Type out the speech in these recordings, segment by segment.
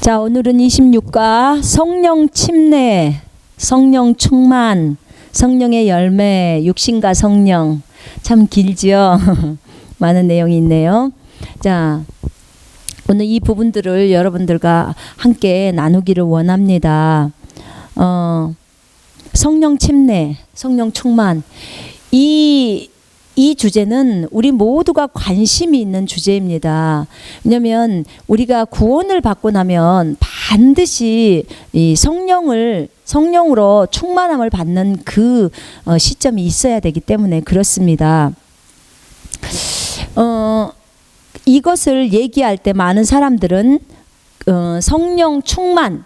자, 오늘은 26과 성령 침례, 성령 충만, 성령의 열매, 육신과 성령. 참 길지요. 많은 내용이 있네요. 자, 오늘 이 부분들을 여러분들과 함께 나누기를 원합니다. 성령 침례, 성령 충만. 이 주제는 우리 모두가 관심이 있는 주제입니다. 왜냐하면 우리가 구원을 받고 나면 반드시 이 성령으로 충만함을 받는 그 시점이 있어야 되기 때문에 그렇습니다. 이것을 얘기할 때 많은 사람들은 성령 충만,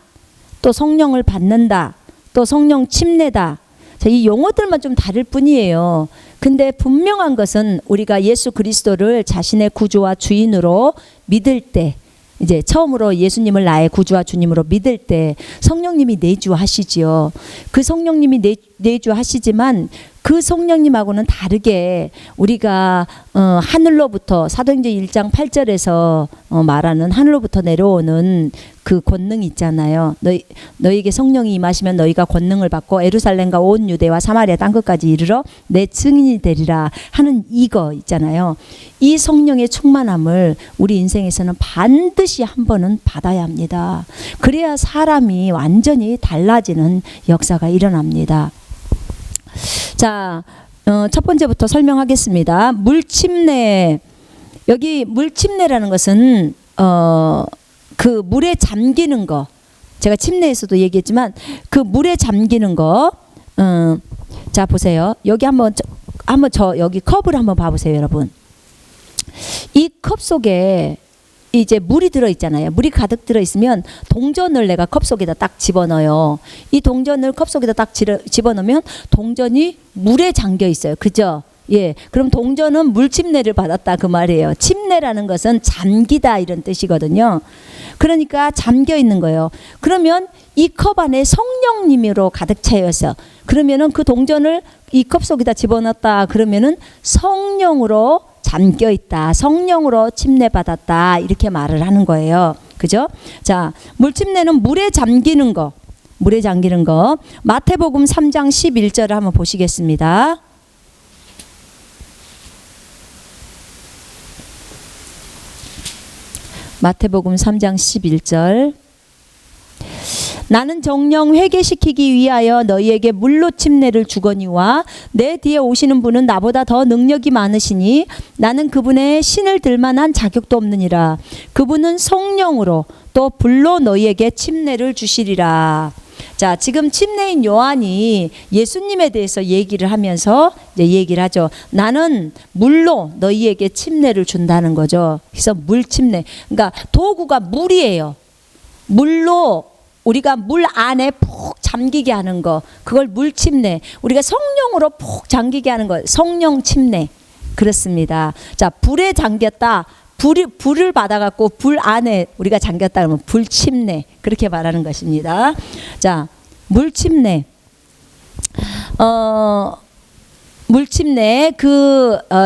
또 성령을 받는다, 또 성령 침례다. 자, 이 용어들만 좀 다를 뿐이에요. 근데 분명한 것은 우리가 예수 그리스도를 자신의 구주와 주인으로 믿을 때, 이제 처음으로 예수님을 나의 구주와 주님으로 믿을 때 성령님이 내주하시지요. 그 성령님이 내주하시지만 그 성령님하고는 다르게 우리가 하늘로부터 사도행전 1장 8절에서 말하는 하늘로부터 내려오는 그 권능이 있잖아요. 너희에게 성령이 임하시면 너희가 권능을 받고 예루살렘과 온 유대와 사마리아 땅끝까지 이르러 내 증인이 되리라 하는 이거 있잖아요. 이 성령의 충만함을 우리 인생에서는 반드시 한 번은 받아야 합니다. 그래야 사람이 완전히 달라지는 역사가 일어납니다. 자, 첫 번째부터 설명하겠습니다. 물침례. 여기 물침례라는 것은 그 물에 잠기는 거. 제가 침례에서도 얘기했지만 그 물에 잠기는 거. 자, 보세요. 여기 한번 여기 컵을 한번 봐보세요, 여러분. 이 컵 속에 이제 물이 들어 있잖아요. 물이 가득 들어 있으면 동전을 내가 컵 속에다 딱 집어넣어요. 이 동전을 컵 속에다 딱 집어넣으면 동전이 물에 잠겨 있어요. 그죠? 예. 그럼 동전은 물 침례를 받았다 그 말이에요. 침례라는 것은 잠기다 이런 뜻이거든요. 그러니까 잠겨 있는 거예요. 그러면 이 컵 안에 성령님으로 가득 차여서 그러면은 그 동전을 이 컵 속에다 집어넣었다 그러면은 성령으로 잠겨 있다. 성령으로 침례받았다. 이렇게 말을 하는 거예요. 그죠? 자, 물침례는 물에 잠기는 거. 물에 잠기는 거. 마태복음 3장 11절을 한번 보시겠습니다. 마태복음 3장 11절. 나는 정녕 회개시키기 위하여 너희에게 물로 침례를 주거니와 내 뒤에 오시는 분은 나보다 더 능력이 많으시니 나는 그분의 신을 들만한 자격도 없느니라. 그분은 성령으로 또 불로 너희에게 침례를 주시리라. 자, 지금 침례인 요한이 예수님에 대해서 얘기를 하면서 이제 얘기를 하죠. 나는 물로 너희에게 침례를 준다는 거죠. 그래서 물 침례. 그러니까 도구가 물이에요. 물로 우리가 물 안에 푹 잠기게 하는 거, 그걸 물 침례. 우리가 성령으로 푹 잠기게 하는 거, 성령 침례. 그렇습니다. 자, 불에 잠겼다. 불을 받아갖고 불 안에 우리가 잠겼다 그러면 불 침례. 그렇게 말하는 것입니다. 자, 물 침례. 물침례,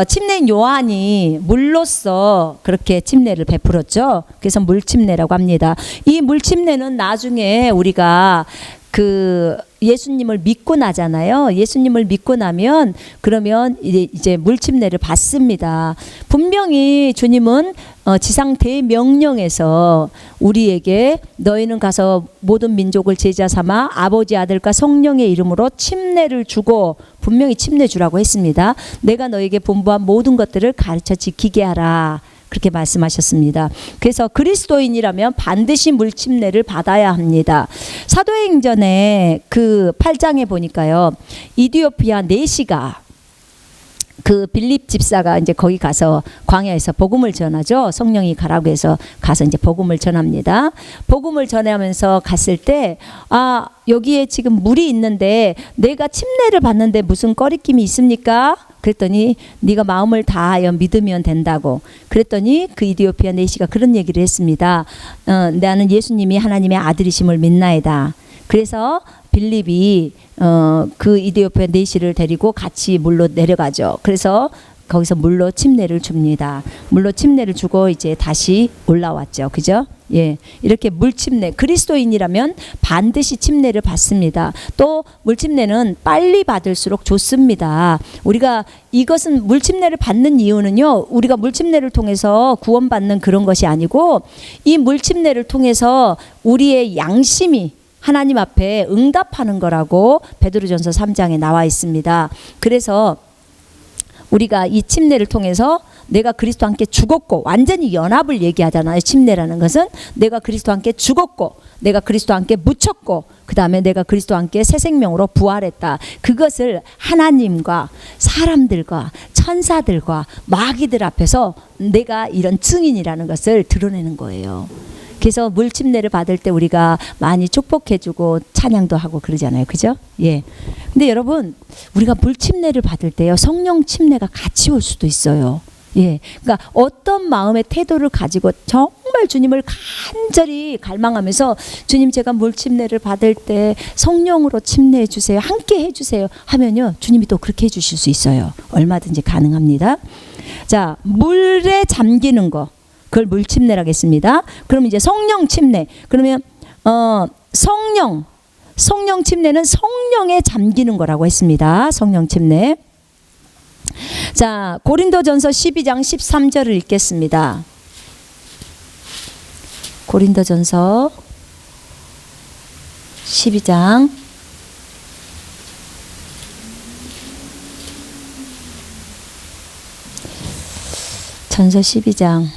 침례인 요한이 물로써 그렇게 침례를 베풀었죠. 그래서 물침례라고 합니다. 이 물침례는 나중에 우리가 예수님을 믿고 나잖아요. 예수님을 믿고 나면 그러면 이제 물침례를 받습니다. 분명히 주님은 지상 대명령에서 우리에게 너희는 가서 모든 민족을 제자 삼아 아버지 아들과 성령의 이름으로 침례를 주고 분명히 침례 주라고 했습니다. 내가 너에게 분부한 모든 것들을 가르쳐 지키게 하라. 그렇게 말씀하셨습니다. 그래서 그리스도인이라면 반드시 물침례를 받아야 합니다. 사도행전에 그 8장에 보니까요. 이디오피아 내시가 그 빌립 집사가 이제 거기 가서 광야에서 복음을 전하죠. 성령이 가라고 해서 가서 이제 복음을 전합니다. 복음을 전하면서 갔을 때 여기에 지금 물이 있는데 내가 침례를 받는데 무슨 꺼리낌이 있습니까? 그랬더니 네가 마음을 다하여 믿으면 된다고. 그랬더니 그 이디오피아 내시가 그런 얘기를 했습니다. 나는 예수님이 하나님의 아들이심을 믿나이다. 그래서 빌립이 그 이디오피아 내시를 데리고 같이 물로 내려가죠. 그래서 거기서 물로 침례를 줍니다. 물로 침례를 주고 이제 다시 올라왔죠. 그죠? 예, 이렇게 물침례, 그리스도인이라면 반드시 침례를 받습니다. 또 물침례는 빨리 받을수록 좋습니다. 우리가 이것은 물침례를 받는 이유는요, 우리가 물침례를 통해서 구원받는 그런 것이 아니고, 이 물침례를 통해서 우리의 양심이 하나님 앞에 응답하는 거라고 베드로전서 3장에 나와 있습니다. 그래서 우리가 이 침례를 통해서 내가 그리스도와 함께 죽었고, 완전히 연합을 얘기하잖아요. 침례라는 것은 내가 그리스도와 함께 죽었고, 내가 그리스도와 함께 묻혔고, 그 다음에 내가 그리스도와 함께 새 생명으로 부활했다. 그것을 하나님과 사람들과 천사들과 마귀들 앞에서 내가 이런 증인이라는 것을 드러내는 거예요. 그래서 물침례를 받을 때 우리가 많이 축복해주고 찬양도 하고 그러잖아요. 그죠? 예. 근데 여러분, 우리가 물침례를 받을 때요, 성령 침례가 같이 올 수도 있어요. 예. 그러니까 어떤 마음의 태도를 가지고 정말 주님을 간절히 갈망하면서, 주님, 제가 물침례를 받을 때 성령으로 침례해 주세요, 함께 해 주세요 하면요, 주님이 또 그렇게 해 주실 수 있어요. 얼마든지 가능합니다. 자, 물에 잠기는 거, 그걸 물침례라고 하겠습니다. 그럼 이제 성령 침례. 그러면 성령 침례는 성령에 잠기는 거라고 했습니다. 성령 침례. 자, 고린도전서 12장 13절을 읽겠습니다. 고린도전서 12장 전서 12장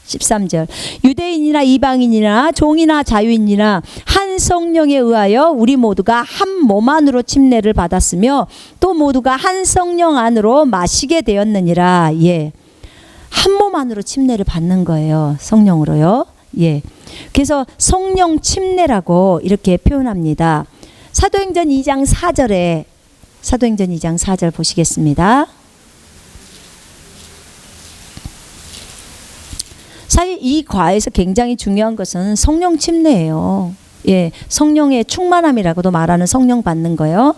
13절. 유대인이나 이방인이나 종이나 자유인이나 한 성령에 의하여 우리 모두가 한 몸 안으로 침례를 받았으며 또 모두가 한 성령 안으로 마시게 되었느니라. 예. 한 몸 안으로 침례를 받는 거예요. 성령으로요. 예. 그래서 성령 침례라고 이렇게 표현합니다. 사도행전 2장 4절에, 사도행전 2장 4절 보시겠습니다. 사실 이 과에서 굉장히 중요한 것은 성령 침례예요. 예, 성령의 충만함이라고도 말하는 성령 받는 거요.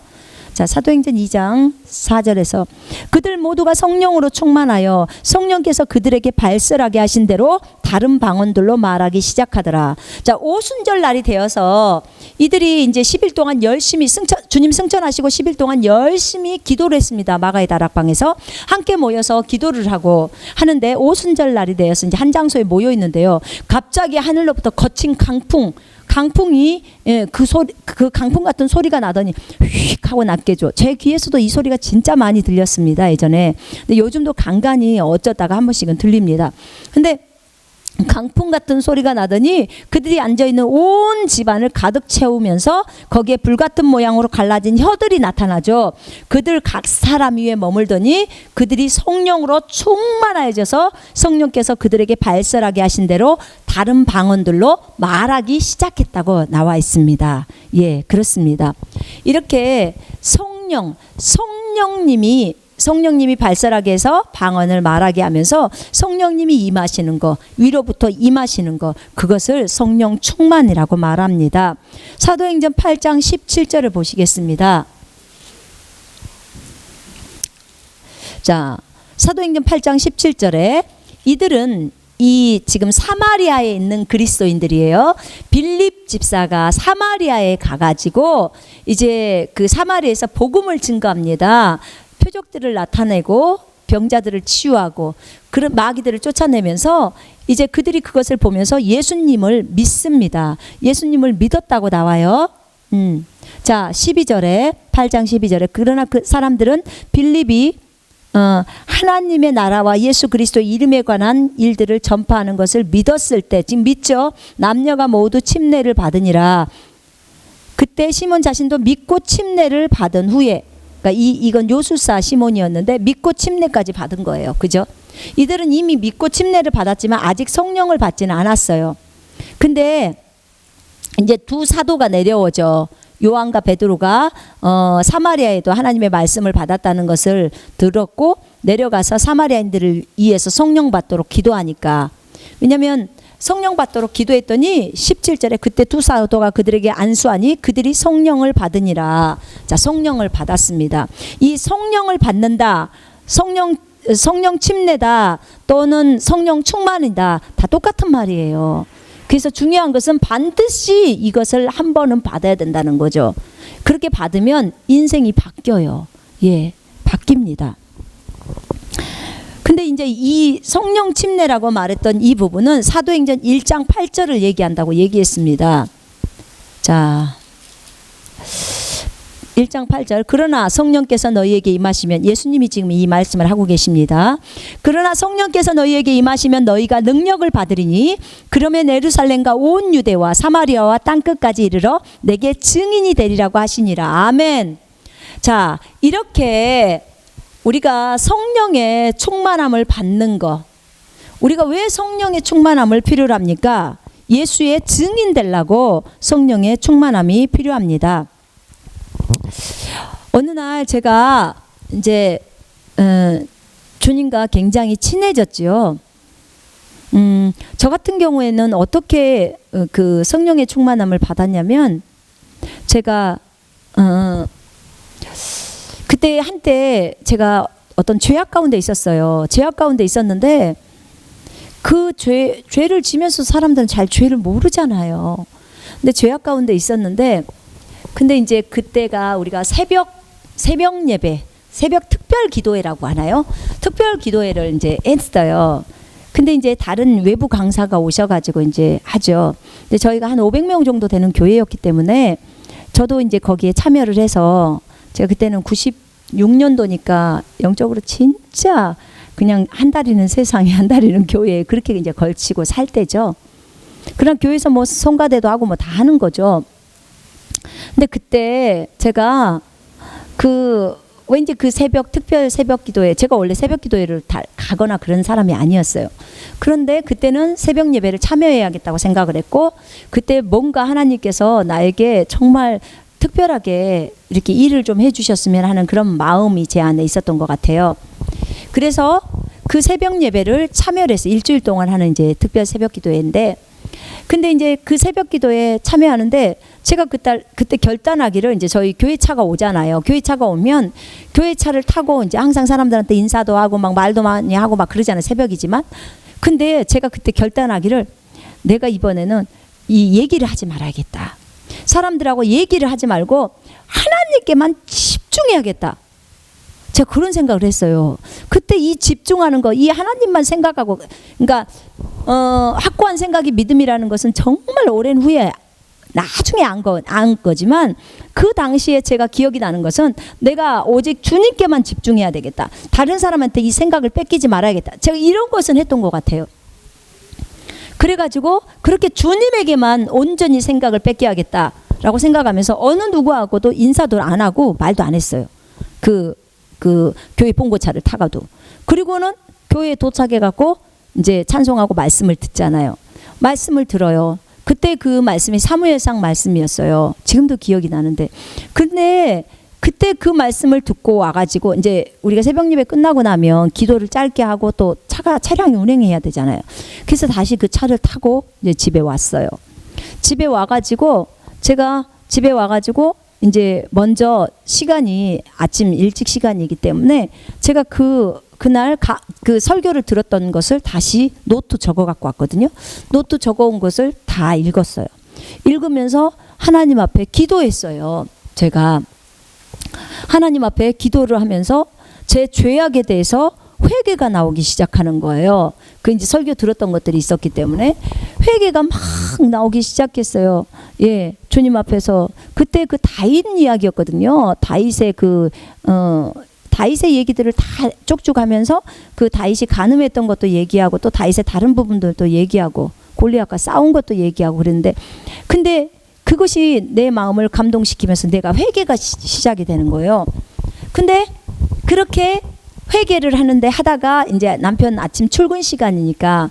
자, 사도행전 2장 4절에서 그들 모두가 성령으로 충만하여 성령께서 그들에게 발설하게 하신 대로 다른 방언들로 말하기 시작하더라. 자, 오순절 날이 되어서 이들이 이제 10일 동안 열심히 주님 승천하시고 10일 동안 열심히 기도를 했습니다. 마가의 다락방에서 함께 모여서 기도를 하고 하는데, 오순절 날이 되어서 이제 한 장소에 모여 있는데요, 갑자기 하늘로부터 거친 강풍이 그 강풍 같은 소리가 나더니 휙 하고 났겠죠. 제 귀에서도 이 소리가 진짜 많이 들렸습니다, 예전에. 근데 요즘도 간간히 어쩌다가 한 번씩은 들립니다. 근데 강풍 같은 소리가 나더니 그들이 앉아있는 온 집안을 가득 채우면서 거기에 불같은 모양으로 갈라진 혀들이 나타나죠. 그들 각 사람 위에 머물더니 그들이 성령으로 충만해져서 성령께서 그들에게 발설하게 하신 대로 다른 방언들로 말하기 시작했다고 나와 있습니다. 예, 그렇습니다. 이렇게 성령님이 발설하게 해서 방언을 말하게 하면서 성령님이 임하시는 거, 위로부터 임하시는 거, 그것을 성령 충만이라고 말합니다. 사도행전 8장 17절을 보시겠습니다. 자, 사도행전 8장 17절에 이들은 이 지금 사마리아에 있는 그리스도인들이에요. 빌립 집사가 사마리아에 가가지고 이제 그 사마리아에서 복음을 증거합니다. 표적들을 나타내고 병자들을 치유하고 그런 마귀들을 쫓아내면서 이제 그들이 그것을 보면서 예수님을 믿습니다. 예수님을 믿었다고 나와요. 자, 12절에 8장 12절에 그러나 그 사람들은 빌립이 하나님의 나라와 예수 그리스도의 이름에 관한 일들을 전파하는 것을 믿었을 때, 지금 믿죠? 남녀가 모두 침례를 받으니라. 그때 시몬 자신도 믿고 침례를 받은 후에, 그러니까 이건 요술사 시몬이었는데 믿고 침례까지 받은 거예요. 그죠? 이들은 이미 믿고 침례를 받았지만 아직 성령을 받지는 않았어요. 근데 이제 두 사도가 내려오죠. 요한과 베드로가 사마리아에도 하나님의 말씀을 받았다는 것을 들었고 내려가서 사마리아인들을 위해서 성령 받도록 기도하니까, 왜냐하면 성령 받도록 기도했더니 17절에 그때 두 사도가 그들에게 안수하니 그들이 성령을 받으니라. 자, 성령을 받았습니다. 이 성령을 받는다, 성령 침례다, 또는 성령 충만이다, 다 똑같은 말이에요. 그래서 중요한 것은 반드시 이것을 한 번은 받아야 된다는 거죠. 그렇게 받으면 인생이 바뀌어요. 예, 바뀝니다. 근데 이제 이 성령 침례라고 말했던 이 부분은 사도행전 1장 8절을 얘기한다고 얘기했습니다. 자, 1장 8절. 그러나 성령께서 너희에게 임하시면, 예수님이 지금 이 말씀을 하고 계십니다. 그러나 성령께서 너희에게 임하시면 너희가 능력을 받으리니 그러면 예루살렘과 온 유대와 사마리아와 땅끝까지 이르러 내게 증인이 되리라고 하시니라. 아멘. 자, 이렇게 우리가 성령의 충만함을 받는 거, 우리가 왜 성령의 충만함을 필요로 합니까? 예수의 증인 되려고 성령의 충만함이 필요합니다. 어느 날 제가 이제 주님과 굉장히 친해졌지요. 저 같은 경우에는 어떻게 그 성령의 충만함을 받았냐면, 제가 그때 한때 제가 어떤 죄악 가운데 있었어요. 죄악 가운데 있었는데 그 죄를 지면서 사람들은 잘 죄를 모르잖아요. 근데 죄악 가운데 있었는데, 근데 이제 그때가 우리가 새벽 예배, 새벽 특별 기도회라고 하나요? 특별 기도회를 이제 했어요. 근데 이제 다른 외부 강사가 오셔가지고 이제 하죠. 근데 저희가 한 500명 정도 되는 교회였기 때문에 저도 이제 거기에 참여를 해서, 제가 그때는 96년도니까 영적으로 진짜 그냥 한 달이는 세상에 한 달이는 교회에 그렇게 이제 걸치고 살 때죠. 그런 교회에서 뭐 성가대도 하고 뭐 다 하는 거죠. 근데 그때 제가 왠지 그 특별 새벽 기도회, 제가 원래 새벽 기도회를 다 가거나 그런 사람이 아니었어요. 그런데 그때는 새벽 예배를 참여해야겠다고 생각을 했고, 그때 뭔가 하나님께서 나에게 정말 특별하게 이렇게 일을 좀 해주셨으면 하는 그런 마음이 제 안에 있었던 것 같아요. 그래서 그 새벽 예배를 참여를 해서 일주일 동안 하는 이제 특별 새벽 기도회인데, 근데 이제 그 새벽 기도에 참여하는데 제가 그때 결단하기를, 이제 저희 교회 차가 오잖아요. 교회 차가 오면 교회 차를 타고 이제 항상 사람들한테 인사도 하고 막 말도 많이 하고 막 그러잖아요. 새벽이지만. 근데 제가 그때 결단하기를, 내가 이번에는 이 얘기를 하지 말아야겠다. 사람들하고 얘기를 하지 말고 하나님께만 집중해야겠다. 제가 그런 생각을 했어요. 그때 이 집중하는 거, 이 하나님만 생각하고, 그러니까 확고한 생각이 믿음이라는 것은 정말 오랜 후에 나중에 안 거지만, 그 당시에 제가 기억이 나는 것은 내가 오직 주님께만 집중해야 되겠다. 다른 사람한테 이 생각을 뺏기지 말아야겠다. 제가 이런 것은 했던 것 같아요. 그래가지고 그렇게 주님에게만 온전히 생각을 뺏겨야겠다라고 생각하면서 어느 누구하고도 인사도 안 하고 말도 안 했어요. 그 교회 봉고차를 타가도. 그리고는 교회에 도착해갖고 이제 찬송하고 말씀을 듣잖아요. 말씀을 들어요. 그때 그 말씀이 사무엘상 말씀이었어요. 지금도 기억이 나는데. 근데 그때 그 말씀을 듣고 와가지고, 이제 우리가 새벽 예배 끝나고 나면 기도를 짧게 하고 또 차량이 운행해야 되잖아요. 그래서 다시 그 차를 타고 이제 집에 왔어요. 집에 와가지고 이제 먼저 시간이 아침 일찍 시간이기 때문에 제가 그날 그 설교를 들었던 것을 다시 노트 적어 갖고 왔거든요. 노트 적어 온 것을 다 읽었어요. 읽으면서 하나님 앞에 기도했어요. 제가 하나님 앞에 기도를 하면서 제 죄악에 대해서 회개가 나오기 시작하는 거예요. 그 이제 설교 들었던 것들이 있었기 때문에 회개가 막 나오기 시작했어요. 예, 주님 앞에서. 그때 그 다윗 이야기였거든요. 다윗의 다윗의 얘기들을 다 쪽쪽 하면서 그 다윗이 간음했던 것도 얘기하고, 또 다윗의 다른 부분들도 얘기하고, 골리앗과 싸운 것도 얘기하고 그랬는데, 근데 그것이 내 마음을 감동시키면서 내가 회개가 시작이 되는 거예요. 근데 그렇게 회개를 하다가 이제 남편 아침 출근 시간이니까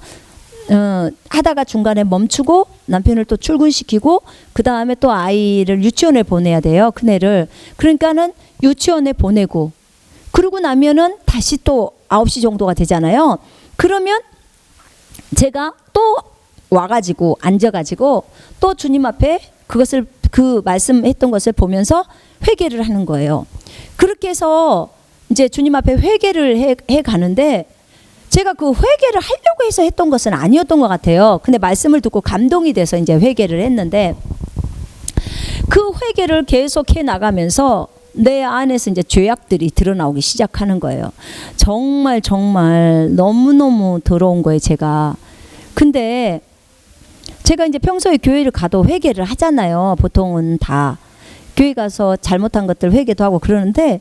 하다가 중간에 멈추고 남편을 또 출근시키고, 그 다음에 또 아이를 유치원에 보내야 돼요. 큰애를. 그러니까는 유치원에 보내고, 그러고 나면은 다시 또 9시 정도가 되잖아요. 그러면 제가 또 와가지고 앉아가지고 또 주님 앞에 그 말씀했던 것을 보면서 회개를 하는 거예요. 그렇게 해서 이제 주님 앞에 회개를 해 가는데, 제가 그 회개를 하려고 해서 했던 것은 아니었던 것 같아요. 근데 말씀을 듣고 감동이 돼서 이제 회개를 했는데, 그 회개를 계속 해 나가면서 내 안에서 이제 죄악들이 드러나오기 시작하는 거예요. 정말 너무너무 더러운 거예요, 제가. 근데 제가 이제 평소에 교회를 가도 회개를 하잖아요. 보통은 다 교회 가서 잘못한 것들 회개도 하고 그러는데,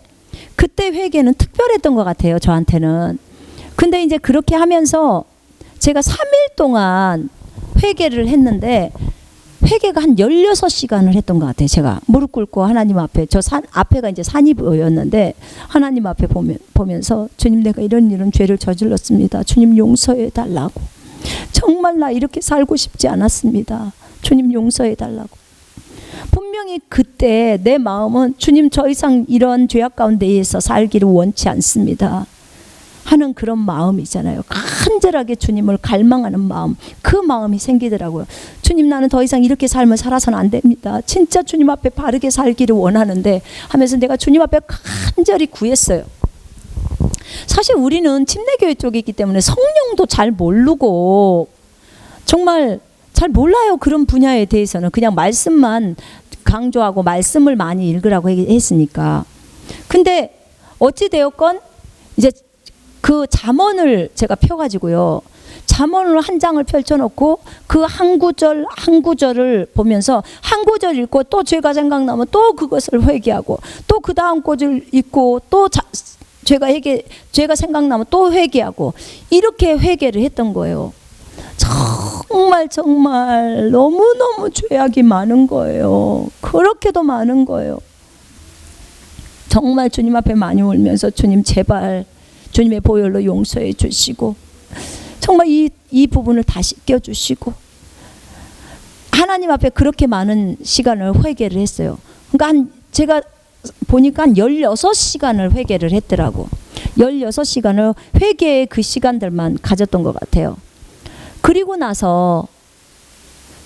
그때 회개는 특별했던 것 같아요, 저한테는. 근데 이제 그렇게 하면서 제가 3일 동안 회개를 했는데, 회개가 한 16시간을 했던 것 같아요. 제가 무릎 꿇고 하나님 앞에, 저 산 앞에가 이제 산이 보였는데, 하나님 앞에 보면서 주님, 내가 이런 죄를 저질렀습니다. 주님 용서해 달라고. 정말 나 이렇게 살고 싶지 않았습니다. 주님 용서해 달라고. 분명히 그때 내 마음은 주님, 저 이상 이런 죄악 가운데에서 살기를 원치 않습니다 하는 그런 마음이잖아요. 간절하게 주님을 갈망하는 마음, 그 마음이 생기더라고요. 주님, 나는 더 이상 이렇게 삶을 살아서는 안 됩니다. 진짜 주님 앞에 바르게 살기를 원하는데 하면서 내가 주님 앞에 간절히 구했어요. 사실 우리는 침례교회 쪽에 있기 때문에 성령도 잘 모르고 정말 잘 몰라요. 그런 분야에 대해서는 그냥 말씀만 강조하고 말씀을 많이 읽으라고 했으니까. 근데 어찌 되었건 이제 그 잠언을 제가 펴가지고요, 잠언을 한 장을 펼쳐놓고 그 한 구절 한 구절을 보면서, 한 구절 읽고 또 죄가 생각나면 또 그것을 회개하고, 또 그 다음 구절 읽고 또 죄가 생각나면 또 회개하고, 이렇게 회개를 했던 거예요. 정말 너무너무 죄악이 많은 거예요. 그렇게도 많은 거예요. 정말 주님 앞에 많이 울면서, 주님 제발 주님의 보혈로 용서해 주시고, 정말 이 부분을 다 씻겨주시고, 하나님 앞에 그렇게 많은 시간을 회개를 했어요. 그러니까 제가 보니까 한 16시간을 회개를 했더라고. 16시간을 회개의 그 시간들만 가졌던 것 같아요. 그리고 나서,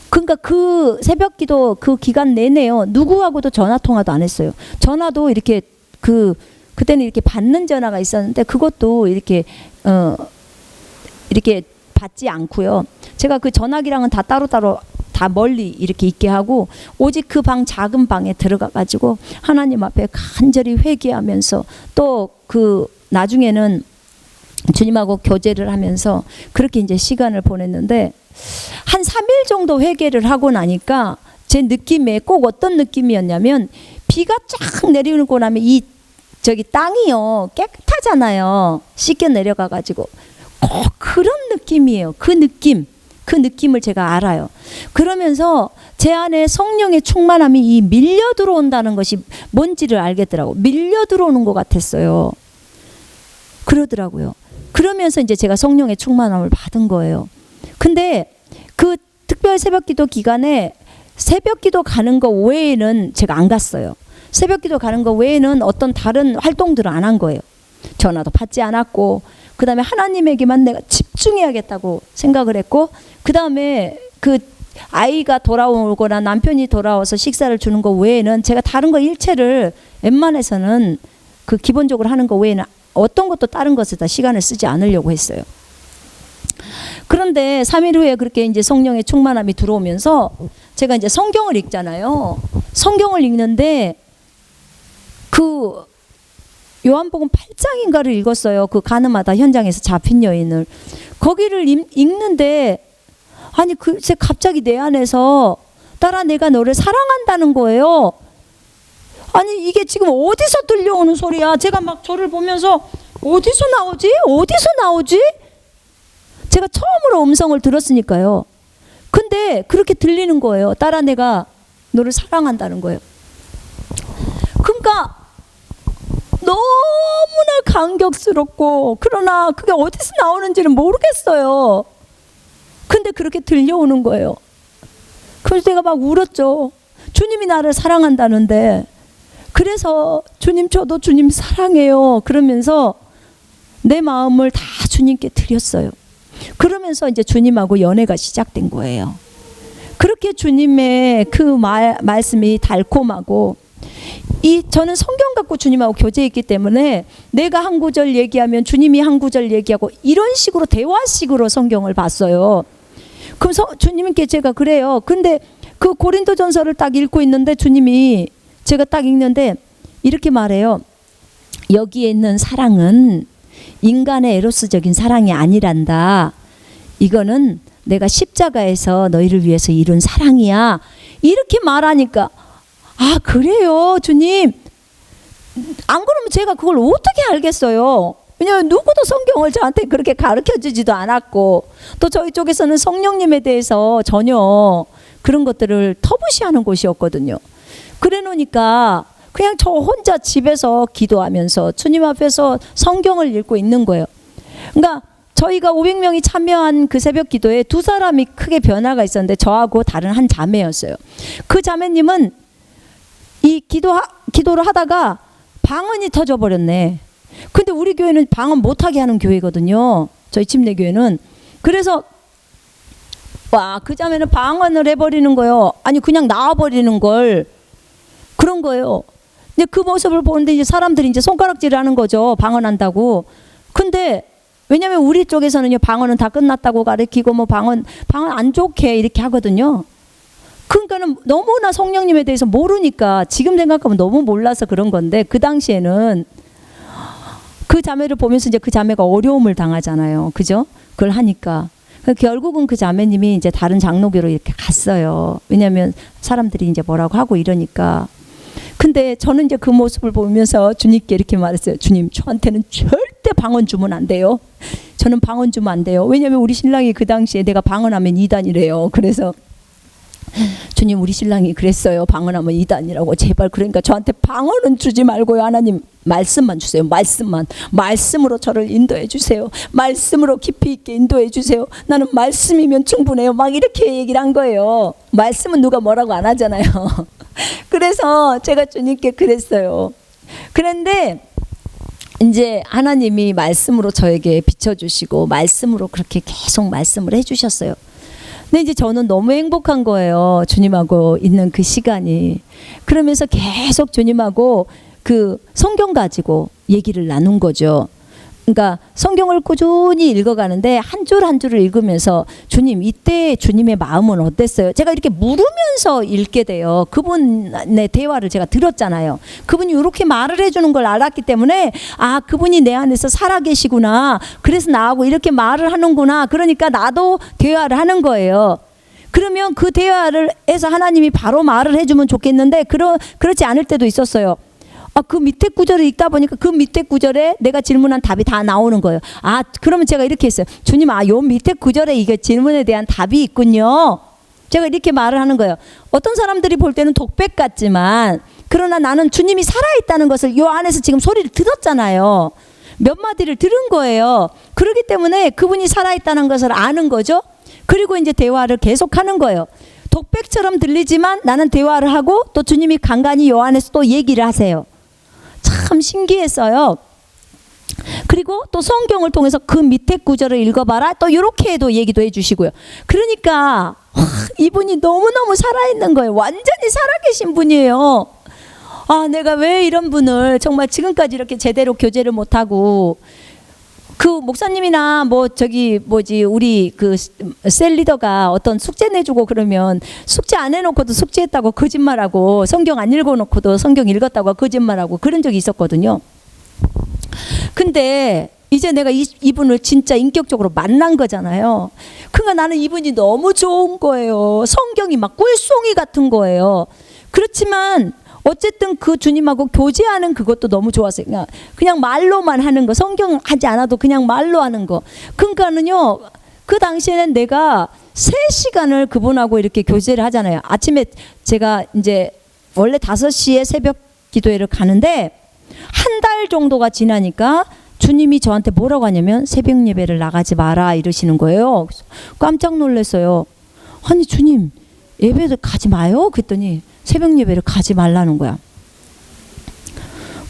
그러니까 그 새벽기도 그 기간 내내요, 누구하고도 전화 통화도 안 했어요. 전화도 이렇게 그때는 이렇게 받는 전화가 있었는데, 그것도 이렇게 받지 않고요. 제가 그 전화기랑은 다 따로따로 다 멀리 이렇게 있게 하고, 오직 그 작은 방에 들어가 가지고 하나님 앞에 간절히 회개하면서, 또 그 나중에는 주님하고 교제를 하면서 그렇게 이제 시간을 보냈는데, 한 3일 정도 회개를 하고 나니까 제 느낌에 꼭 어떤 느낌이었냐면, 비가 쫙 내리고 나면 저기 땅이요 깨끗하잖아요. 씻겨 내려가 가지고 꼭 그런 느낌이에요. 그 느낌을 제가 알아요. 그러면서 제 안에 성령의 충만함이 밀려 들어온다는 것이 뭔지를 알겠더라고. 밀려 들어오는 것 같았어요. 그러더라고요. 그러면서 이제 제가 성령의 충만함을 받은 거예요. 근데 그 특별 새벽기도 기간에 새벽기도 가는 거 외에는 제가 안 갔어요. 새벽기도 가는 거 외에는 어떤 다른 활동들을 안 한 거예요. 전화도 받지 않았고, 그 다음에 하나님에게만 내가 집중해야겠다고 생각을 했고, 그 다음에 그 아이가 돌아오거나 남편이 돌아와서 식사를 주는 거 외에는 제가 다른 거 일체를 웬만해서는 그 기본적으로 하는 거 외에는 어떤 것도 다른 것에 다 시간을 쓰지 않으려고 했어요. 그런데 3일 후에 그렇게 이제 성령의 충만함이 들어오면서 제가 이제 성경을 읽잖아요. 성경을 읽는데 그 요한복음 8장인가를 읽었어요. 그 가늠하다 현장에서 잡힌 여인을. 거기를 읽는데, 아니 글쎄 갑자기 내 안에서 딸아 내가 너를 사랑한다는 거예요. 아니 이게 지금 어디서 들려오는 소리야. 제가 막 저를 보면서 어디서 나오지? 제가 처음으로 음성을 들었으니까요. 근데 그렇게 들리는 거예요. 딸아 내가 너를 사랑한다는 거예요. 그러니까 너무나 감격스럽고, 그러나 그게 어디서 나오는지는 모르겠어요. 근데 그렇게 들려오는 거예요. 그래서 내가 막 울었죠. 주님이 나를 사랑한다는데. 그래서 주님 저도 주님 사랑해요 그러면서 내 마음을 다 주님께 드렸어요. 그러면서 이제 주님하고 연애가 시작된 거예요. 그렇게 주님의 그 말씀이 달콤하고, 저는 성경 갖고 주님하고 교제했기 때문에 내가 한 구절 얘기하면 주님이 한 구절 얘기하고 이런 식으로 대화식으로 성경을 봤어요. 그럼 주님께 제가 그래요. 근데 그 고린도전서를 딱 읽고 있는데 주님이 제가 딱 읽는데 이렇게 말해요. 여기에 있는 사랑은 인간의 에로스적인 사랑이 아니란다. 이거는 내가 십자가에서 너희를 위해서 이룬 사랑이야. 이렇게 말하니까 아 그래요 주님. 안 그러면 제가 그걸 어떻게 알겠어요. 왜냐하면 누구도 성경을 저한테 그렇게 가르쳐주지도 않았고 또 저희 쪽에서는 성령님에 대해서 전혀 그런 것들을 터부시하는 곳이었거든요. 그래 놓으니까 그냥 저 혼자 집에서 기도하면서 주님 앞에서 성경을 읽고 있는 거예요. 그러니까 저희가 500명이 참여한 그 새벽 기도에 두 사람이 크게 변화가 있었는데 저하고 다른 한 자매였어요. 그 자매님은 이 기도를 하다가 방언이 터져버렸네. 근데 우리 교회는 방언 못하게 하는 교회거든요. 저희 침례교회는. 그래서 와, 그 자매는 방언을 해버리는 거예요. 아니 그냥 나와버리는 걸. 그런 거예요. 근데 그 모습을 보는데 이제 사람들이 이제 손가락질을 하는 거죠. 방언한다고. 근데 왜냐면 우리 쪽에서는요 방언은 다 끝났다고 가르치고 뭐 방언 안 좋게 이렇게 하거든요. 그러니까는 너무나 성령님에 대해서 모르니까 지금 생각하면 너무 몰라서 그런 건데 그 당시에는 그 자매를 보면서 이제 그 자매가 어려움을 당하잖아요. 그죠? 그걸 하니까. 결국은 그 자매님이 이제 다른 장로교로 이렇게 갔어요. 왜냐하면 사람들이 이제 뭐라고 하고 이러니까. 근데 저는 이제 그 모습을 보면서 주님께 이렇게 말했어요. 주님, 저한테는 절대 방언 주면 안 돼요. 저는 방언 주면 안 돼요. 왜냐하면 우리 신랑이 그 당시에 내가 방언하면 이단이래요. 그래서 주님, 우리 신랑이 그랬어요. 방언하면 이단이라고. 제발 그러니까 저한테 방언은 주지 말고요. 하나님 말씀만 주세요. 말씀으로 저를 인도해 주세요. 말씀으로 깊이 있게 인도해 주세요. 나는 말씀이면 충분해요. 막 이렇게 얘기를 한 거예요. 말씀은 누가 뭐라고 안 하잖아요. 그래서 제가 주님께 그랬어요. 그런데 이제 하나님이 말씀으로 저에게 비춰주시고 말씀으로 그렇게 계속 말씀을 해주셨어요. 근데 이제 저는 너무 행복한 거예요. 주님하고 있는 그 시간이. 그러면서 계속 주님하고 그 성경 가지고 얘기를 나눈 거죠. 그러니까 성경을 꾸준히 읽어가는데 한 줄 한 줄을 읽으면서 주님, 이때 주님의 마음은 어땠어요? 제가 이렇게 물으면서 읽게 돼요. 그분의 대화를 제가 들었잖아요. 그분이 이렇게 말을 해주는 걸 알았기 때문에 아, 그분이 내 안에서 살아계시구나. 그래서 나하고 이렇게 말을 하는구나. 그러니까 나도 대화를 하는 거예요. 그러면 그 대화를 해서 하나님이 바로 말을 해주면 좋겠는데 그렇지 않을 때도 있었어요. 그 밑에 구절을 읽다 보니까 그 밑에 구절에 내가 질문한 답이 다 나오는 거예요. 아, 그러면 제가 이렇게 했어요. 주님, 요 밑에 구절에 이게 질문에 대한 답이 있군요. 제가 이렇게 말을 하는 거예요. 어떤 사람들이 볼 때는 독백 같지만 그러나 나는 주님이 살아있다는 것을 요 안에서 지금 소리를 들었잖아요. 몇 마디를 들은 거예요. 그렇기 때문에 그분이 살아있다는 것을 아는 거죠. 그리고 이제 대화를 계속하는 거예요. 독백처럼 들리지만 나는 대화를 하고 또 주님이 간간히 요 안에서 또 얘기를 하세요. 참 신기했어요. 그리고 또 성경을 통해서 그 밑에 구절을 읽어봐라. 또 이렇게 해도 얘기도 해주시고요. 그러니까 이분이 너무너무 살아있는 거예요. 완전히 살아계신 분이에요. 아, 내가 왜 이런 분을 정말 지금까지 이렇게 제대로 교제를 못하고 그 목사님이나 우리 그 셀 리더가 어떤 숙제 내주고 그러면 숙제 안 해놓고도 숙제했다고 거짓말하고 성경 안 읽어놓고도 성경 읽었다고 거짓말하고 그런 적이 있었거든요. 근데 이제 내가 이분을 진짜 인격적으로 만난 거잖아요. 그러니까 나는 이분이 너무 좋은 거예요. 성경이 막 꿀송이 같은 거예요. 그렇지만 어쨌든 그 주님하고 교제하는 그것도 너무 좋았어요. 그냥 말로만 하는 거, 성경 하지 않아도 그냥 말로 하는 거. 그러니까는요, 그 당시에는 내가 3시간을 그분하고 이렇게 교제를 하잖아요. 아침에 제가 이제 원래 5시에 새벽 기도회를 가는데 한 달 정도가 지나니까 주님이 저한테 뭐라고 하냐면 새벽 예배를 나가지 마라 이러시는 거예요. 깜짝 놀랐어요. 아니 주님, 예배를 가지 마요? 그랬더니 새벽 예배를 가지 말라는 거야.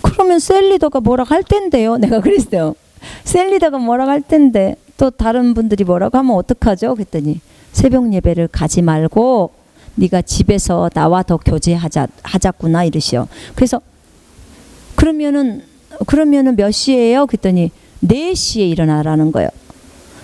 그러면 셀 리더가 뭐라고 할 텐데요. 내가 그랬어요. 셀 리더가 뭐라고 할 텐데 또 다른 분들이 뭐라고 하면 어떡하죠? 그랬더니 새벽 예배를 가지 말고 네가 집에서 나와 더 교제하자꾸나 이러시오. 그래서 그러면은 몇 시에요? 그랬더니 4시에 일어나라는 거예요.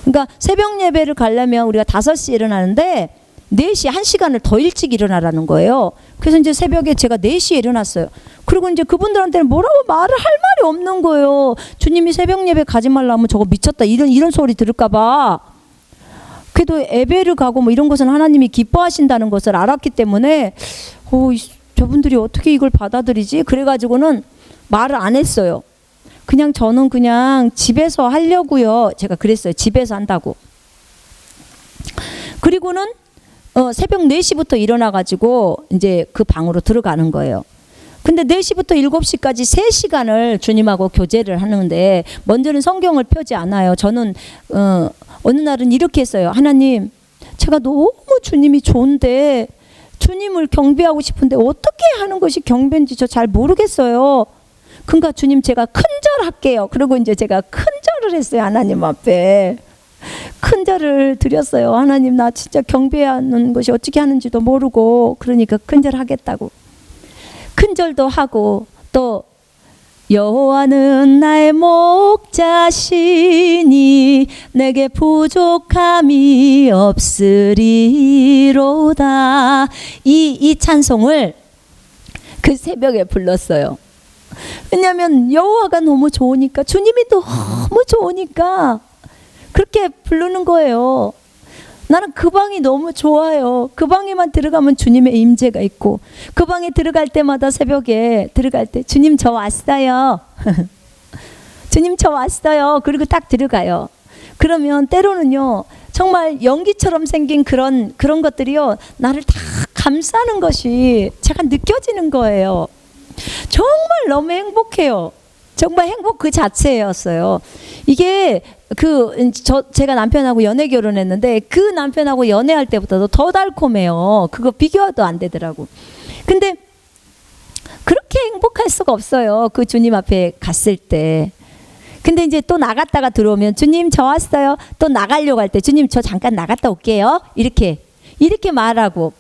그러니까 새벽 예배를 가려면 우리가 5시에 일어나는데 4시 1시간을 더 일찍 일어나라는 거예요. 그래서 이제 새벽에 제가 4시에 일어났어요. 그리고 이제 그분들한테는 뭐라고 말을 할 말이 없는 거예요. 주님이 새벽 예배 가지 말라면 저거 미쳤다 이런 소리 들을까 봐. 그래도 예배를 가고 뭐 이런 것은 하나님이 기뻐하신다는 것을 알았기 때문에 저분들이 어떻게 이걸 받아들이지? 그래가지고는 말을 안 했어요. 그냥 저는 그냥 집에서 하려고요. 제가 그랬어요. 집에서 한다고. 그리고는 새벽 4시부터 일어나가지고 이제 그 방으로 들어가는 거예요. 근데 4시부터 7시까지 3시간을 주님하고 교제를 하는데 먼저는 성경을 펴지 않아요. 저는 어느 날은 이렇게 했어요. 하나님, 제가 너무 주님이 좋은데 주님을 경배하고 싶은데 어떻게 하는 것이 경배인지 저 잘 모르겠어요. 그러니까 주님 제가 큰절 할게요. 그리고 이제 제가 큰절을 했어요. 하나님 앞에. 큰절을 드렸어요. 하나님, 나 진짜 경배하는 것이 어떻게 하는지도 모르고 그러니까 큰절 하겠다고. 큰절도 하고 또 여호와는 나의 목자시니 내게 부족함이 없으리로다. 이 찬송을 그 새벽에 불렀어요. 왜냐하면 여호와가 너무 좋으니까, 주님이 너무 좋으니까 그렇게 부르는 거예요. 나는 그 방이 너무 좋아요. 그 방에만 들어가면 주님의 임재가 있고, 그 방에 들어갈 때마다 새벽에 들어갈 때 주님 저 왔어요. 주님 저 왔어요. 그리고 딱 들어가요. 그러면 때로는요 정말 연기처럼 생긴 그런 것들이요 나를 다 감싸는 것이 제가 느껴지는 거예요. 정말 너무 행복해요. 정말 행복 그 자체였어요. 이게 제가 남편하고 연애 결혼했는데 그 남편하고 연애할 때보다도 더 달콤해요. 그거 비교도 안 되더라고. 근데 그렇게 행복할 수가 없어요. 그 주님 앞에 갔을 때. 근데 이제 또 나갔다가 들어오면 주님 저 왔어요. 또 나가려고 할 때 주님 저 잠깐 나갔다 올게요. 이렇게 말하고.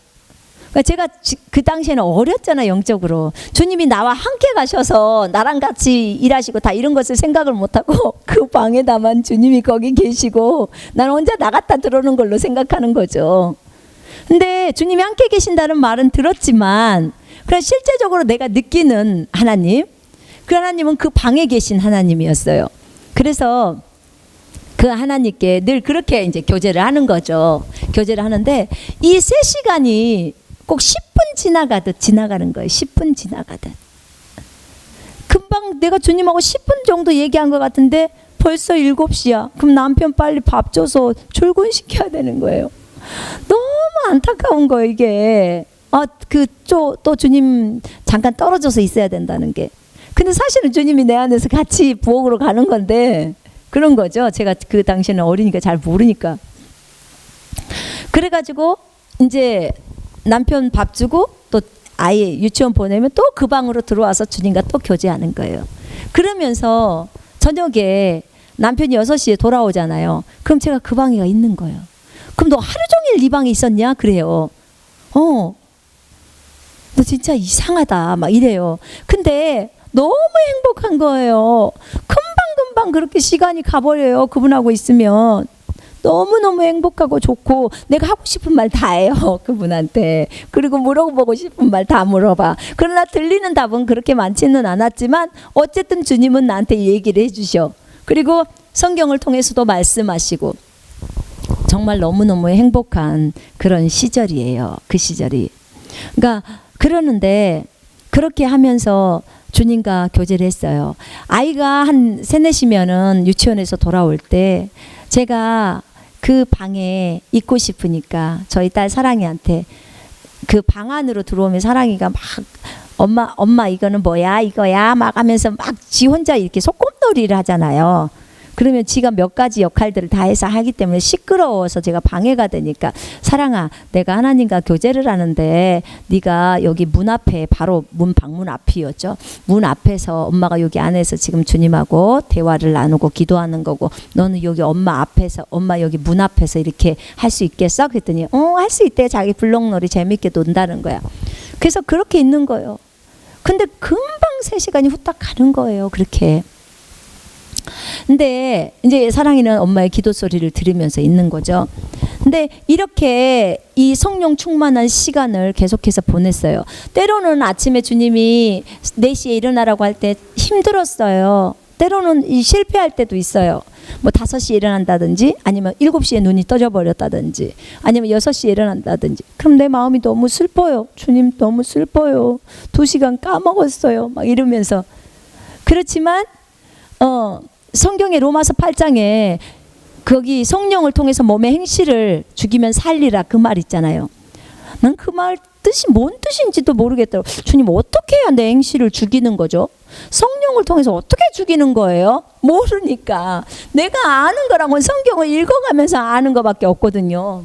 제가 그 당시에는 어렸잖아, 영적으로. 주님이 나와 함께 가셔서 나랑 같이 일하시고 다 이런 것을 생각을 못하고 그 방에다만 주님이 거기 계시고 나는 혼자 나갔다 들어오는 걸로 생각하는 거죠. 근데 주님이 함께 계신다는 말은 들었지만 그냥 실제적으로 내가 느끼는 하나님, 그 하나님은 그 방에 계신 하나님이었어요. 그래서 그 하나님께 늘 그렇게 이제 교제를 하는 거죠. 교제를 하는데 이 3시간이 꼭 10분 지나가듯 지나가는 거예요. 10분 지나가듯. 금방 내가 주님하고 10분 정도 얘기한 것 같은데 벌써 7시야. 그럼 남편 빨리 밥 줘서 출근시켜야 되는 거예요. 너무 안타까운 거예요, 이게. 또 주님 잠깐 떨어져서 있어야 된다는 게. 근데 사실은 주님이 내 안에서 같이 부엌으로 가는 건데 그런 거죠. 제가 그 당시에는 어리니까 잘 모르니까. 그래가지고 이제 남편 밥 주고 또 아이 유치원 보내면 또 그 방으로 들어와서 주님과 또 교제하는 거예요. 그러면서 저녁에 남편이 6시에 돌아오잖아요. 그럼 제가 그 방에 있는 거예요. 그럼 너 하루 종일 네 방에 있었냐? 그래요. 너 진짜 이상하다 막 이래요. 근데 너무 행복한 거예요. 금방 그렇게 시간이 가버려요. 그분하고 있으면. 너무너무 행복하고 좋고 내가 하고 싶은 말 다 해요. 그분한테. 그리고 물어보고 싶은 말 다 물어봐. 그러나 들리는 답은 그렇게 많지는 않았지만 어쨌든 주님은 나한테 얘기를 해주셔. 그리고 성경을 통해서도 말씀하시고 정말 너무너무 행복한 그런 시절이에요. 그 시절이. 그러니까 그러는데 그렇게 하면서 주님과 교제를 했어요. 아이가 한 3, 4시면은 유치원에서 돌아올 때 제가 그 방에 있고 싶으니까 저희 딸 사랑이한테 그 방 안으로 들어오면 사랑이가 막 엄마 이거는 뭐야 이거야 막 하면서 막 지 혼자 이렇게 소꿉놀이를 하잖아요. 그러면 지가 몇 가지 역할들을 다 해서 하기 때문에 시끄러워서 제가 방해가 되니까 사랑아 내가 하나님과 교제를 하는데 네가 여기 문 앞에 바로 방문 앞이었죠. 문 앞에서 엄마가 여기 안에서 지금 주님하고 대화를 나누고 기도하는 거고 너는 여기 엄마 앞에서 엄마 여기 문 앞에서 이렇게 할 수 있겠어? 그랬더니 할 수 있대. 자기 블록놀이 재밌게 논다는 거야. 그래서 그렇게 있는 거예요. 근데 금방 금방 3시간이 후딱 가는 거예요. 그렇게. 근데 이제 사랑이는 엄마의 기도 소리를 들으면서 있는 거죠. 근데 이렇게 이 성령 충만한 시간을 계속해서 보냈어요. 때로는 아침에 주님이 4시에 일어나라고 할 때 힘들었어요. 때로는 실패할 때도 있어요. 뭐 5시에 일어난다든지, 아니면 7시에 눈이 떠져 버렸다든지, 아니면 6시에 일어난다든지. 그럼 내 마음이 너무 슬퍼요. 주님 너무 슬퍼요. 2시간 까먹었어요. 막 이러면서. 그렇지만 성경의 로마서 8장에 거기 성령을 통해서 몸의 행실을 죽이면 살리라 그 말 있잖아요. 난 그 말 뜻이 뭔 뜻인지도 모르겠더라고. 주님 어떻게 해야 내 행실을 죽이는 거죠? 성령을 통해서 어떻게 죽이는 거예요? 모르니까. 내가 아는 거랑은 성경을 읽어가면서 아는 것밖에 없거든요.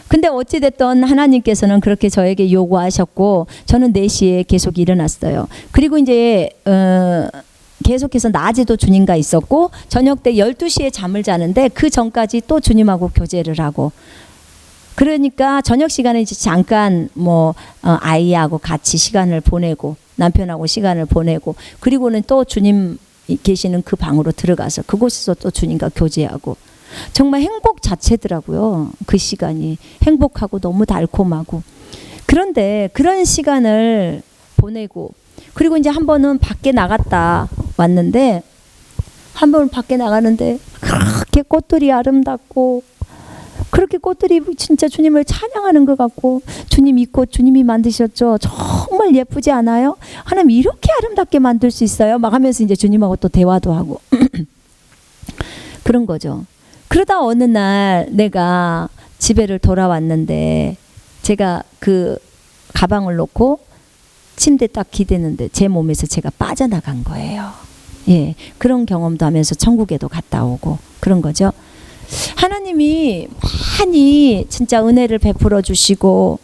근데 어찌됐든 하나님께서는 그렇게 저에게 요구하셨고, 저는 4시에 계속 일어났어요. 그리고 이제 계속해서 낮에도 주님과 있었고, 저녁 때 12시에 잠을 자는데 그 전까지 또 주님하고 교제를 하고, 그러니까 저녁 시간에 이제 잠깐 뭐 아이하고 같이 시간을 보내고, 남편하고 시간을 보내고, 그리고는 또 주님 계시는 그 방으로 들어가서 그곳에서 또 주님과 교제하고, 정말 행복 자체더라고요. 그 시간이 행복하고 너무 달콤하고. 그런데 그런 시간을 보내고, 그리고 이제 한 번은 밖에 나갔다 왔는데, 한 번은 밖에 나가는데 그렇게 꽃들이 아름답고, 그렇게 꽃들이 진짜 주님을 찬양하는 것 같고, 주님 이 꽃 주님이 만드셨죠? 정말 예쁘지 않아요? 하나님 이렇게 아름답게 만들 수 있어요? 막 하면서 이제 주님하고 또 대화도 하고 그런 거죠. 그러다 어느 날 내가 집에를 돌아왔는데, 제가 그 가방을 놓고 침대에 딱 기대는데 제 몸에서 제가 빠져나간 거예요. 예, 그런 경험도 하면서 천국에도 갔다 오고 그런 거죠. 하나님이 많이 진짜 은혜를 베풀어 주시고,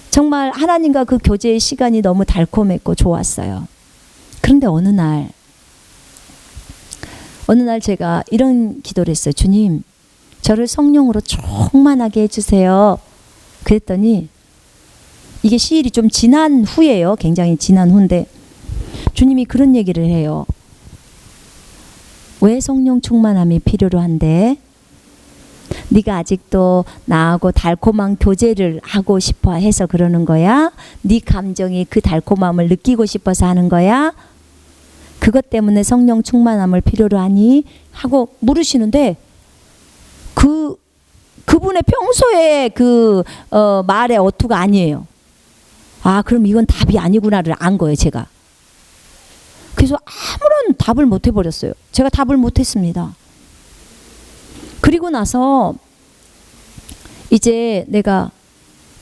정말 하나님과 그 교제의 시간이 너무 달콤했고 좋았어요. 그런데 어느 날 제가 이런 기도를 했어요. 주님, 저를 성령으로 충만하게 해주세요. 그랬더니, 이게 시일이 좀 지난 후예요. 굉장히 지난 후인데 주님이 그런 얘기를 해요. 왜 성령 충만함이 필요로 한데? 네가 아직도 나하고 달콤한 교제를 하고 싶어 해서 그러는 거야? 네 감정이 그 달콤함을 느끼고 싶어서 하는 거야? 그것 때문에 성령 충만함을 필요로 하니? 하고 물으시는데, 그분의 평소에 그 말의 어투가 아니에요. 아, 그럼 이건 답이 아니구나를 안 거예요, 제가. 그래서 아무런 답을 못 해버렸어요. 제가 답을 못 했습니다. 그리고 나서 이제 내가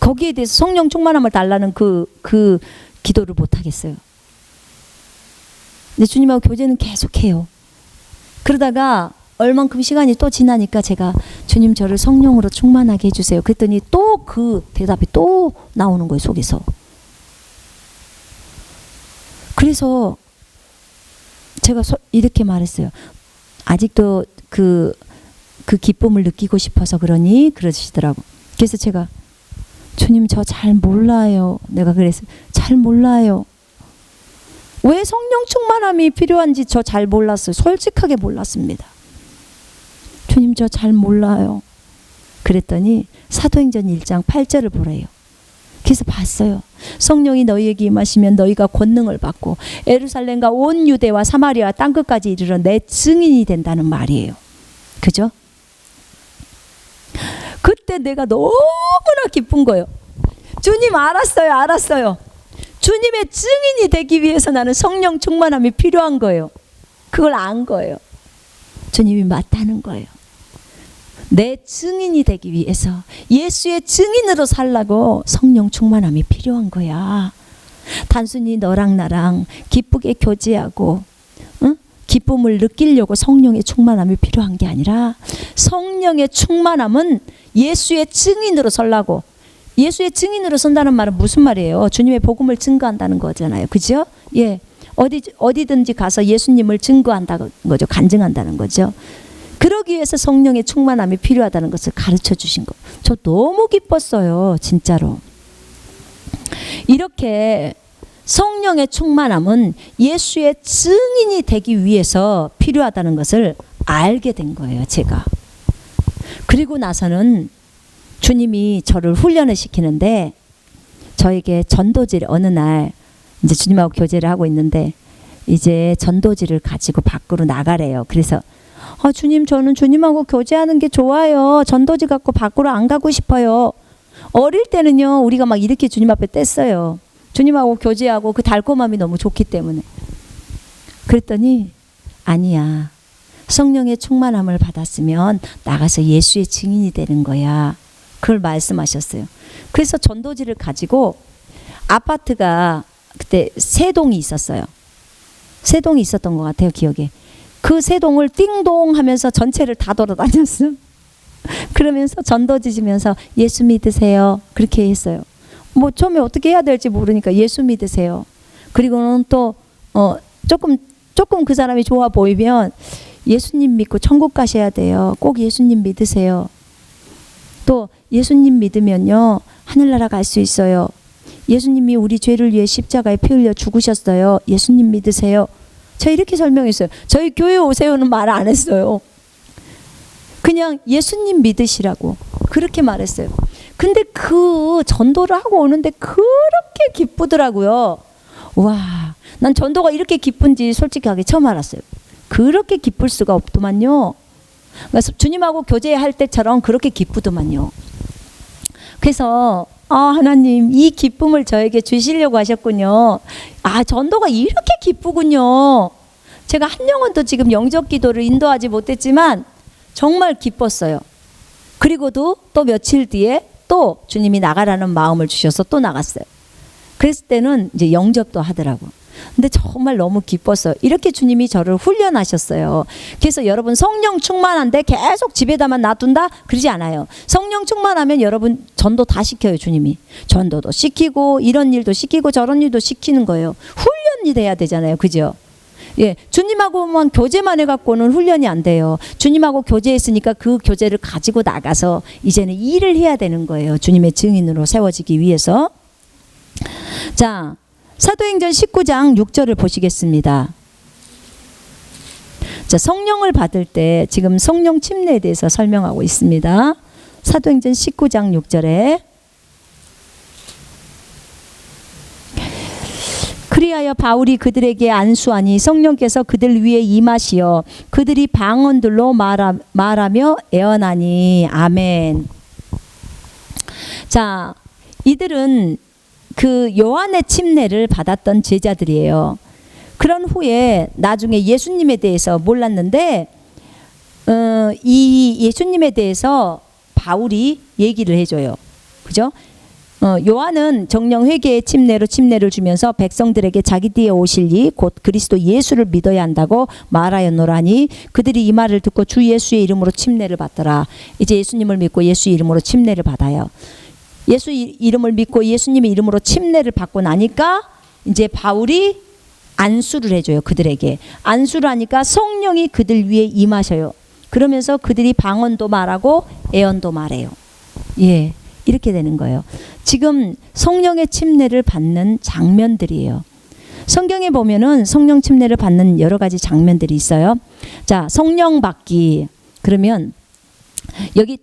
거기에 대해서 성령 충만함을 달라는 그 기도를 못 하겠어요. 근데 주님하고 교제는 계속해요. 그러다가 얼만큼 시간이 또 지나니까 제가, 주님 저를 성령으로 충만하게 해주세요. 그랬더니 또 그 대답이 또 나오는 거예요, 속에서. 그래서 제가 이렇게 말했어요. 아직도 그 기쁨을 느끼고 싶어서 그러니? 그러시더라고. 그래서 제가, 주님 저 잘 몰라요. 내가 그랬어요. 잘 몰라요. 왜 성령 충만함이 필요한지 저 잘 몰랐어요. 솔직하게 몰랐습니다. 주님 저 잘 몰라요. 그랬더니 사도행전 1장 8절을 보래요. 그래서 봤어요. 성령이 너희에게 임하시면 너희가 권능을 받고 예루살렘과 온 유대와 사마리아 땅끝까지 이르러 내 증인이 된다는 말이에요. 그죠? 그때 내가 너무나 기쁜 거예요. 주님 알았어요. 주님의 증인이 되기 위해서 나는 성령 충만함이 필요한 거예요. 그걸 안 거예요. 주님이 맞다는 거예요. 내 증인이 되기 위해서, 예수의 증인으로 살라고 성령 충만함이 필요한 거야. 단순히 너랑 나랑 기쁘게 교제하고 기쁨을 느끼려고 성령의 충만함이 필요한 게 아니라, 성령의 충만함은 예수의 증인으로 서려고. 예수의 증인으로 선다는 말은 무슨 말이에요? 주님의 복음을 증거한다는 거잖아요. 그죠? 예. 어디든지 가서 예수님을 증거한다는 거죠. 간증한다는 거죠. 그러기 위해서 성령의 충만함이 필요하다는 것을 가르쳐 주신 거. 저 너무 기뻤어요. 진짜로. 이렇게 성령의 충만함은 예수의 증인이 되기 위해서 필요하다는 것을 알게 된 거예요, 제가. 그리고 나서는 주님이 저를 훈련을 시키는데 저에게 전도지를 어느 날 이제 주님하고 교제를 하고 있는데 이제 전도지를 가지고 밖으로 나가래요. 그래서 주님, 저는 주님하고 교제하는 게 좋아요. 전도지 갖고 밖으로 안 가고 싶어요. 어릴 때는요, 우리가 막 이렇게 주님 앞에 뗐어요. 주님하고 교제하고 그 달콤함이 너무 좋기 때문에. 그랬더니 아니야. 성령의 충만함을 받았으면 나가서 예수의 증인이 되는 거야. 그걸 말씀하셨어요. 그래서 전도지를 가지고 아파트가 그때 세 동이 있었어요. 세 동이 있었던 것 같아요, 기억에. 그 세 동을 띵동 하면서 전체를 다 돌아다녔어요. 그러면서 전도지 주면서 예수 믿으세요. 그렇게 했어요. 뭐 처음에 어떻게 해야 될지 모르니까 예수 믿으세요. 그리고는 또 조금 그 사람이 좋아 보이면 예수님 믿고 천국 가셔야 돼요. 꼭 예수님 믿으세요. 또 예수님 믿으면요, 하늘나라 갈 수 있어요. 예수님이 우리 죄를 위해 십자가에 피 흘려 죽으셨어요. 예수님 믿으세요. 제가 이렇게 설명했어요. 저희 교회 오세요는 말 안 했어요. 그냥 예수님 믿으시라고 그렇게 말했어요. 근데 그 전도를 하고 오는데 그렇게 기쁘더라고요. 와, 난 전도가 이렇게 기쁜지 솔직하게 처음 알았어요. 그렇게 기쁠 수가 없더만요. 그러니까 주님하고 교제할 때처럼 그렇게 기쁘더만요. 그래서 하나님, 이 기쁨을 저에게 주시려고 하셨군요. 전도가 이렇게 기쁘군요. 제가 한 영혼도 지금 영접 기도를 인도하지 못했지만 정말 기뻤어요. 그리고도 또 며칠 뒤에 또 주님이 나가라는 마음을 주셔서 또 나갔어요. 그랬을 때는 이제 영접도 하더라고. 근데 정말 너무 기뻤어요. 이렇게 주님이 저를 훈련하셨어요. 그래서 여러분, 성령 충만한데 계속 집에다만 놔둔다? 그러지 않아요. 성령 충만하면 여러분 전도 다 시켜요, 주님이. 전도도 시키고 이런 일도 시키고 저런 일도 시키는 거예요. 훈련이 돼야 되잖아요. 그죠? 예, 주님하고만 교제만 해갖고는 훈련이 안 돼요. 주님하고 교제했으니까 그 교제를 가지고 나가서 이제는 일을 해야 되는 거예요. 주님의 증인으로 세워지기 위해서. 자, 사도행전 19장 6절을 보시겠습니다. 자, 성령을 받을 때 지금 성령 침례에 대해서 설명하고 있습니다. 사도행전 19장 6절에 그리하여 바울이 그들에게 안수하니 성령께서 그들 위에 임하시어 그들이 방언들로 말하며 애언하니. 아멘. 자, 이들은 그 요한의 침례를 받았던 제자들이에요. 그런 후에 나중에 예수님에 대해서 몰랐는데 이 예수님에 대해서 바울이 얘기를 해줘요. 그죠? 요한은 정령 회개의 침례를 주면서 백성들에게 자기 뒤에 오실 이 곧 그리스도 예수를 믿어야 한다고 말하였노라니 그들이 이 말을 듣고 주 예수의 이름으로 침례를 받더라. 이제 예수님을 믿고 예수의 이름으로 침례를 받아요. 예수 이름을 믿고 예수님의 이름으로 침례를 받고 나니까 이제 바울이 안수를 해줘요. 그들에게 안수를 하니까 성령이 그들 위에 임하셔요. 그러면서 그들이 방언도 말하고 애언도 말해요. 예, 이렇게 되는 거예요. 지금 성령의 침례를 받는 장면들이에요. 성경에 보면은 성령 침례를 받는 여러 가지 장면들이 있어요. 자, 성령 받기. 그러면 여기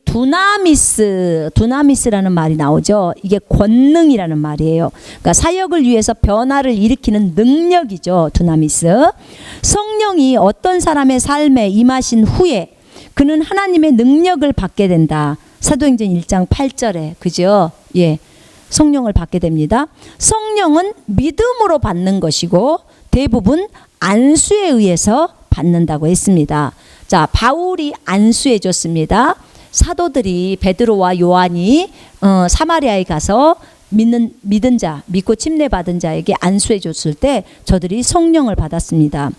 두나미스라는 말이 나오죠. 이게 권능이라는 말이에요. 그러니까 사역을 위해서 변화를 일으키는 능력이죠. 두나미스. 성령이 어떤 사람의 삶에 임하신 후에 그는 하나님의 능력을 받게 된다. 사도행전 1장 8절에 그죠? 예, 성령을 받게 됩니다. 성령은 믿음으로 받는 것이고 대부분 안수에 의해서 받는다고 했습니다. 자, 바울이 안수해 줬습니다. 사도들이 베드로와 요한이 사마리아에 가서 믿은 자, 믿고 침례 받은 자에게 안수해 줬을 때 저들이 성령을 받았습니다.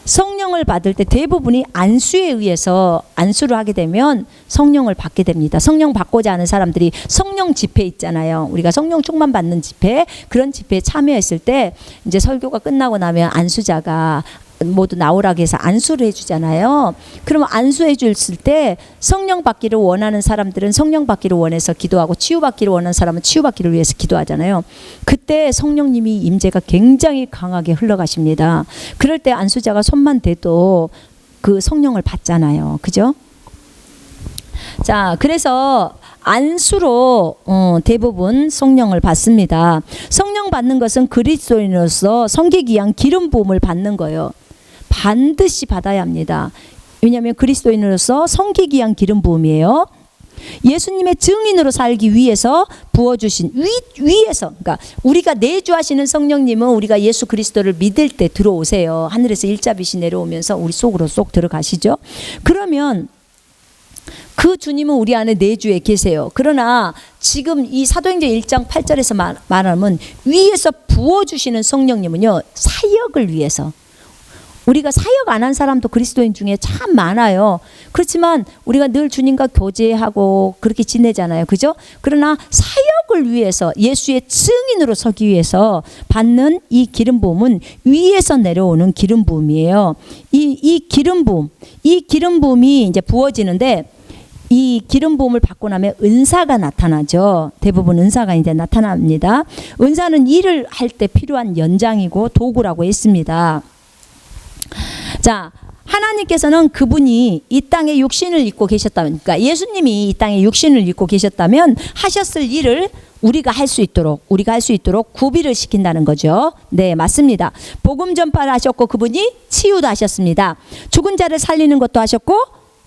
성령을 받을 때 대부분이 안수에 의해서 안수를 하게 되면 성령을 받게 됩니다. 성령 받고자 하는 사람들이 성령 집회 있잖아요. 우리가 성령 충만 받는 집회, 그런 집회에 참여했을 때 이제 설교가 끝나고 나면 안수자가 모두 나오라고 해서 안수를 해주잖아요. 그러면 안수해 줬을 때 성령 받기를 원하는 사람들은 성령 받기를 원해서 기도하고 치유 받기를 원하는 사람은 치유 받기를 위해서 기도하잖아요. 그때 성령님이 임재가 굉장히 강하게 흘러가십니다. 그럴 때 안수자가 손만 대도 그 성령을 받잖아요. 그죠? 자, 그래서 안수로 대부분 성령을 받습니다. 성령 받는 것은 그리스도인으로서 섬기기 위한 기름 부음을 받는 거예요. 반드시 받아야 합니다. 왜냐하면 그리스도인으로서 섬기기 위한 기름 부음이에요. 예수님의 증인으로 살기 위해서 부어주신 위에서, 그러니까 우리가 내주하시는 성령님은 우리가 예수 그리스도를 믿을 때 들어오세요. 하늘에서 일자빛이 내려오면서 우리 속으로 쏙 들어가시죠. 그러면 그 주님은 우리 안에 내주에 계세요. 그러나 지금 이 사도행전 1장 8절에서 말하면 위에서 부어주시는 성령님은요, 사역을 위해서. 우리가 사역 안 한 사람도 그리스도인 중에 참 많아요. 그렇지만 우리가 늘 주님과 교제하고 그렇게 지내잖아요. 그죠? 그러나 사역을 위해서 예수의 증인으로 서기 위해서 받는 이 기름 부음은 위에서 내려오는 기름 부음이에요. 이 기름 부음이 이제 부어지는데 이 기름 부음을 받고 나면 은사가 나타나죠. 대부분 은사가 이제 나타납니다. 은사는 일을 할 때 필요한 연장이고 도구라고 했습니다. 자, 하나님께서는 그분이 이 땅에 육신을 입고 계셨다면, 그러니까 예수님이 이 땅에 육신을 입고 계셨다면 하셨을 일을 우리가 할 수 있도록 구비를 시킨다는 거죠. 네, 맞습니다. 복음 전파를 하셨고 그분이 치유도 하셨습니다. 죽은 자를 살리는 것도 하셨고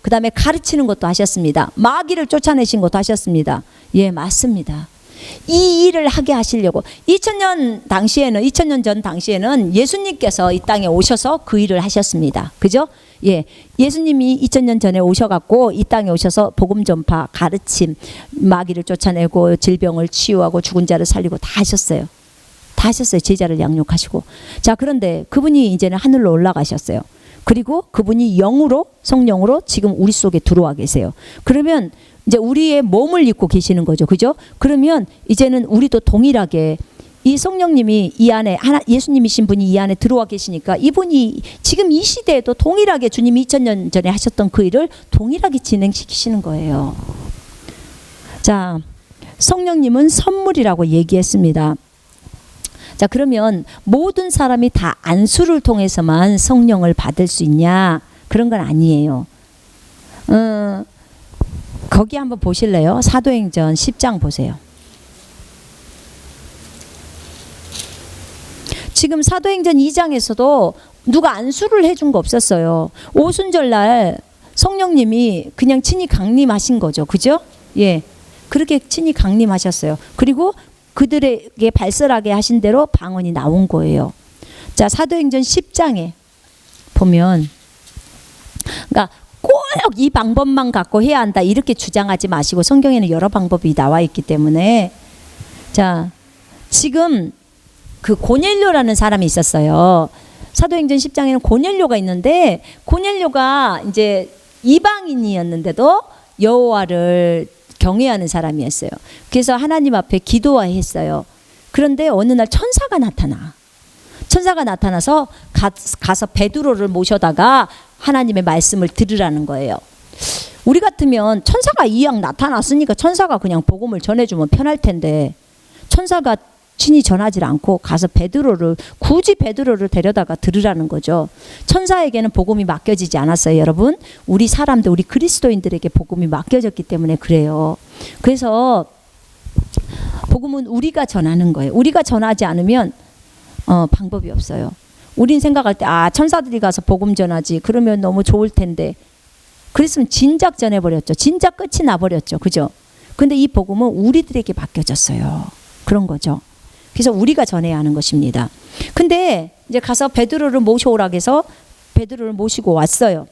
그 다음에 가르치는 것도 하셨습니다. 마귀를 쫓아내신 것도 하셨습니다. 예, 맞습니다. 이 일을 하게 하시려고 2000년 전 당시에는 예수님께서 이 땅에 오셔서 그 일을 하셨습니다. 그죠? 예, 예수님이 2000년 전에 오셔갖고 이 땅에 오셔서 복음 전파, 가르침, 마귀를 쫓아내고 질병을 치유하고 죽은 자를 살리고 다 하셨어요. 다 하셨어요. 제자를 양육하시고. 자, 그런데 그분이 이제는 하늘로 올라가셨어요. 그리고 그분이 영으로, 성령으로 지금 우리 속에 들어와 계세요. 그러면 이제 우리의 몸을 입고 계시는 거죠. 그죠? 그러면 이제는 우리도 동일하게 이 성령님이 이 안에, 예수님이신 분이 이 안에 들어와 계시니까 이분이 지금 이 시대에도 동일하게 주님이 2000년 전에 하셨던 그 일을 동일하게 진행시키시는 거예요. 자, 성령님은 선물이라고 얘기했습니다. 자, 그러면 모든 사람이 다 안수를 통해서만 성령을 받을 수 있냐? 그런 건 아니에요. 거기 한번 보실래요? 사도행전 10장 보세요. 지금 사도행전 2장에서도 누가 안수를 해준 거 없었어요. 오순절날 성령님이 그냥 친히 강림하신 거죠. 그죠? 예, 그렇게 친히 강림하셨어요. 그리고 그들에게 발설하게 하신 대로 방언이 나온 거예요. 자, 사도행전 10장에 보면, 그러니까 꼭 이 방법만 갖고 해야 한다 이렇게 주장하지 마시고, 성경에는 여러 방법이 나와 있기 때문에. 자, 지금 그 고넬료라는 사람이 있었어요. 사도행전 10장에는 고넬료가 있는데, 고넬료가 이제 이방인이었는데도 여호와를 경외하는 사람이었어요. 그래서 하나님 앞에 기도했어요. 그런데 어느 날 천사가 나타나서 가서 베드로를 모셔다가 하나님의 말씀을 들으라는 거예요. 우리 같으면 천사가 이왕 나타났으니까 천사가 그냥 복음을 전해주면 편할 텐데, 천사가 친히 전하지 않고 가서 굳이 베드로를 데려다가 들으라는 거죠. 천사에게는 복음이 맡겨지지 않았어요, 여러분. 우리 사람들, 우리 그리스도인들에게 복음이 맡겨졌기 때문에 그래요. 그래서 복음은 우리가 전하는 거예요. 우리가 전하지 않으면 방법이 없어요. 우린 생각할 때, 천사들이 가서 복음 전하지, 그러면 너무 좋을 텐데. 그랬으면 진작 전해버렸죠. 진작 끝이 나버렸죠. 그죠? 근데 이 복음은 우리들에게 맡겨졌어요. 그런 거죠. 그래서 우리가 전해야 하는 것입니다. 근데 이제 가서 베드로를 모셔오라고 해서 베드로를 모시고 왔어요.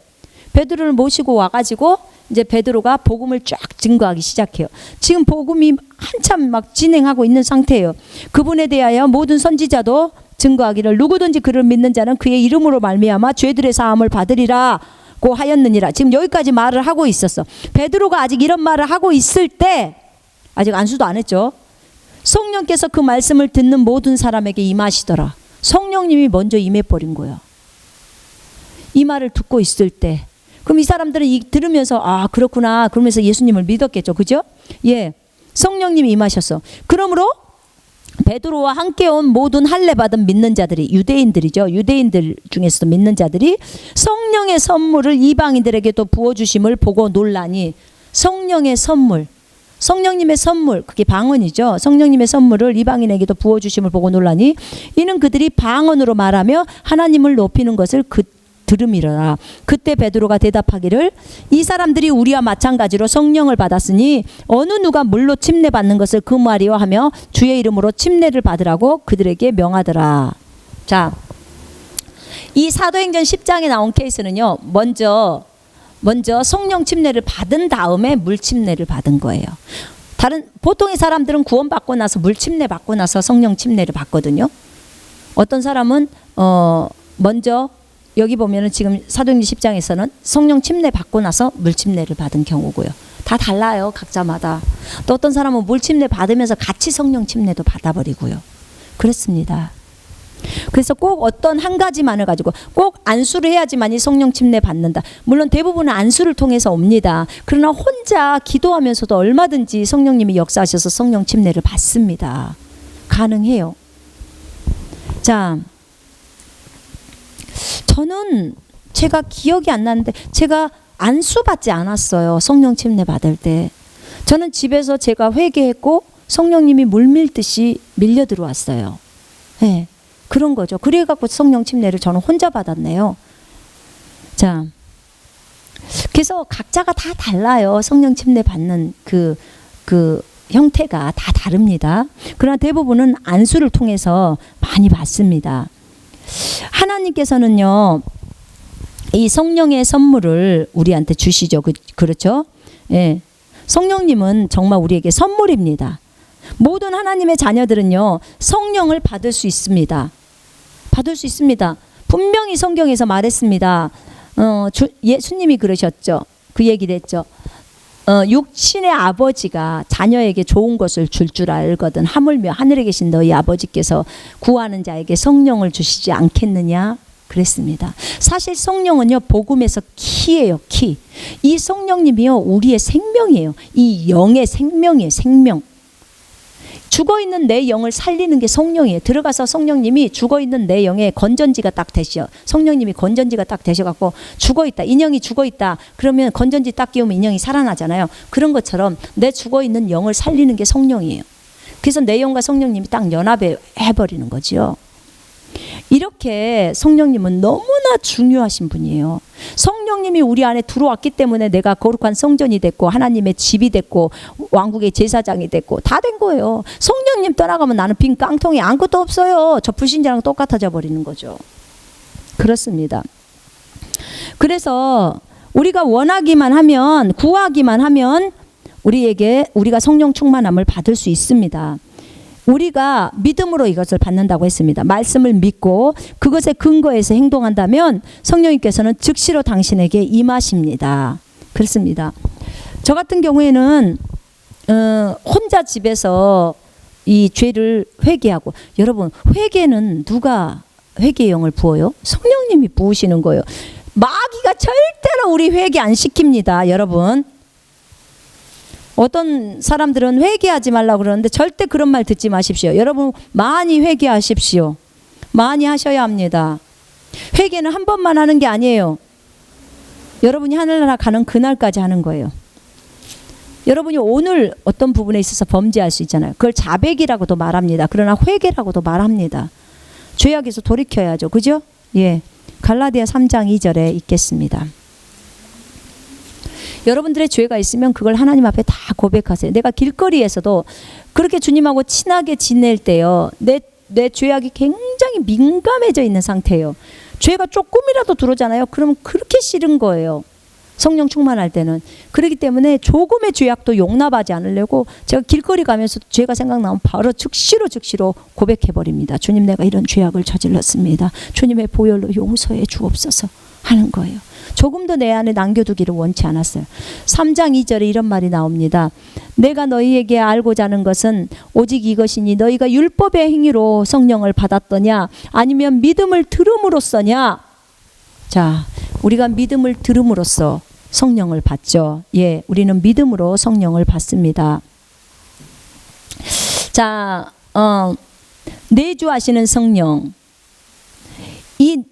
베드로를 모시고 와가지고 이제 베드로가 복음을 쫙 증거하기 시작해요. 지금 복음이 한참 막 진행하고 있는 상태예요. 그분에 대하여 모든 선지자도 증거하기를 누구든지 그를 믿는 자는 그의 이름으로 말미암아 죄들의 사함을 받으리라고 하였느니라. 지금 여기까지 말을 하고 있었어. 베드로가 아직 이런 말을 하고 있을 때, 아직 안수도 안 했죠. 성령께서 그 말씀을 듣는 모든 사람에게 임하시더라. 성령님이 먼저 임해버린 거예요. 이 말을 듣고 있을 때, 그럼 이 사람들은 들으면서 아 그렇구나 그러면서 예수님을 믿었겠죠. 그죠? 예, 성령님이 임하셨어. 그러므로 베드로와 함께 온 모든 할례 받은 믿는 자들이, 유대인들이죠. 유대인들 중에서도 믿는 자들이 성령의 선물을 이방인들에게도 부어주심을 보고 놀라니, 성령의 선물, 성령님의 선물, 그게 방언이죠. 성령님의 선물을 이방인에게도 부어주심을 보고 놀라니 이는 그들이 방언으로 말하며 하나님을 높이는 것을 들음이라. 그때 베드로가 대답하기를 이 사람들이 우리와 마찬가지로 성령을 받았으니 어느 누가 물로 침례 받는 것을 금하리요 하며 주의 이름으로 침례를 받으라고 그들에게 명하더라. 자, 이 사도행전 10장에 나온 케이스는요, 먼저 성령 침례를 받은 다음에 물 침례를 받은 거예요. 다른 보통의 사람들은 구원받고 나서 물 침례 받고 나서 성령 침례를 받거든요. 어떤 사람은 먼저 여기 보면은 지금 사도행전 10장에서는 성령 침례 받고 나서 물 침례를 받은 경우고요. 다 달라요, 각자마다. 또 어떤 사람은 물 침례 받으면서 같이 성령 침례도 받아버리고요. 그렇습니다. 그래서 꼭 어떤 한 가지만을 가지고 꼭 안수를 해야지만이 성령 침례 받는다. 물론 대부분은 안수를 통해서 옵니다. 그러나 혼자 기도하면서도 얼마든지 성령님이 역사하셔서 성령 침례를 받습니다. 가능해요. 자, 저는 제가 기억이 안 나는데 제가 안수 받지 않았어요. 성령 침례 받을 때. 저는 집에서 제가 회개했고 성령님이 물밀듯이 밀려 들어왔어요. 네, 그런 거죠. 그래갖고 성령 침례를 저는 혼자 받았네요. 자, 그래서 각자가 다 달라요. 성령 침례 받는 그 형태가 다 다릅니다. 그러나 대부분은 안수를 통해서 많이 받습니다. 하나님께서는요, 이 성령의 선물을 우리한테 주시죠. 그렇죠? 예. 성령님은 정말 우리에게 선물입니다. 모든 하나님의 자녀들은요, 성령을 받을 수 있습니다. 받을 수 있습니다. 분명히 성경에서 말했습니다. 예수님이 그러셨죠. 그 얘기를 했죠. 육신의 아버지가 자녀에게 좋은 것을 줄 알거든 하물며 하늘에 계신 너희 아버지께서 구하는 자에게 성령을 주시지 않겠느냐 그랬습니다. 사실 성령은요, 복음에서 키예요. 키. 이 성령님이요, 우리의 생명이에요. 이 영의 생명이에요. 생명. 죽어있는 내 영을 살리는 게 성령이에요. 들어가서 성령님이 죽어있는 내 영에 건전지가 딱 되셔. 성령님이 건전지가 딱 되셔갖고 죽어있다. 인형이 죽어있다. 그러면 건전지 딱 끼우면 인형이 살아나잖아요. 그런 것처럼 내 죽어있는 영을 살리는 게 성령이에요. 그래서 내 영과 성령님이 딱 연합해 버리는 거죠. 이렇게 성령님은 너무나 중요하신 분이에요. 성령님이 우리 안에 들어왔기 때문에 내가 거룩한 성전이 됐고 하나님의 집이 됐고 왕국의 제사장이 됐고 다 된 거예요. 성령님 떠나가면 나는 빈 깡통이 아무것도 없어요. 저 불신자랑 똑같아져 버리는 거죠. 그렇습니다. 그래서 우리가 원하기만 하면, 구하기만 하면 우리가 성령 충만함을 받을 수 있습니다. 우리가 믿음으로 이것을 받는다고 했습니다. 말씀을 믿고 그것에 근거해서 행동한다면 성령님께서는 즉시로 당신에게 임하십니다. 그렇습니다. 저 같은 경우에는 혼자 집에서 이 죄를 회개하고, 여러분 회개는 누가 회개의 영을 부어요? 성령님이 부으시는 거예요. 마귀가 절대로 우리 회개 안 시킵니다. 여러분, 어떤 사람들은 회개하지 말라고 그러는데 절대 그런 말 듣지 마십시오. 여러분 많이 회개하십시오. 많이 하셔야 합니다. 회개는 한 번만 하는 게 아니에요. 여러분이 하늘나라 가는 그날까지 하는 거예요. 여러분이 오늘 어떤 부분에 있어서 범죄할 수 있잖아요. 그걸 자백이라고도 말합니다. 그러나 회개라고도 말합니다. 죄악에서 돌이켜야죠. 그죠? 예. 갈라디아 3장 2절에 있겠습니다. 여러분들의 죄가 있으면 그걸 하나님 앞에 다 고백하세요. 내가 길거리에서도 그렇게 주님하고 친하게 지낼 때요, 내 죄악이 굉장히 민감해져 있는 상태예요. 죄가 조금이라도 들어오잖아요. 그러면 그렇게 싫은 거예요. 성령 충만할 때는. 그렇기 때문에 조금의 죄악도 용납하지 않으려고 제가 길거리 가면서 죄가 생각나면 바로 즉시로 고백해버립니다. 주님, 내가 이런 죄악을 저질렀습니다. 주님의 보혈로 용서해 주옵소서 하는 거예요. 조금도 내 안에 남겨두기를 원치 않았어요. 3장 2절에 이런 말이 나옵니다. 내가 너희에게 알고자 하는 것은 오직 이것이니 너희가 율법의 행위로 성령을 받았더냐 아니면 믿음을 들음으로써냐. 자, 우리가 믿음을 들음으로써 성령을 받죠. 예, 우리는 믿음으로 성령을 받습니다. 자, 내주하시는 성령. 이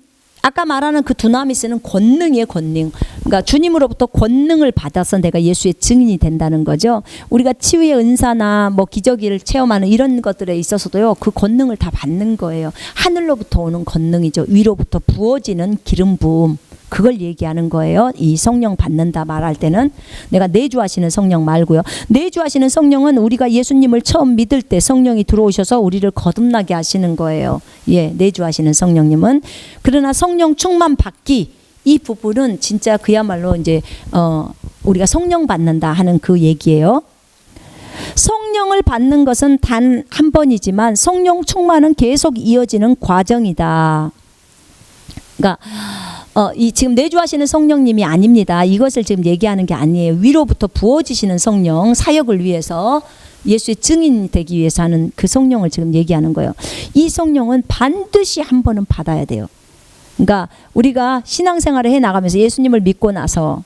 아까 말하는 그 두나미스는 권능이에요, 권능. 그러니까 주님으로부터 권능을 받아서 내가 예수의 증인이 된다는 거죠. 우리가 치유의 은사나 뭐 기적을 체험하는 이런 것들에 있어서도요, 그 권능을 다 받는 거예요. 하늘로부터 오는 권능이죠. 위로부터 부어지는 기름 부음. 그걸 얘기하는 거예요. 이 성령 받는다 말할 때는 내가 내주하시는 성령 말고요. 내주하시는 성령은 우리가 예수님을 처음 믿을 때 성령이 들어오셔서 우리를 거듭나게 하시는 거예요. 예, 내주하시는 성령님은. 그러나 성령 충만 받기 이 부분은 진짜 그야말로 이제 우리가 성령 받는다 하는 그 얘기예요. 성령을 받는 것은 단 한 번이지만 성령 충만은 계속 이어지는 과정이다. 그러니까 이 지금 내주하시는 성령님이 아닙니다. 이것을 지금 얘기하는 게 아니에요. 위로부터 부어지시는 성령, 사역을 위해서 예수의 증인이 되기 위해서 하는 그 성령을 지금 얘기하는 거예요. 이 성령은 반드시 한 번은 받아야 돼요. 그러니까 우리가 신앙생활을 해 나가면서 예수님을 믿고 나서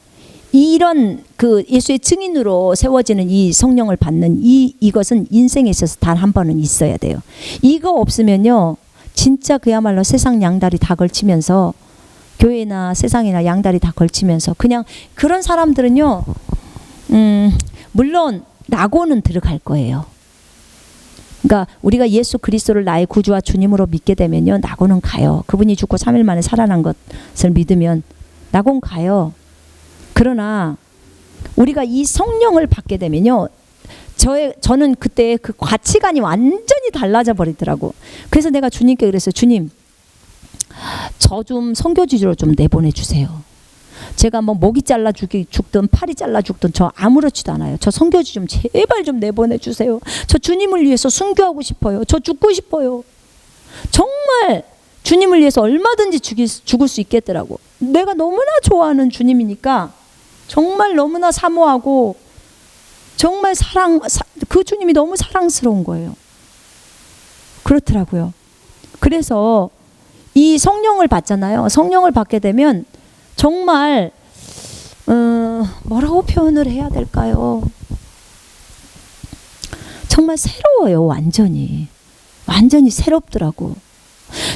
이런 그 예수의 증인으로 세워지는 이 성령을 받는 이것은 인생에 있어서 단 한 번은 있어야 돼요. 이거 없으면요, 진짜 그야말로 세상 양다리 다 걸치면서 교회나 세상이나 양다리 다 걸치면서 그냥 그런 사람들은요, 물론 낙오는 들어갈 거예요. 그러니까 우리가 예수 그리스도를 나의 구주와 주님으로 믿게 되면요, 낙오는 가요. 그분이 죽고 3일 만에 살아난 것을 믿으면 낙오는 가요. 그러나 우리가 이 성령을 받게 되면요, 저는 그때 그 가치관이 완전히 달라져 버리더라고. 그래서 내가 주님께 그랬어요. 주님, 저 좀 선교지로 좀 내보내 주세요. 제가 뭐 목이 잘라 죽든 팔이 잘라 죽든 저 아무렇지도 않아요. 저 선교지 좀 제발 좀 내보내 주세요. 저 주님을 위해서 순교하고 싶어요. 저 죽고 싶어요. 정말 주님을 위해서 얼마든지 죽을 수 있겠더라고. 내가 너무나 좋아하는 주님이니까 정말 너무나 사모하고 정말 그 주님이 너무 사랑스러운 거예요. 그렇더라고요. 그래서 이 성령을 받잖아요. 성령을 받게 되면 정말 뭐라고 표현을 해야 될까요? 정말 새로워요. 완전히 새롭더라고.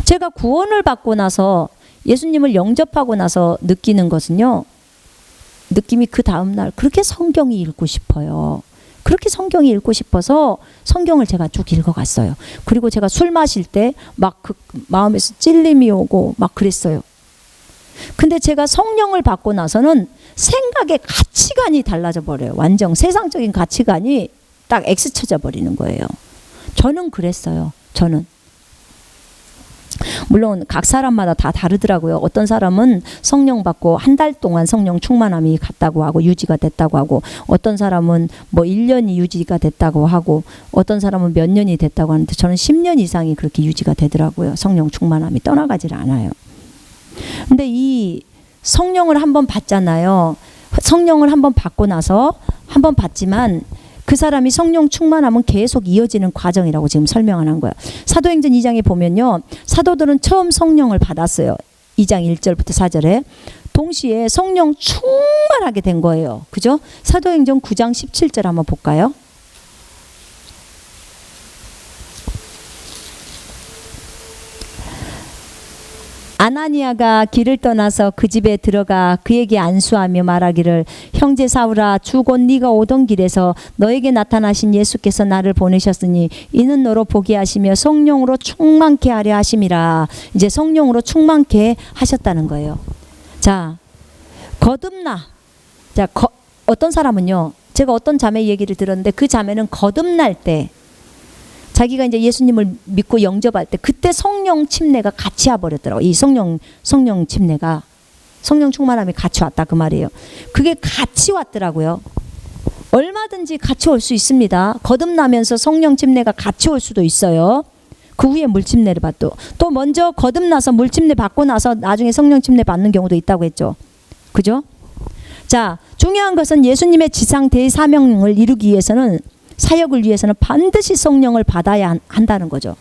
제가 구원을 받고 나서 예수님을 영접하고 나서 느끼는 것은요, 느낌이 그 다음날 그렇게 성경이 읽고 싶어요. 그렇게 성경이 읽고 싶어서 성경을 제가 쭉 읽어갔어요. 그리고 제가 술 마실 때 막 그 마음에서 찔림이 오고 막 그랬어요. 근데 제가 성령을 받고 나서는 생각의 가치관이 달라져 버려요. 완전 세상적인 가치관이 딱 X 쳐져 버리는 거예요. 저는 그랬어요. 저는. 물론 각 사람마다 다 다르더라고요. 어떤 사람은 성령 받고 한 달 동안 성령 충만함이 갔다고 하고 유지가 됐다고 하고, 어떤 사람은 뭐 1년이 유지가 됐다고 하고, 어떤 사람은 몇 년이 됐다고 하는데 저는 10년 이상이 그렇게 유지가 되더라고요. 성령 충만함이 떠나가질 않아요. 근데 이 성령을 한번 받잖아요. 성령을 한번 받고 나서 한번 받지만 그 사람이 성령 충만하면 계속 이어지는 과정이라고 지금 설명하는 거예요. 사도행전 2장에 보면요, 사도들은 처음 성령을 받았어요. 2장 1절부터 4절에 동시에 성령 충만하게 된 거예요. 그죠? 사도행전 9장 17절 한번 볼까요? 아나니아가 길을 떠나서 그 집에 들어가 그에게 안수하며 말하기를, 형제 사울아, 주 곧 네가 오던 길에서 너에게 나타나신 예수께서 나를 보내셨으니 이는 너로 보게 하시며 성령으로 충만케 하려 하심이라. 이제 성령으로 충만케 하셨다는 거예요. 자, 거듭나. 자, 어떤 사람은요, 제가 어떤 자매 얘기를 들었는데 그 자매는 거듭날 때, 자기가 이제 예수님을 믿고 영접할 때 그때 성령 침례가 같이 와버렸더라고. 이 성령 침례가, 성령 충만함이 같이 왔다 그 말이에요. 그게 같이 왔더라고요. 얼마든지 같이 올 수 있습니다. 거듭나면서 성령 침례가 같이 올 수도 있어요. 그 후에 물 침례를 받도, 또 먼저 거듭나서 물 침례 받고 나서 나중에 성령 침례 받는 경우도 있다고 했죠. 그죠? 자, 중요한 것은 예수님의 지상 대사명을 이루기 위해서는, 사역을 위해서는 반드시 성령을 받아야 한다는 거죠.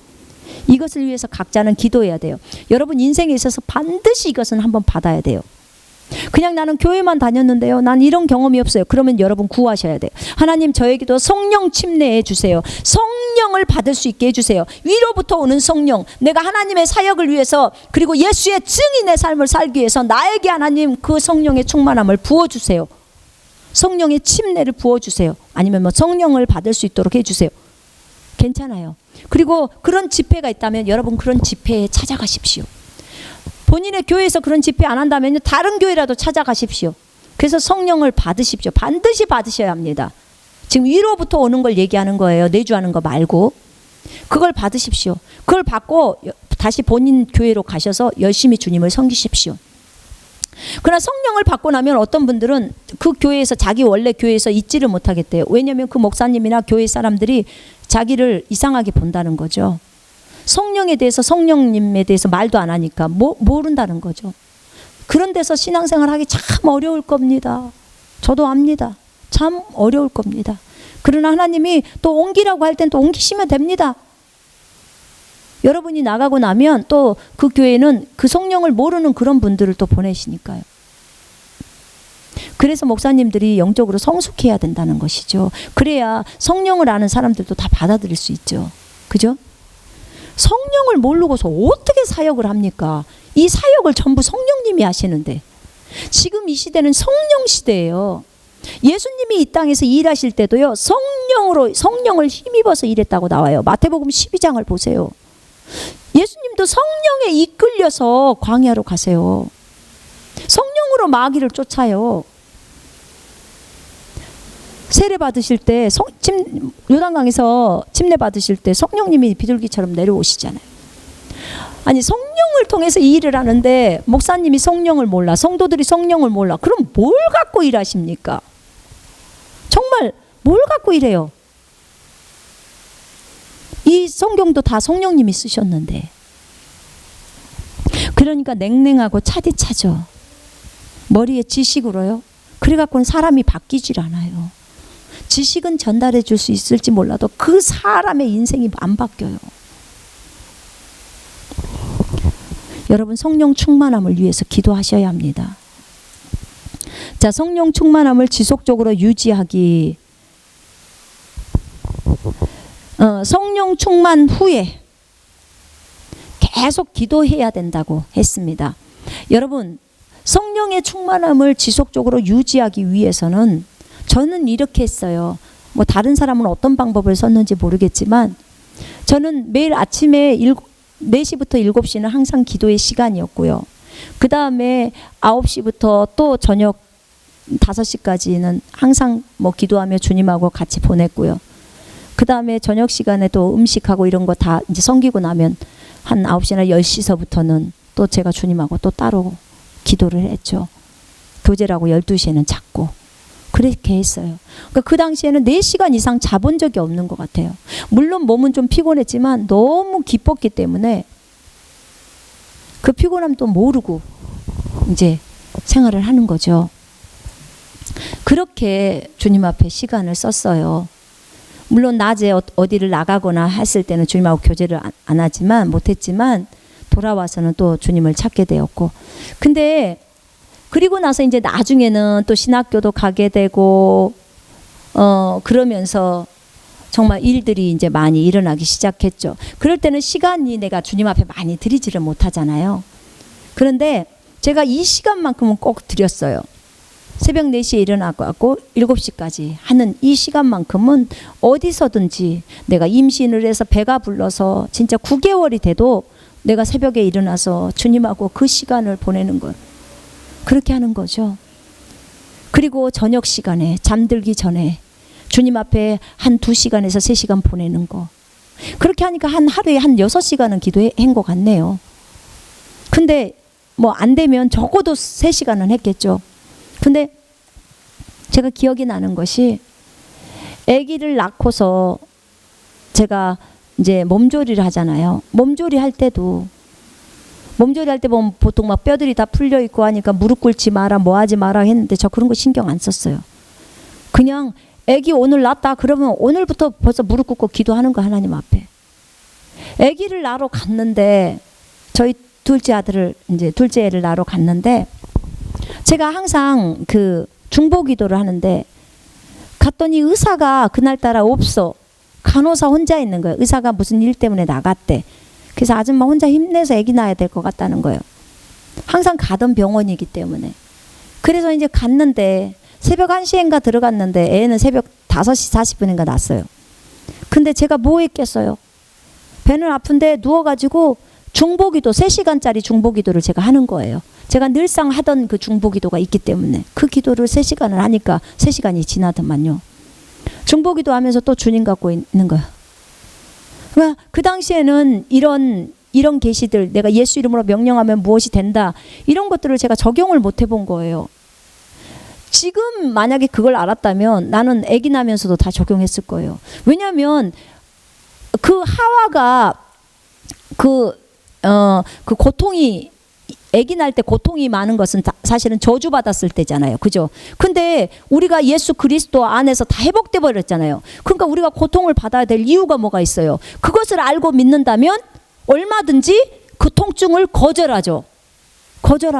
이것을 위해서 각자는 기도해야 돼요. 여러분 인생에 있어서 반드시 이것은 한번 받아야 돼요. 그냥 나는 교회만 다녔는데요, 난 이런 경험이 없어요. 그러면 여러분 구하셔야 돼요. 하나님, 저에게도 성령 침례해 주세요. 성령을 받을 수 있게 해주세요. 위로부터 오는 성령, 내가 하나님의 사역을 위해서, 그리고 예수의 증인의 삶을 살기 위해서 나에게 하나님 그 성령의 충만함을 부어주세요. 성령의 침례를 부어주세요. 아니면 뭐 성령을 받을 수 있도록 해주세요. 괜찮아요. 그리고 그런 집회가 있다면 여러분 그런 집회에 찾아가십시오. 본인의 교회에서 그런 집회 안 한다면 다른 교회라도 찾아가십시오. 그래서 성령을 받으십시오. 반드시 받으셔야 합니다. 지금 위로부터 오는 걸 얘기하는 거예요. 내주하는 거 말고. 그걸 받으십시오. 그걸 받고 다시 본인 교회로 가셔서 열심히 주님을 섬기십시오. 그러나 성령을 받고 나면 어떤 분들은 그 교회에서, 자기 원래 교회에서 있지를 못하겠대요. 왜냐하면 그 목사님이나 교회 사람들이 자기를 이상하게 본다는 거죠. 성령에 대해서, 성령님에 대해서 말도 안 하니까 모른다는 거죠. 그런 데서 신앙생활 하기 참 어려울 겁니다. 저도 압니다. 참 어려울 겁니다. 그러나 하나님이 또 옮기라고 할 땐 또 옮기시면 됩니다. 여러분이 나가고 나면 또 그 교회는 그 성령을 모르는 그런 분들을 또 보내시니까요. 그래서 목사님들이 영적으로 성숙해야 된다는 것이죠. 그래야 성령을 아는 사람들도 다 받아들일 수 있죠. 그죠? 성령을 모르고서 어떻게 사역을 합니까? 이 사역을 전부 성령님이 하시는데, 지금 이 시대는 성령 시대예요. 예수님이 이 땅에서 일하실 때도요, 성령을 힘입어서 일했다고 나와요. 마태복음 12장을 보세요. 예수님도 성령에 이끌려서 광야로 가세요. 성령으로 마귀를 쫓아요. 세례 받으실 때, 요단강에서 침례 받으실 때 성령님이 비둘기처럼 내려오시잖아요. 아니, 성령을 통해서 이 일을 하는데 목사님이 성령을 몰라, 성도들이 성령을 몰라. 그럼 뭘 갖고 일하십니까? 정말 뭘 갖고 일해요? 이 성경도 다 성령님이 쓰셨는데. 그러니까 냉랭하고 차디차죠. 머리에 지식으로요. 그래갖고는 사람이 바뀌질 않아요. 지식은 전달해 줄 수 있을지 몰라도 그 사람의 인생이 안 바뀌어요. 여러분, 성령 충만함을 위해서 기도하셔야 합니다. 자, 성령 충만함을 지속적으로 유지하기. 성령 충만 후에 계속 기도해야 된다고 했습니다. 여러분, 성령의 충만함을 지속적으로 유지하기 위해서는 저는 이렇게 했어요. 뭐 다른 사람은 어떤 방법을 썼는지 모르겠지만 저는 매일 아침에 4시부터 7시는 항상 기도의 시간이었고요. 그 다음에 9시부터 또 저녁 5시까지는 항상 뭐 기도하며 주님하고 같이 보냈고요. 그 다음에 저녁 시간에 또 음식하고 이런 거 다 이제 섬기고 나면 한 9시나 10시서부터는 또 제가 주님하고 또 따로 기도를 했죠. 교제라고 12시에는 잤고 그렇게 했어요. 그러니까 그 당시에는 4시간 이상 자본 적이 없는 것 같아요. 물론 몸은 좀 피곤했지만 너무 기뻤기 때문에 그 피곤함도 모르고 이제 생활을 하는 거죠. 그렇게 주님 앞에 시간을 썼어요. 물론 낮에 어디를 나가거나 했을 때는 주님하고 교제를 안 하지만 못했지만 돌아와서는 또 주님을 찾게 되었고, 근데 그리고 나서 이제 나중에는 또 신학교도 가게 되고 그러면서 정말 일들이 이제 많이 일어나기 시작했죠. 그럴 때는 시간이 내가 주님 앞에 많이 드리지를 못하잖아요. 그런데 제가 이 시간만큼은 꼭 드렸어요. 새벽 4시에 일어나고 7시까지 하는 이 시간만큼은 어디서든지 내가 임신을 해서 배가 불러서 진짜 9개월이 돼도 내가 새벽에 일어나서 주님하고 그 시간을 보내는 것, 그렇게 하는 거죠. 그리고 저녁 시간에 잠들기 전에 주님 앞에 한 2시간에서 3시간 보내는 거, 그렇게 하니까 하루에 한 6시간은 기도한 것 같네요. 근데 뭐 안 되면 적어도 3시간은 했겠죠. 근데 제가 기억이 나는 것이, 아기를 낳고서 제가 이제 몸조리를 하잖아요. 몸조리 할 때 보면 보통 막 뼈들이 다 풀려 있고 하니까 무릎 꿇지 마라, 뭐 하지 마라 했는데 저 그런 거 신경 안 썼어요. 그냥 아기 오늘 낳았다 그러면 오늘부터 벌써 무릎 꿇고 기도하는 거, 하나님 앞에. 아기를 낳으러 갔는데, 저희 둘째 애를 낳으러 갔는데 제가 항상 그 중보기도를 하는데 갔더니 의사가 그날따라 없어. 간호사 혼자 있는 거예요. 의사가 무슨 일 때문에 나갔대. 그래서 아줌마 혼자 힘내서 아기 낳아야 될 것 같다는 거예요. 항상 가던 병원이기 때문에. 그래서 이제 갔는데 새벽 1시인가 들어갔는데 애는 새벽 5시 40분인가 났어요. 근데 제가 뭐 했겠어요? 배는 아픈데 누워가지고 중보기도 3시간짜리 중보기도를 제가 하는 거예요. 제가 늘상 하던 그 중보기도가 있기 때문에 그 기도를 3시간을 하니까 3시간이 지나더만요. 중보기도 하면서 또 주님 갖고 있는 거예요. 그러니까 그 당시에는 이런 계시들, 내가 예수 이름으로 명령하면 무엇이 된다, 이런 것들을 제가 적용을 못 해본 거예요. 지금 만약에 그걸 알았다면 나는 아기 나면서도 다 적용했을 거예요. 왜냐하면 그 하와가 그 고통이, 아기 날 때 고통이 많은 것은 사실은 저주받았을 때잖아요. 그죠? 근데 우리가 예수 그리스도 안에서 다 회복돼 버렸잖아요. 그러니까 우리가 고통을 받아야 될 이유가 뭐가 있어요? 그것을 알고 믿는다면 얼마든지 그 통증을 거절하죠.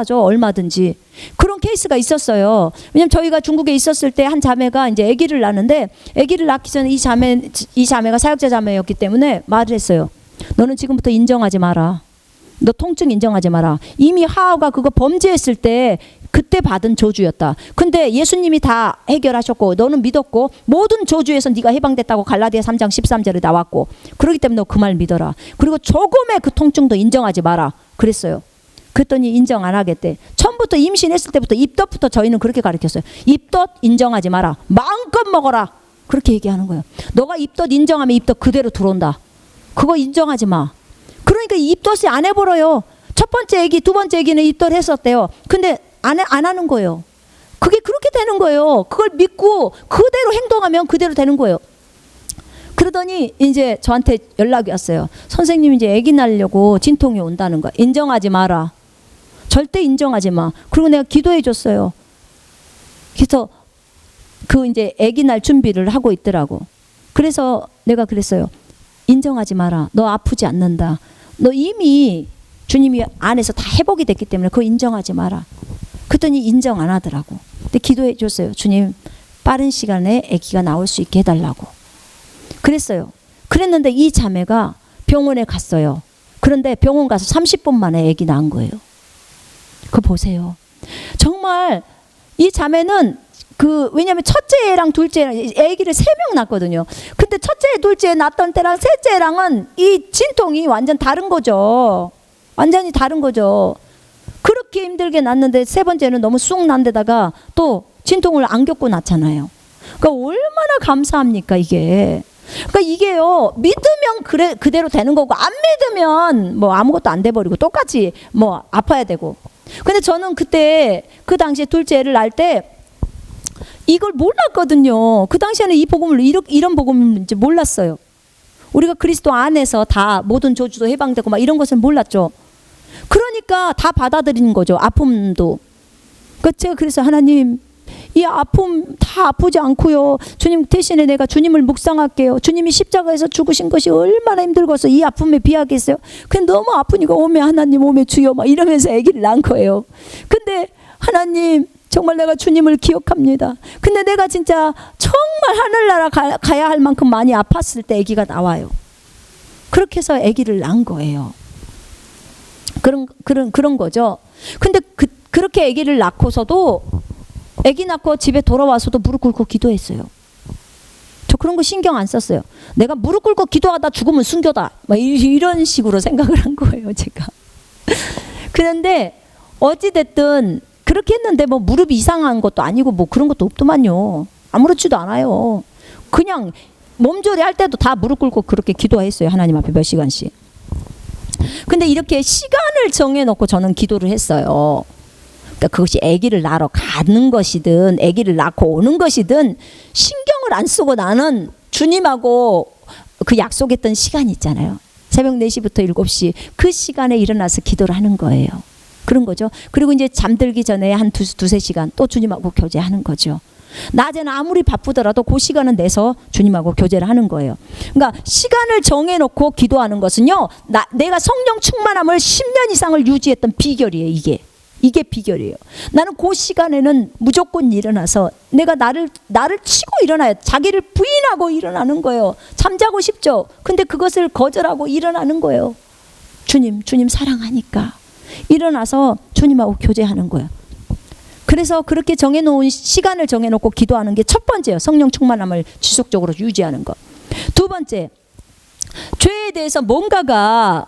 얼마든지. 그런 케이스가 있었어요. 왜냐면 저희가 중국에 있었을 때 한 자매가 이제 아기를 낳는데, 아기를 낳기 전에 이 자매가 사역자 자매였기 때문에 말을 했어요. 너는 지금부터 인정하지 마라. 너 통증 인정하지 마라. 이미 하와가 그거 범죄했을 때 그때 받은 저주였다. 근데 예수님이 다 해결하셨고 너는 믿었고 모든 저주에서 네가 해방됐다고 갈라디아 3장 13절에 나왔고, 그렇기 때문에 너 그 말 믿어라. 그리고 조금의 그 통증도 인정하지 마라. 그랬어요. 그랬더니 인정 안 하겠대. 처음부터 임신했을 때부터 입덧부터 저희는 그렇게 가르쳤어요. 입덧 인정하지 마라. 마음껏 먹어라. 그렇게 얘기하는 거예요. 너가 입덧 인정하면 입덧 그대로 들어온다. 그거 인정하지 마. 그러니까 입덧이 안 해버려요. 첫 번째 아기, 두 번째 아기는 입덧 했었대요. 근데 안 하는 거예요. 그게 그렇게 되는 거예요. 그걸 믿고 그대로 행동하면 그대로 되는 거예요. 그러더니 이제 저한테 연락이 왔어요. 선생님 이제 아기 낳으려고 진통이 온다는 거야. 인정하지 마라. 절대 인정하지 마. 그리고 내가 기도해 줬어요. 그래서 그 이제 아기 날 준비를 하고 있더라고. 그래서 내가 그랬어요. 인정하지 마라. 너 아프지 않는다. 너 이미 주님이 안에서 다 회복이 됐기 때문에 그거 인정하지 마라. 그랬더니 인정 안 하더라고. 근데 기도해 줬어요. 주님 빠른 시간에 아기가 나올 수 있게 해달라고. 그랬어요. 그랬는데 이 자매가 병원에 갔어요. 그런데 병원 가서 30분 만에 아기 낳은 거예요. 그거 보세요. 정말 이 자매는 왜냐면 첫째 애랑 둘째 애랑 아기를 3명 낳았거든요. 근데 첫째 애, 둘째 애 낳았던 때랑 셋째 애랑은 이 진통이 완전 다른 거죠. 완전히 다른 거죠. 그렇게 힘들게 낳았는데 세 번째는 너무 쑥 난 데다가 또 진통을 안 겪고 낳잖아요. 그러니까 얼마나 감사합니까 이게. 그러니까 이게요, 믿으면 그대로 되는 거고 안 믿으면 뭐 아무것도 안 돼버리고 똑같이 뭐 아파야 되고. 근데 저는 그때 그 당시에 둘째 애를 낳을 때 이걸 몰랐거든요. 그 당시에는 이 복음을 이런 복음을 이제 몰랐어요. 우리가 그리스도 안에서 다 모든 저주도 해방되고 막 이런 것을 몰랐죠. 그러니까 다 받아들이는 거죠. 아픔도. 그러니까 제가 그래서 하나님 이 아픔 다 아프지 않고요. 주님 대신에 내가 주님을 묵상할게요. 주님이 십자가에서 죽으신 것이 얼마나 힘들겠어. 이 아픔에 비하겠어요. 그냥 너무 아프니까 오메 하나님 오메 주여 막 이러면서 아기를 낳은 거예요. 근데 하나님 정말 내가 주님을 기억합니다. 근데 내가 진짜 정말 하늘나라 가야 할 만큼 많이 아팠을 때 아기가 나와요. 그렇게 해서 아기를 낳은 거예요. 그런 거죠. 근데 그렇게 아기를 낳고서도 아기 낳고 집에 돌아와서도 무릎 꿇고 기도했어요. 저 그런 거 신경 안 썼어요. 내가 무릎 꿇고 기도하다 죽으면 순교다. 막 이런 식으로 생각을 한 거예요, 제가. 그런데 어찌됐든 그렇게 했는데 뭐 무릎이 이상한 것도 아니고 뭐 그런 것도 없더만요. 아무렇지도 않아요. 그냥 몸조리 할 때도 다 무릎 꿇고 그렇게 기도했어요. 하나님 앞에 몇 시간씩. 근데 이렇게 시간을 정해놓고 저는 기도를 했어요. 그러니까 그것이 아기를 낳으러 가는 것이든 아기를 낳고 오는 것이든 신경을 안 쓰고 나는 주님하고 그 약속했던 시간이 있잖아요. 새벽 4시부터 7시 그 시간에 일어나서 기도를 하는 거예요. 그런 거죠. 그리고 이제 잠들기 전에 한 두세 시간 또 주님하고 교제하는 거죠. 낮에는 아무리 바쁘더라도 그 시간은 내서 주님하고 교제를 하는 거예요. 그러니까 시간을 정해놓고 기도하는 것은요, 내가 성령 충만함을 10년 이상을 유지했던 비결이에요. 이게 비결이에요. 나는 그 시간에는 무조건 일어나서 내가 나를 치고 일어나요. 자기를 부인하고 일어나는 거예요. 잠자고 싶죠. 근데 그것을 거절하고 일어나는 거예요. 주님 사랑하니까 일어나서 주님하고 교제하는 거예요. 그래서 그렇게 정해놓은 시간을 정해놓고 기도하는 게 첫 번째예요. 성령 충만함을 지속적으로 유지하는 거. 두 번째, 죄에 대해서 뭔가가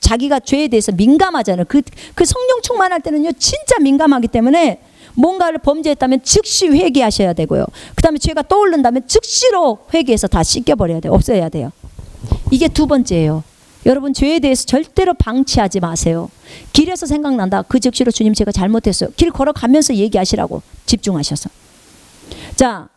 자기가 죄에 대해서 민감하잖아요. 그 성령 충만할 때는요 진짜 민감하기 때문에 뭔가를 범죄했다면 즉시 회개하셔야 되고요. 그 다음에 죄가 떠오른다면 즉시로 회개해서 다 씻겨버려야 돼요. 없애야 돼요. 이게 두 번째예요. 여러분 죄에 대해서 절대로 방치하지 마세요. 길에서 생각난다. 그 즉시로 주님 제가 잘못했어요. 길 걸어가면서 얘기하시라고 집중하셔서. 자,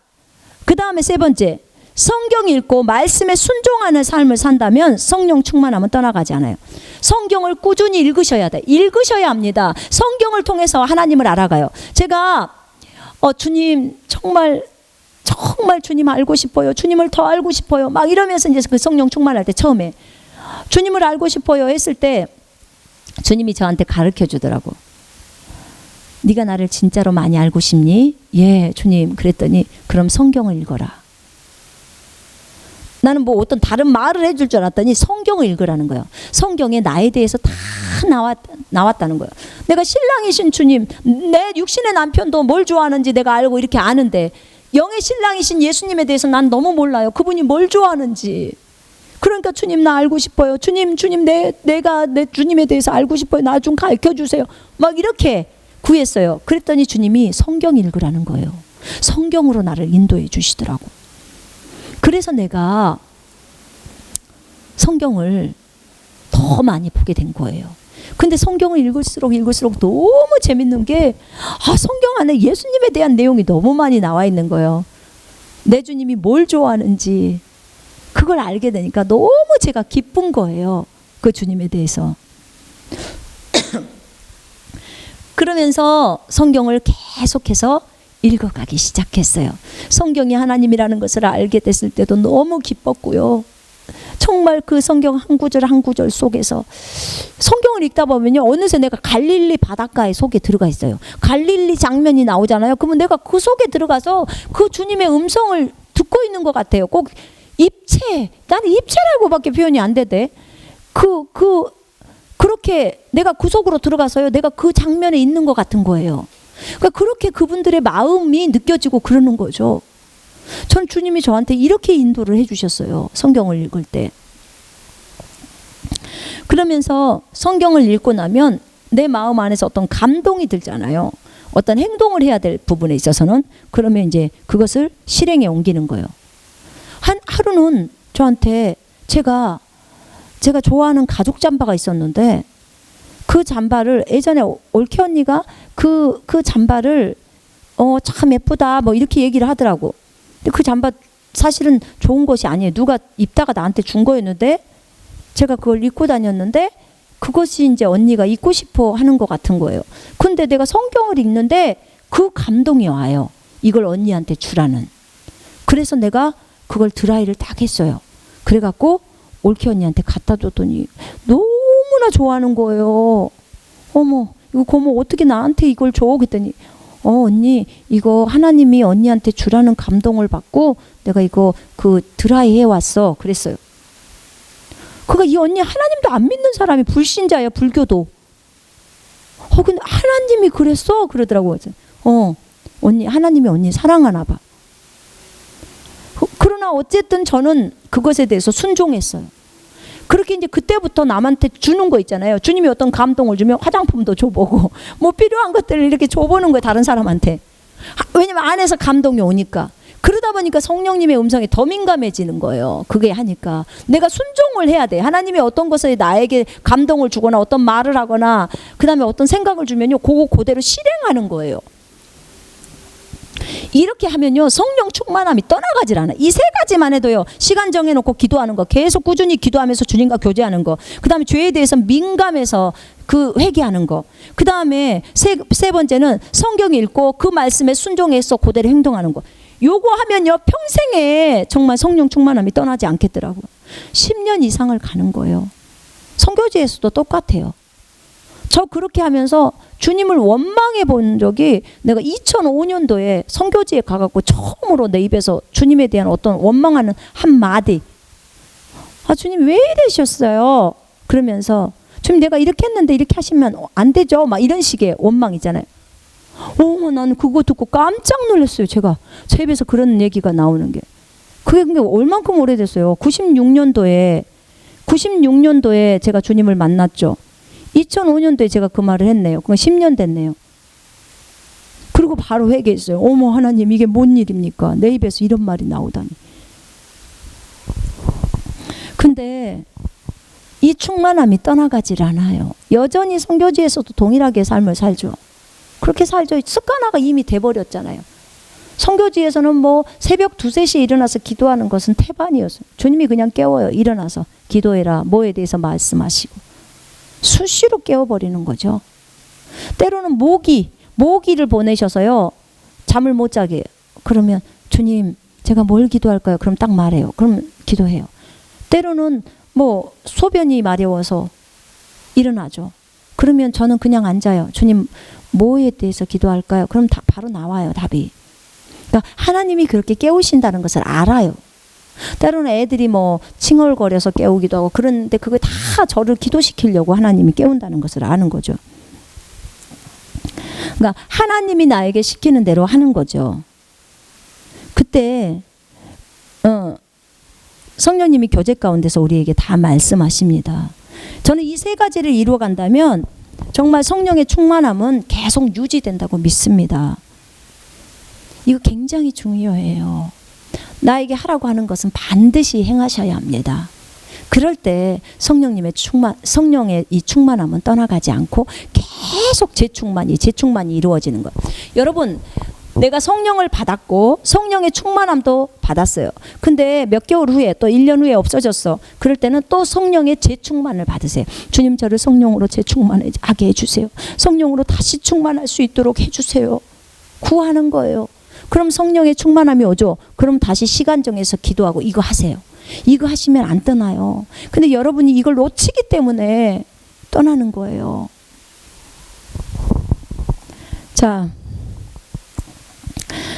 그 다음에 세 번째, 성경 읽고 말씀에 순종하는 삶을 산다면 성령 충만함은 떠나가지 않아요. 성경을 꾸준히 읽으셔야 돼. 읽으셔야 합니다. 성경을 통해서 하나님을 알아가요. 제가 주님 정말 주님 알고 싶어요. 주님을 더 알고 싶어요. 막 이러면서 이제 그 성령 충만할 때 처음에 주님을 알고 싶어요 했을 때 주님이 저한테 가르쳐 주더라고. 네가 나를 진짜로 많이 알고 싶니? 예, 주님. 그랬더니 그럼 성경을 읽어라. 나는 뭐 어떤 다른 말을 해줄 줄 알았더니 성경을 읽으라는 거예요. 성경에 나에 대해서 다 나왔다는 거예요. 내가 신랑이신 주님, 내 육신의 남편도 뭘 좋아하는지 내가 알고 이렇게 아는데 영의 신랑이신 예수님에 대해서 난 너무 몰라요. 그분이 뭘 좋아하는지. 그러니까 주님 나 알고 싶어요. 주님 내가 내 주님에 대해서 알고 싶어요. 나 좀 가르쳐 주세요. 막 이렇게 구했어요. 그랬더니 주님이 성경 읽으라는 거예요. 성경으로 나를 인도해 주시더라고. 그래서 내가 성경을 더 많이 보게 된 거예요. 근데 성경을 읽을수록 너무 재밌는 게 성경 안에 예수님에 대한 내용이 너무 많이 나와 있는 거예요. 내 주님이 뭘 좋아하는지 그걸 알게 되니까 너무 제가 기쁜 거예요. 그 주님에 대해서. 그러면서 성경을 계속해서 읽어가기 시작했어요. 성경이 하나님이라는 것을 알게 됐을 때도 너무 기뻤고요. 정말 그 성경 한 구절 한 구절 속에서 성경을 읽다 보면요 어느새 내가 갈릴리 바닷가에 속에 들어가 있어요. 갈릴리 장면이 나오잖아요. 그러면 내가 그 속에 들어가서 그 주님의 음성을 듣고 있는 것 같아요. 꼭 나는 입체라고밖에 표현이 안 되대. 그렇게 내가 그 속으로 들어가서요 내가 그 장면에 있는 것 같은 거예요. 그러니까 그렇게 그분들의 마음이 느껴지고 그러는 거죠. 전 주님이 저한테 이렇게 인도를 해주셨어요. 성경을 읽을 때. 그러면서 성경을 읽고 나면 내 마음 안에서 어떤 감동이 들잖아요. 어떤 행동을 해야 될 부분에 있어서는 그러면 이제 그것을 실행에 옮기는 거예요. 하루는 저한테 제가 좋아하는 가죽 잠바가 있었는데 그 잠바를 예전에 올케 언니가 그 잠바를 참 예쁘다 뭐 이렇게 얘기를 하더라고. 근데 그 잠바 사실은 좋은 것이 아니에요. 누가 입다가 나한테 준 거였는데 제가 그걸 입고 다녔는데 그것이 이제 언니가 입고 싶어 하는 것 같은 거예요. 근데 내가 성경을 읽는데 그 감동이 와요. 이걸 언니한테 주라는. 그래서 내가 그걸 드라이를 딱 했어요. 그래갖고 올케 언니한테 갖다 줬더니 너무나 좋아하는 거예요. 어머 이거 고모 어떻게 나한테 이걸 줘? 그랬더니 언니 이거 하나님이 언니한테 주라는 감동을 받고 내가 이거 그 드라이 해왔어. 그랬어요. 그러니까 이 언니 하나님도 안 믿는 사람이 불신자예요. 불교도. 근데 하나님이 그랬어? 그러더라고요. 언니 하나님이 언니 사랑하나 봐. 그러나 어쨌든 저는 그것에 대해서 순종했어요. 그렇게 이제 그때부터 남한테 주는 거 있잖아요. 주님이 어떤 감동을 주면 화장품도 줘보고 뭐 필요한 것들을 이렇게 줘보는 거예요. 다른 사람한테. 왜냐면 안에서 감동이 오니까. 그러다 보니까 성령님의 음성에 더 민감해지는 거예요. 그게 하니까. 내가 순종을 해야 돼. 하나님이 어떤 것에 나에게 감동을 주거나 어떤 말을 하거나 그 다음에 어떤 생각을 주면요. 그거 그대로 실행하는 거예요. 이렇게 하면요 성령 충만함이 떠나가질 않아요. 이 세 가지만 해도요 시간 정해놓고 기도하는 거 계속 꾸준히 기도하면서 주님과 교제하는 거, 그 다음에 죄에 대해서 민감해서 그 회개하는 거, 그 다음에 세 번째는 성경 읽고 그 말씀에 순종해서 그대로 행동하는 거. 요거 하면요 평생에 정말 성령 충만함이 떠나지 않겠더라고요. 10년 이상을 가는 거예요. 선교지에서도 똑같아요. 저 그렇게 하면서 주님을 원망해 본 적이, 내가 2005년도에 선교지에 가갖고 처음으로 내 입에서 주님에 대한 어떤 원망하는 한마디, 주님 왜 이러셨어요? 그러면서 주님 내가 이렇게 했는데 이렇게 하시면 안 되죠? 막 이런 식의 원망이잖아요. 나는 그거 듣고 깜짝 놀랐어요. 제가 제 입에서 그런 얘기가 나오는 게. 그게 얼만큼 오래됐어요. 96년도에 제가 주님을 만났죠. 2005년도에 제가 그 말을 했네요. 그건 10년 됐네요. 그리고 바로 회개했어요. 어머 하나님, 이게 뭔 일입니까? 내 입에서 이런 말이 나오다니. 근데 이 충만함이 떠나가질 않아요. 여전히 선교지에서도 동일하게 삶을 살죠. 그렇게 살죠. 습관화가 이미 돼버렸잖아요. 선교지에서는 뭐 새벽 2, 3시에 일어나서 기도하는 것은 태반이었어요. 주님이 그냥 깨워요. 일어나서 기도해라. 뭐에 대해서 말씀하시고. 수시로 깨워버리는 거죠. 때로는 모기를 보내셔서요. 잠을 못 자게 해요. 그러면 주님 제가 뭘 기도할까요? 그럼 딱 말해요. 그럼 기도해요. 때로는 뭐 소변이 마려워서 일어나죠. 그러면 저는 그냥 앉아요. 주님 뭐에 대해서 기도할까요? 그럼 바로 나와요. 답이. 그러니까 하나님이 그렇게 깨우신다는 것을 알아요. 때로는 애들이 뭐 칭얼거려서 깨우기도 하고 그런데 그거 다 저를 기도시키려고 하나님이 깨운다는 것을 아는 거죠. 그러니까 하나님이 나에게 시키는 대로 하는 거죠. 그때 성령님이 교제 가운데서 우리에게 다 말씀하십니다. 저는 이 세 가지를 이루어 간다면 정말 성령의 충만함은 계속 유지된다고 믿습니다. 이거 굉장히 중요해요. 나에게 하라고 하는 것은 반드시 행하셔야 합니다. 그럴 때 성령의 이 충만함은 떠나가지 않고 계속 재충만이 이루어지는 거예요. 여러분, 내가 성령을 받았고 성령의 충만함도 받았어요. 근데 몇 개월 후에 또 1년 후에 없어졌어. 그럴 때는 또 성령의 재충만을 받으세요. 주님 저를 성령으로 재충만하게 해주세요. 성령으로 다시 충만할 수 있도록 해주세요. 구하는 거예요. 그럼 성령의 충만함이 오죠. 그럼 다시 시간 정해서 기도하고 이거 하세요. 이거 하시면 안 떠나요. 근데 여러분이 이걸 놓치기 때문에 떠나는 거예요. 자,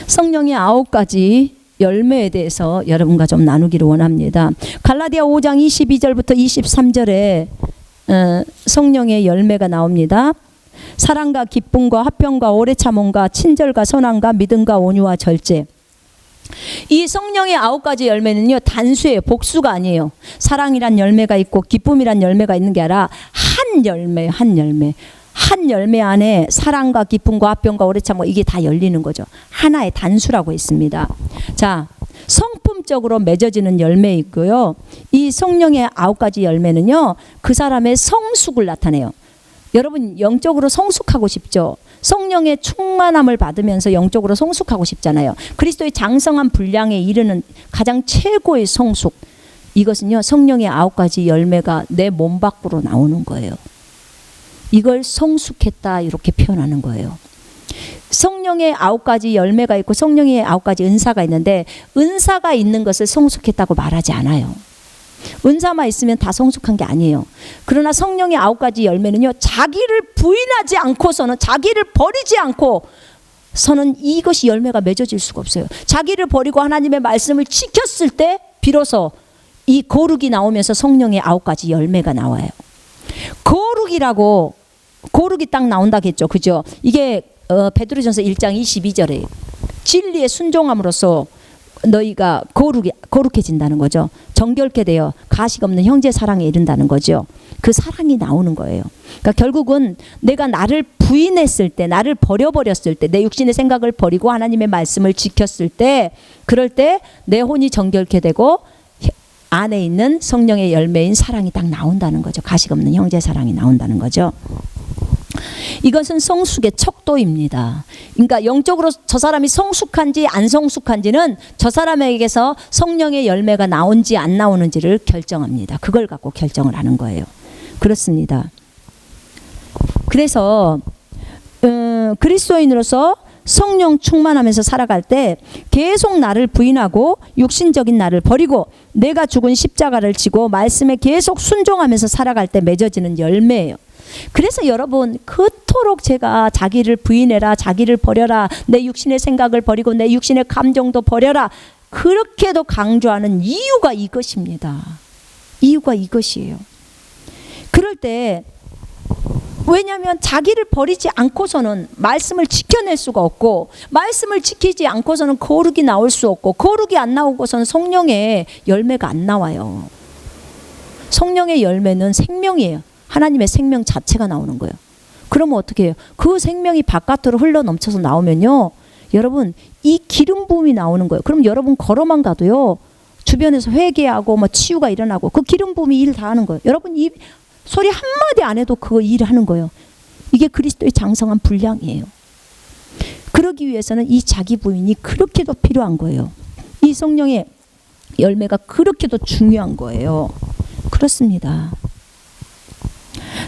성령의 9가지 열매에 대해서 여러분과 좀 나누기를 원합니다. 갈라디아 5장 22절부터 23절에 성령의 열매가 나옵니다. 사랑과 기쁨과 화평과 오래 참음과 친절과 선함과 믿음과 온유와 절제. 이 성령의 9가지 열매는요, 단수예요. 복수가 아니에요. 사랑이란 열매가 있고 기쁨이란 열매가 있는 게 아니라 한 열매 안에 사랑과 기쁨과 화평과 오래 참음과 이게 다 열리는 거죠. 하나의 단수라고 했습니다. 자, 성품적으로 맺어지는 열매 있고요. 이 성령의 9가지 열매는요, 그 사람의 성숙을 나타내요. 여러분 영적으로 성숙하고 싶죠? 성령의 충만함을 받으면서 영적으로 성숙하고 싶잖아요. 그리스도의 장성한 분량에 이르는 가장 최고의 성숙. 이것은요, 성령의 9가지 열매가 내 몸 밖으로 나오는 거예요. 이걸 성숙했다 이렇게 표현하는 거예요. 성령의 9가지 열매가 있고 성령의 9가지 은사가 있는데 은사가 있는 것을 성숙했다고 말하지 않아요. 은사만 있으면 다 성숙한 게 아니에요. 그러나 성령의 9가지 열매는요, 자기를 부인하지 않고서는, 자기를 버리지 않고서는 이것이 열매가 맺어질 수가 없어요. 자기를 버리고 하나님의 말씀을 지켰을 때 비로소 이 거룩이 나오면서 성령의 9가지 열매가 나와요. 거룩이 딱 나온다겠죠. 그죠? 이게 베드로전서 1장 22절에 진리에 순종함으로써 너희가 거룩해진다는 거죠. 정결케 되어 가식 없는 형제 사랑에 이른다는 거죠. 그 사랑이 나오는 거예요. 그러니까 결국은 내가 나를 부인했을 때, 나를 버려버렸을 때, 내 육신의 생각을 버리고 하나님의 말씀을 지켰을 때, 그럴 때 내 혼이 정결케 되고 안에 있는 성령의 열매인 사랑이 딱 나온다는 거죠. 가식 없는 형제 사랑이 나온다는 거죠. 이것은 성숙의 척도입니다. 그러니까 영적으로 저 사람이 성숙한지 안 성숙한지는 저 사람에게서 성령의 열매가 나온지 안 나오는지를 결정합니다. 그걸 갖고 결정을 하는 거예요. 그렇습니다. 그래서 그리스도인으로서 성령 충만하면서 살아갈 때 계속 나를 부인하고 육신적인 나를 버리고 내가 죽은 십자가를 지고 말씀에 계속 순종하면서 살아갈 때 맺어지는 열매예요. 그래서 여러분 그토록 제가 자기를 부인해라, 자기를 버려라, 내 육신의 생각을 버리고 내 육신의 감정도 버려라, 그렇게도 강조하는 이유가 이것입니다. 이유가 이것이에요. 그럴 때 왜냐하면 자기를 버리지 않고서는 말씀을 지켜낼 수가 없고, 말씀을 지키지 않고서는 거룩이 나올 수 없고, 거룩이 안 나오고서는 성령의 열매가 안 나와요. 성령의 열매는 생명이에요. 하나님의 생명 자체가 나오는 거예요. 그러면 어떻게 해요? 그 생명이 바깥으로 흘러 넘쳐서 나오면요, 여러분 이 기름 부음이 나오는 거예요. 그럼 여러분 걸어만 가도요, 주변에서 회개하고 뭐 치유가 일어나고, 그 기름 부음이 일 다 하는 거예요. 여러분 이 소리 한마디 안 해도 그거 일을 하는 거예요. 이게 그리스도의 장성한 분량이에요. 그러기 위해서는 이 자기 부인이 그렇게도 필요한 거예요. 이 성령의 열매가 그렇게도 중요한 거예요. 그렇습니다.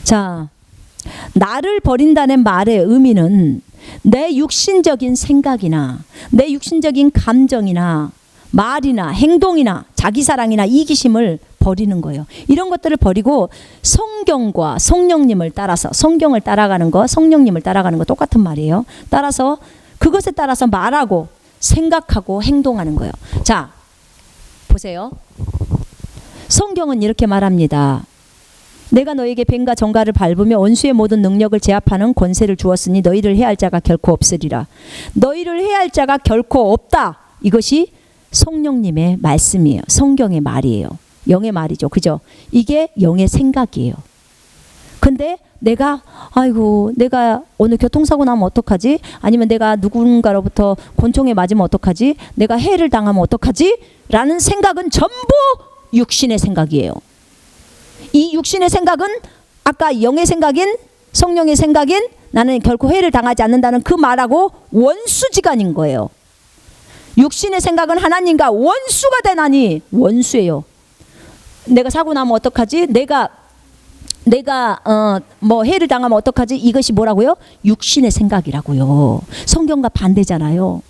자, 나를 버린다는 말의 의미는 내 육신적인 생각이나 내 육신적인 감정이나 말이나 행동이나 자기사랑이나 이기심을 버리는 거예요. 이런 것들을 버리고 성경과 성령님을 따라서, 성경을 따라가는 거, 성령님을 따라가는 거 똑같은 말이에요. 따라서 그것에 따라서 말하고 생각하고 행동하는 거예요. 자, 보세요. 성경은 이렇게 말합니다. 내가 너에게 뱀과 정갈을 밟으며 원수의 모든 능력을 제압하는 권세를 주었으니 너희를 해할 자가 결코 없으리라. 너희를 해할 자가 결코 없다. 이것이 성령님의 말씀이에요. 성경의 말이에요. 영의 말이죠. 그죠? 이게 영의 생각이에요. 근데 내가 내가 오늘 교통사고 나면 어떡하지? 아니면 내가 누군가로부터 권총에 맞으면 어떡하지? 내가 해를 당하면 어떡하지? 라는 생각은 전부 육신의 생각이에요. 이 육신의 생각은 아까 영의 생각인, 성령의 생각인, 나는 결코 해를 당하지 않는다는 그 말하고 원수지간인 거예요. 육신의 생각은 하나님과 원수가 되나니, 원수예요. 내가 사고 나면 어떡하지? 내가 뭐 해를 당하면 어떡하지? 이것이 뭐라고요? 육신의 생각이라고요. 성경과 반대잖아요.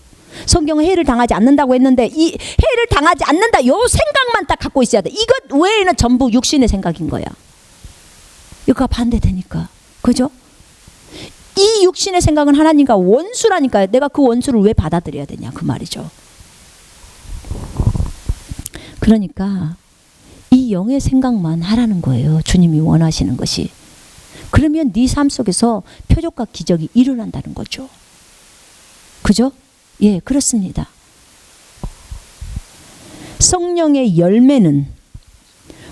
성경은 해를 당하지 않는다고 했는데, 이 해를 당하지 않는다, 요 생각만 딱 갖고 있어야 돼. 이것 외에는 전부 육신의 생각인 거야. 이거가 반대되니까. 그죠? 이 육신의 생각은 하나님과 원수라니까요. 내가 그 원수를 왜 받아들여야 되냐, 그 말이죠. 그러니까 이 영의 생각만 하라는 거예요. 주님이 원하시는 것이. 그러면 네 삶 속에서 표적과 기적이 일어난다는 거죠. 그죠? 예, 그렇습니다. 성령의 열매는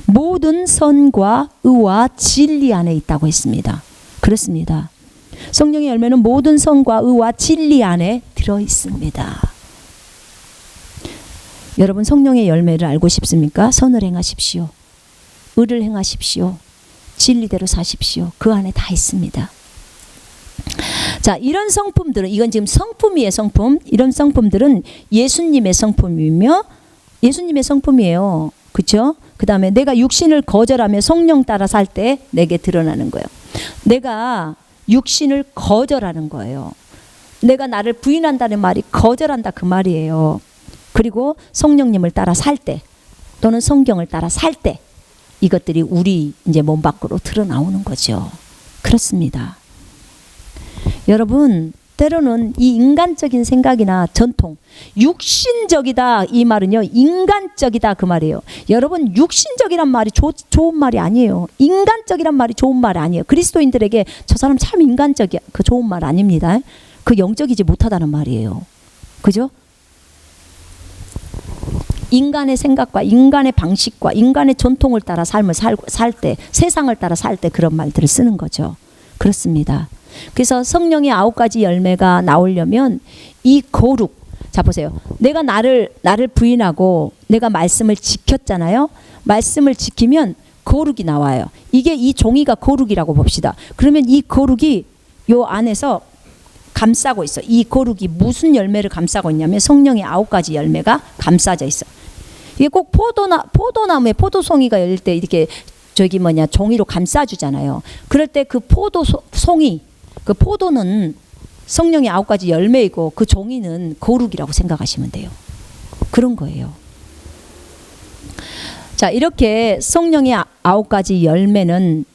모든 선과 의와 진리 안에 있다고 했습니다. 그렇습니다. 성령의 열매는 모든 선과 의와 진리 안에 들어 있습니다. 여러분 성령의 열매를 알고 싶습니까? 선을 행하십시오. 의를 행하십시오. 진리대로 사십시오. 그 안에 다 있습니다. 자, 이런 성품들은, 이건 지금 성품이에요. 성품. 이런 성품들은 예수님의 성품이며, 예수님의 성품이에요. 그렇죠? 그 다음에 내가 육신을 거절하며 성령 따라 살 때 내게 드러나는 거예요. 내가 육신을 거절하는 거예요. 내가 나를 부인한다는 말이 거절한다, 그 말이에요. 그리고 성령님을 따라 살 때, 또는 성경을 따라 살 때, 이것들이 우리 이제 몸 밖으로 드러나오는 거죠. 그렇습니다. 여러분, 때로는 이 인간적인 생각이나 전통, 육신적이다, 이 말은요, 인간적이다, 그 말이에요. 여러분, 육신적이란 말이 좋은 말이 아니에요. 인간적이란 말이 좋은 말이 아니에요. 그리스도인들에게 저 사람 참 인간적이야, 그 좋은 말 아닙니다. 그 영적이지 못하다는 말이에요. 그죠? 인간의 생각과 인간의 방식과 인간의 전통을 따라 삶을 살 때, 세상을 따라 살 때 그런 말들을 쓰는 거죠. 그렇습니다. 그래서 성령의 9가지 열매가 나오려면 이 거룩, 자 보세요. 내가 나를 부인하고 내가 말씀을 지켰잖아요. 말씀을 지키면 거룩이 나와요. 이게 이 종이가 거룩이라고 봅시다. 그러면 이 거룩이 요 안에서 감싸고 있어. 이 거룩이 무슨 열매를 감싸고 있냐면 성령의 9가지 열매가 감싸져 있어. 이게 꼭 포도나무에 포도송이가 열릴 때 이렇게 종이로 감싸주잖아요. 그럴 때 그 포도송이, 그 포도는 성령의 9가지 열매이고 그 종이는 거룩이라고 생각하시면 돼요. 그런 거예요. 자, 이렇게 성령의 9가지 열매는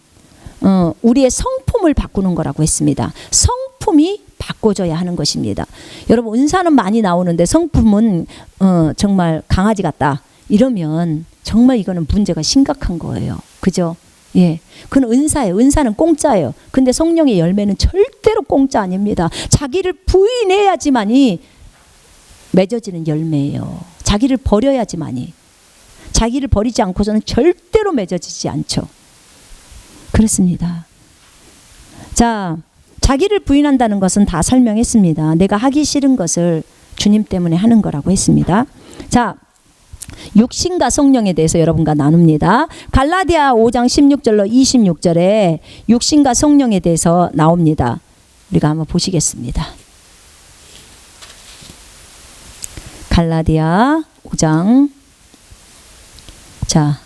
우리의 성품을 바꾸는 거라고 했습니다. 성품이 바꿔줘야 하는 것입니다. 여러분 은사는 많이 나오는데 성품은 정말 강아지 같다 이러면 정말 이거는 문제가 심각한 거예요. 그죠? 예, 그건 은사예요. 은사는 공짜예요. 근데 성령의 열매는 절대로 공짜 아닙니다. 자기를 부인해야지만이 맺어지는 열매예요. 자기를 버려야지만이. 자기를 버리지 않고서는 절대로 맺어지지 않죠. 그렇습니다. 자, 자기를 부인한다는 것은 다 설명했습니다. 내가 하기 싫은 것을 주님 때문에 하는 거라고 했습니다. 자, 육신과 성령에 대해서 여러분과 나눕니다. 갈라디아 5장 16절로 26절에 육신과 성령에 대해서 나옵니다. 우리가 한번 보시겠습니다. 갈라디아 5장. 자,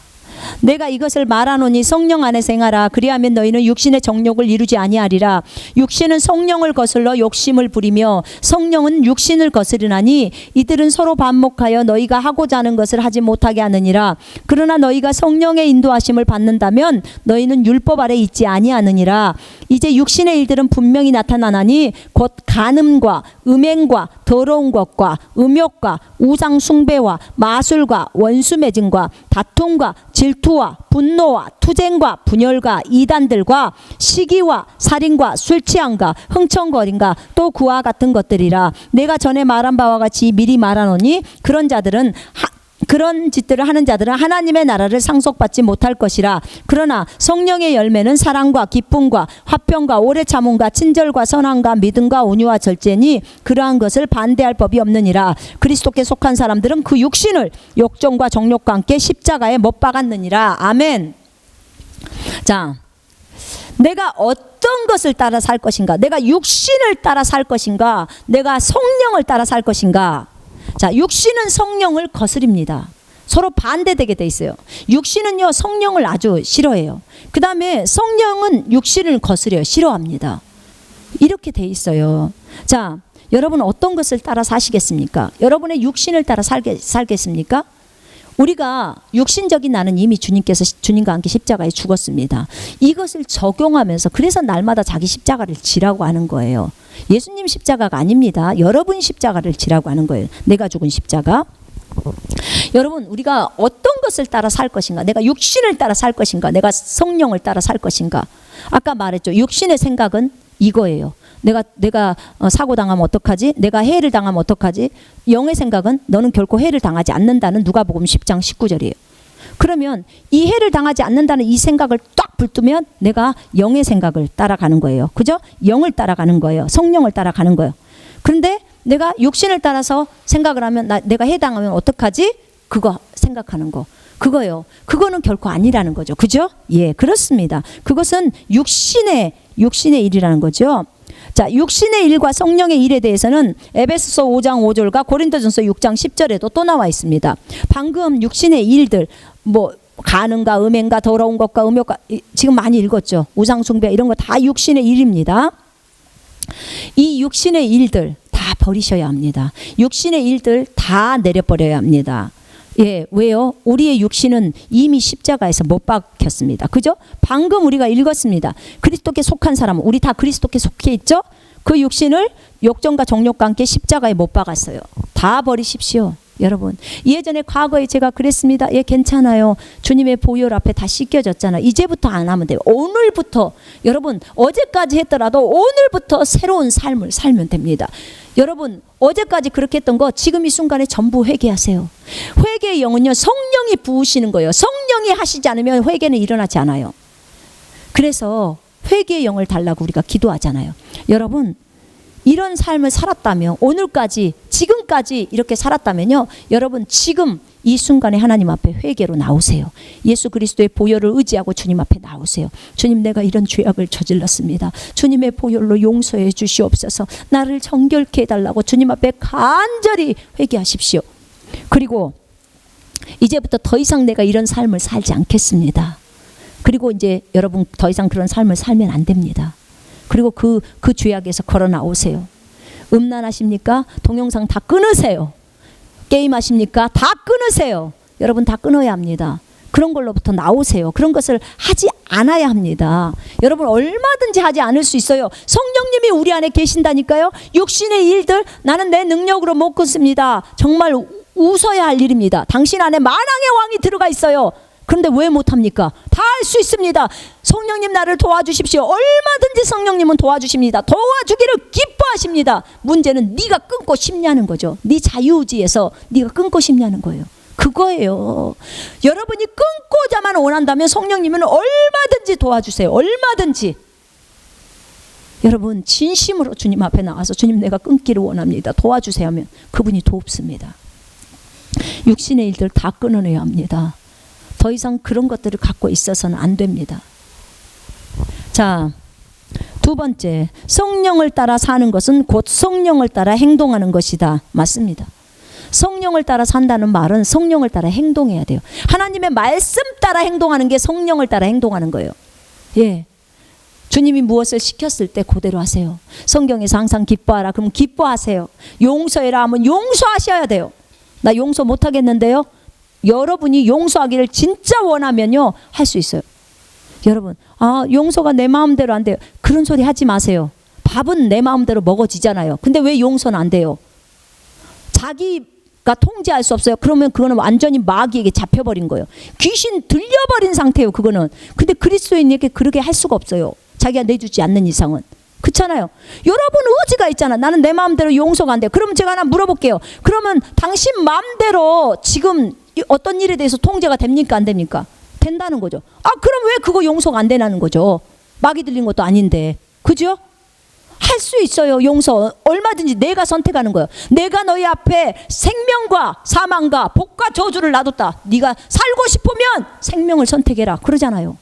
내가 이것을 말하노니 성령 안에서 행하라. 그리하면 너희는 육신의 정욕을 이루지 아니하리라. 육신은 성령을 거슬러 욕심을 부리며 성령은 육신을 거스르나니 이들은 서로 반목하여 너희가 하고자 하는 것을 하지 못하게 하느니라. 그러나 너희가 성령의 인도하심을 받는다면 너희는 율법 아래 있지 아니하느니라. 이제 육신의 일들은 분명히 나타나나니 곧 간음과 음행과 더러운 것과 음욕과 우상 숭배와 마술과 원수 맺음과 다툼과 질투와 분노와 투쟁과 분열과 이단들과 시기와 살인과 술 취함과 흥청거림과 또 그와 같은 것들이라. 내가 전에 말한 바와 같이 미리 말하노니 그런 짓들을 하는 자들은 하나님의 나라를 상속받지 못할 것이라. 그러나 성령의 열매는 사랑과 기쁨과 화평과 오래 참음과 친절과 선함과 믿음과 온유와 절제니 그러한 것을 반대할 법이 없느니라. 그리스도께 속한 사람들은 그 육신을 욕정과 정욕과 함께 십자가에 못 박았느니라. 아멘. 자, 내가 어떤 것을 따라 살 것인가? 내가 육신을 따라 살 것인가? 내가 성령을 따라 살 것인가? 자, 육신은 성령을 거스립니다. 서로 반대되게 돼 있어요. 육신은요, 성령을 아주 싫어해요. 그 다음에 성령은 육신을 거스려요. 싫어합니다. 이렇게 돼 있어요. 자, 여러분 어떤 것을 따라 사시겠습니까? 여러분의 육신을 따라 살겠습니까? 우리가 육신적인 나는 이미 주님과 함께 십자가에 죽었습니다. 이것을 적용하면서 그래서 날마다 자기 십자가를 지라고 하는 거예요. 예수님 십자가가 아닙니다. 여러분 십자가를 지라고 하는 거예요. 내가 죽은 십자가. 여러분 우리가 어떤 것을 따라 살 것인가? 내가 육신을 따라 살 것인가? 내가 성령을 따라 살 것인가? 아까 말했죠. 육신의 생각은 이거예요. 내가 사고 당하면 어떡하지? 내가 해를 당하면 어떡하지? 영의 생각은 너는 결코 해를 당하지 않는다는 누가복음 10장 19절이에요. 그러면 이 해를 당하지 않는다는 이 생각을 딱 붙들면 내가 영의 생각을 따라가는 거예요. 그죠? 영을 따라가는 거예요. 성령을 따라가는 거예요. 그런데 내가 육신을 따라서 생각을 하면 내가 해당하면 어떡하지? 그거 생각하는 거. 그거요. 그거는 결코 아니라는 거죠. 그죠? 예, 그렇습니다. 그것은 육신의 일이라는 거죠. 자, 육신의 일과 성령의 일에 대해서는 에베소서 5장 5절과 고린도전서 6장 10절에도 또 나와 있습니다. 방금 육신의 일들, 뭐 간음과 음행과 더러운 것과 음욕과 지금 많이 읽었죠. 우상숭배 이런 거 다 육신의 일입니다. 이 육신의 일들 다 버리셔야 합니다. 육신의 일들 다 내려버려야 합니다. 예, 왜요? 우리의 육신은 이미 십자가에서 못 박혔습니다. 그죠? 방금 우리가 읽었습니다. 그리스도께 속한 사람은 우리 다 그리스도께 속해 있죠? 그 육신을 욕정과 정욕과 함께 십자가에 못 박았어요. 다 버리십시오. 여러분, 예전에 과거에 제가 그랬습니다. 예, 괜찮아요. 주님의 보혈 앞에 다 씻겨졌잖아. 이제부터 안 하면 돼요. 오늘부터, 여러분, 어제까지 했더라도 오늘부터 새로운 삶을 살면 됩니다. 여러분, 어제까지 그렇게 했던 거 지금 이 순간에 전부 회개하세요. 회개의 영은요, 성령이 부으시는 거예요. 성령이 하시지 않으면 회개는 일어나지 않아요. 그래서 회개의 영을 달라고 우리가 기도하잖아요. 여러분, 이런 삶을 살았다면, 오늘까지 지금까지 이렇게 살았다면요, 여러분 지금 이 순간에 하나님 앞에 회개로 나오세요. 예수 그리스도의 보혈을 의지하고 주님 앞에 나오세요. 주님, 내가 이런 죄악을 저질렀습니다. 주님의 보혈로 용서해 주시옵소서. 나를 정결케 해달라고 주님 앞에 간절히 회개하십시오. 그리고 이제부터 더 이상 내가 이런 삶을 살지 않겠습니다. 그리고 이제 여러분 더 이상 그런 삶을 살면 안 됩니다. 그리고 그 죄악에서 걸어 나오세요. 음란하십니까? 동영상 다 끊으세요. 게임하십니까? 다 끊으세요. 여러분 다 끊어야 합니다. 그런 걸로부터 나오세요. 그런 것을 하지 않아야 합니다. 여러분 얼마든지 하지 않을 수 있어요. 성령님이 우리 안에 계신다니까요. 육신의 일들 나는 내 능력으로 못 끊습니다. 정말 웃어야 할 일입니다. 당신 안에 만왕의 왕이 들어가 있어요. 그런데 왜 못합니까? 다 할 수 있습니다. 성령님 나를 도와주십시오. 얼마든지 성령님은 도와주십니다. 도와주기를 기뻐하십니다. 문제는 네가 끊고 싶냐는 거죠. 네 자유의지에서 네가 끊고 싶냐는 거예요. 그거예요. 여러분이 끊고자만 원한다면 성령님은 얼마든지 도와주세요. 얼마든지. 여러분 진심으로 주님 앞에 나와서 주님 내가 끊기를 원합니다. 도와주세요 하면 그분이 돕습니다. 육신의 일들 다 끊어내야 합니다. 더 이상 그런 것들을 갖고 있어서는 안 됩니다. 자, 두 번째, 성령을 따라 사는 것은 곧 성령을 따라 행동하는 것이다. 맞습니다. 성령을 따라 산다는 말은 성령을 따라 행동해야 돼요. 하나님의 말씀 따라 행동하는 게 성령을 따라 행동하는 거예요. 예. 주님이 무엇을 시켰을 때 그대로 하세요. 성경에서 항상 기뻐하라 그럼 기뻐하세요. 용서해라 하면 용서하셔야 돼요. 나 용서 못하겠는데요. 여러분이 용서하기를 진짜 원하면요 할 수 있어요. 여러분 용서가 내 마음대로 안 돼요. 그런 소리 하지 마세요. 밥은 내 마음대로 먹어지잖아요. 근데 왜 용서는 안 돼요? 자기가 통제할 수 없어요. 그러면 그거는 완전히 마귀에게 잡혀버린 거예요. 귀신 들려버린 상태예요. 그거는. 근데 그리스도인에게 그렇게 할 수가 없어요. 자기가 내주지 않는 이상은. 그렇잖아요. 여러분 의지가 있잖아. 나는 내 마음대로 용서가 안 돼요. 그러면 제가 하나 물어볼게요. 그러면 당신 마음대로 지금 어떤 일에 대해서 통제가 됩니까? 안 됩니까? 된다는 거죠. 그럼 왜 그거 용서가 안 되냐는 거죠. 마귀 들린 것도 아닌데. 그죠? 할 수 있어요. 용서 얼마든지 내가 선택하는 거예요. 내가 너희 앞에 생명과 사망과 복과 저주를 놔뒀다. 네가 살고 싶으면 생명을 선택해라. 그러잖아요.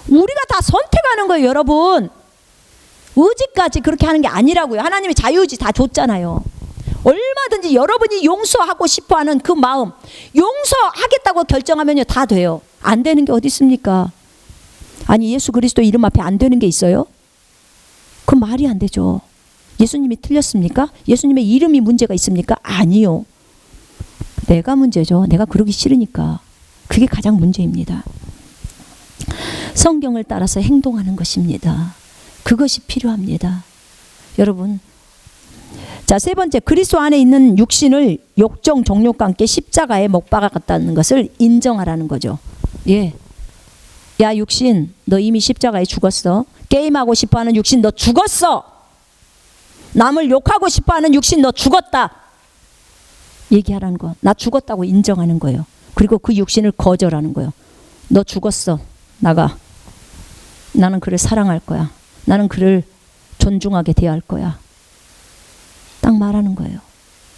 우리가 다 선택하는 거예요. 여러분. 의지까지 그렇게 하는 게 아니라고요. 하나님이 자유의지 다 줬잖아요. 얼마든지 여러분이 용서하고 싶어하는 그 마음 용서하겠다고 결정하면요 다 돼요. 안 되는 게 어디 있습니까? 아니 예수 그리스도 이름 앞에 안 되는 게 있어요? 그 말이 안 되죠. 예수님이 틀렸습니까? 예수님의 이름이 문제가 있습니까? 아니요. 내가 문제죠. 내가 그러기 싫으니까. 그게 가장 문제입니다. 성경을 따라서 행동하는 것입니다. 그것이 필요합니다. 여러분 자, 세 번째, 그리스도 안에 있는 육신을 욕정 정욕과 함께 십자가에 못 박았다는 것을 인정하라는 거죠. 예. 야 육신 너 이미 십자가에 죽었어. 게임하고 싶어하는 육신 너 죽었어. 남을 욕하고 싶어하는 육신 너 죽었다. 얘기하라는 거. 나 죽었다고 인정하는 거예요. 그리고 그 육신을 거절하는 거예요. 너 죽었어. 나가. 나는 그를 사랑할 거야. 나는 그를 존중하게 대할 거야. 딱 말하는 거예요.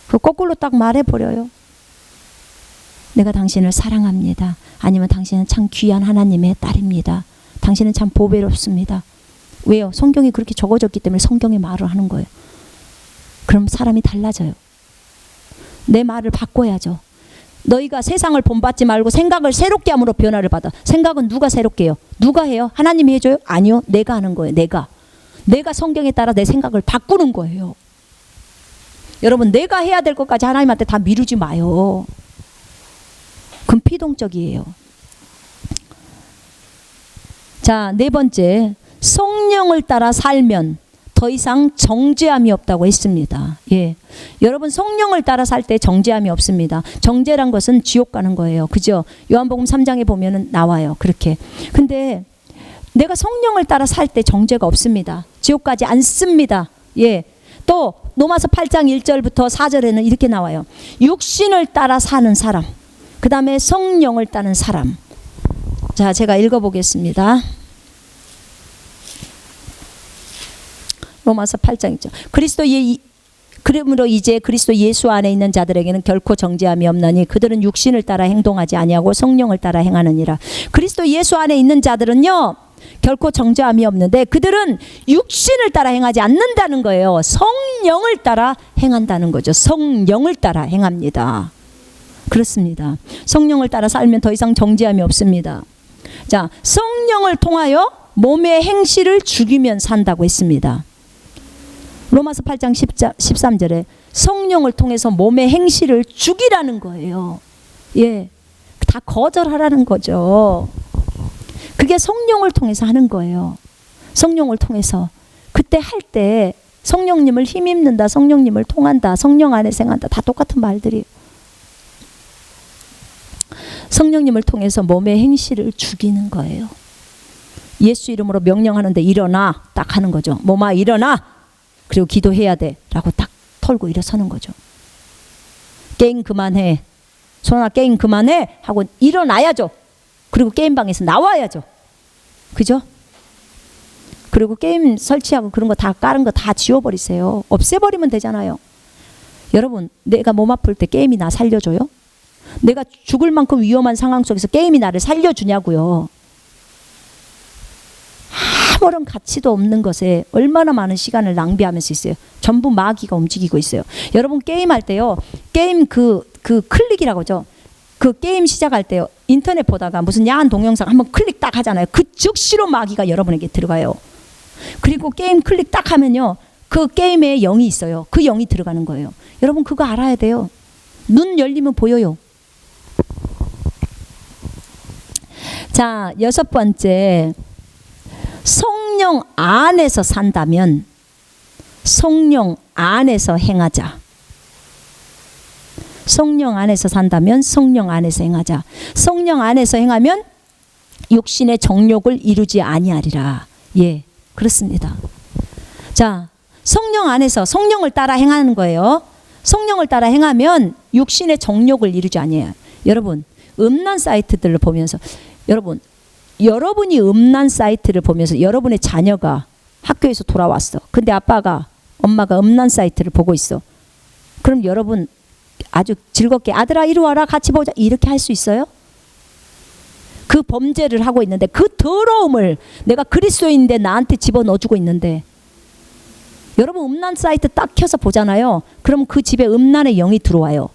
그 거꾸로 딱 말해버려요. 내가 당신을 사랑합니다. 아니면 당신은 참 귀한 하나님의 딸입니다. 당신은 참 보배롭습니다. 왜요? 성경이 그렇게 적어졌기 때문에 성경의 말을 하는 거예요. 그럼 사람이 달라져요. 내 말을 바꿔야죠. 너희가 세상을 본받지 말고 생각을 새롭게 함으로 변화를 받아. 생각은 누가 새롭게 해요? 누가 해요? 하나님이 해줘요? 아니요. 내가 하는 거예요. 내가 성경에 따라 내 생각을 바꾸는 거예요. 여러분 내가 해야 될 것까지 하나님한테 다 미루지 마요. 그건 피동적이에요. 자, 네 번째, 성령을 따라 살면 더 이상 정죄함이 없다고 했습니다. 예, 여러분 성령을 따라 살 때 정죄함이 없습니다. 정죄란 것은 지옥 가는 거예요. 그죠? 요한복음 3장에 보면은 나와요. 그렇게. 근데 내가 성령을 따라 살 때 정죄가 없습니다. 지옥 가지 않습니다. 예. 또 로마서 8장 1절부터 4절에는 이렇게 나와요. 육신을 따라 사는 사람, 그 다음에 성령을 따르는 사람. 자, 제가 읽어보겠습니다. 로마서 8장 1절. 그러므로 이제 그리스도 예수 안에 있는 자들에게는 결코 정죄함이 없나니 그들은 육신을 따라 행동하지 아니하고 성령을 따라 행하느니라. 그리스도 예수 안에 있는 자들은요 결코 정죄함이 없는데 그들은 육신을 따라 행하지 않는다는 거예요. 성령을 따라 행한다는 거죠. 성령을 따라 행합니다. 그렇습니다. 성령을 따라 살면 더 이상 정죄함이 없습니다. 자, 성령을 통하여 몸의 행실을 죽이면 산다고 했습니다. 로마서 8장 13절에 성령을 통해서 몸의 행실을 죽이라는 거예요. 예. 다 거절하라는 거죠. 그게 성령을 통해서 하는 거예요. 성령을 통해서. 그때 할 때 성령님을 힘입는다, 성령님을 통한다, 성령 안에 생한다, 다 똑같은 말들이에요. 성령님을 통해서 몸의 행실을 죽이는 거예요. 예수 이름으로 명령하는데 일어나 딱 하는 거죠. 몸아 일어나, 그리고 기도해야 돼 라고 딱 털고 일어서는 거죠. 게임 그만해, 손아 게임 그만해 하고 일어나야죠. 그리고 게임방에서 나와야죠. 그죠? 그리고 게임 설치하고 그런 거 다 깔은 거 다 지워버리세요. 없애버리면 되잖아요. 여러분, 내가 몸 아플 때 게임이 나 살려줘요? 내가 죽을 만큼 위험한 상황 속에서 게임이 나를 살려주냐고요. 아무런 가치도 없는 것에 얼마나 많은 시간을 낭비하면서 있어요. 전부 마귀가 움직이고 있어요. 여러분 게임할 때요, 게임 그 클릭이라고 하죠. 그 게임 시작할 때요, 인터넷 보다가 무슨 야한 동영상 한번 클릭 딱 하잖아요. 그 즉시로 마귀가 여러분에게 들어가요. 그리고 게임 클릭 딱 하면요, 그 게임에 영이 있어요. 그 영이 들어가는 거예요. 여러분 그거 알아야 돼요. 눈 열리면 보여요. 자, 6번째, 성령 안에서 산다면 성령 안에서 행하자. 성령 안에서 산다면 성령 안에서 행하자. 성령 안에서 행하면 육신의 정욕을 이루지 아니하리라. 예, 그렇습니다. 자, 성령 안에서 성령을 따라 행하는 거예요. 성령을 따라 행하면 육신의 정욕을 이루지 아니해요. 여러분, 음란 사이트들을 보면서, 여러분이 음란 사이트를 보면서 여러분의 자녀가 학교에서 돌아왔어. 근데 엄마가 음란 사이트를 보고 있어. 그럼 여러분 아주 즐겁게 아들아 이리 와라 같이 보자 이렇게 할 수 있어요? 그 범죄를 하고 있는데, 그 더러움을 내가 그리스도인인데 나한테 집어넣어주고 있는데, 여러분 음란 사이트 딱 켜서 보잖아요. 그럼 그 집에 음란의 영이 들어와요.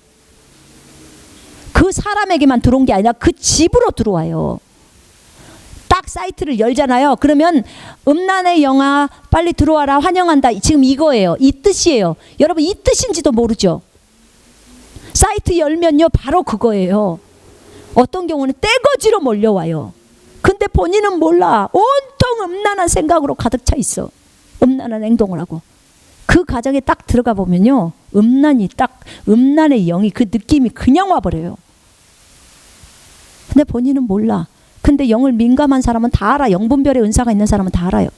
그 사람에게만 들어온 게 아니라 그 집으로 들어와요. 딱 사이트를 열잖아요. 그러면 음란의 영아 빨리 들어와라 환영한다, 지금 이거예요. 이 뜻이에요. 여러분 이 뜻인지도 모르죠. 사이트 열면요 바로 그거예요. 어떤 경우는 떼거지로 몰려와요. 근데 본인은 몰라. 온통 음란한 생각으로 가득 차 있어. 음란한 행동을 하고. 그 가정에 딱 들어가 보면요, 음란의 영이, 그 느낌이 그냥 와버려요. 근데 본인은 몰라. 근데 영을 민감한 사람은 다 알아. 영분별의 은사가 있는 사람은 다 알아요.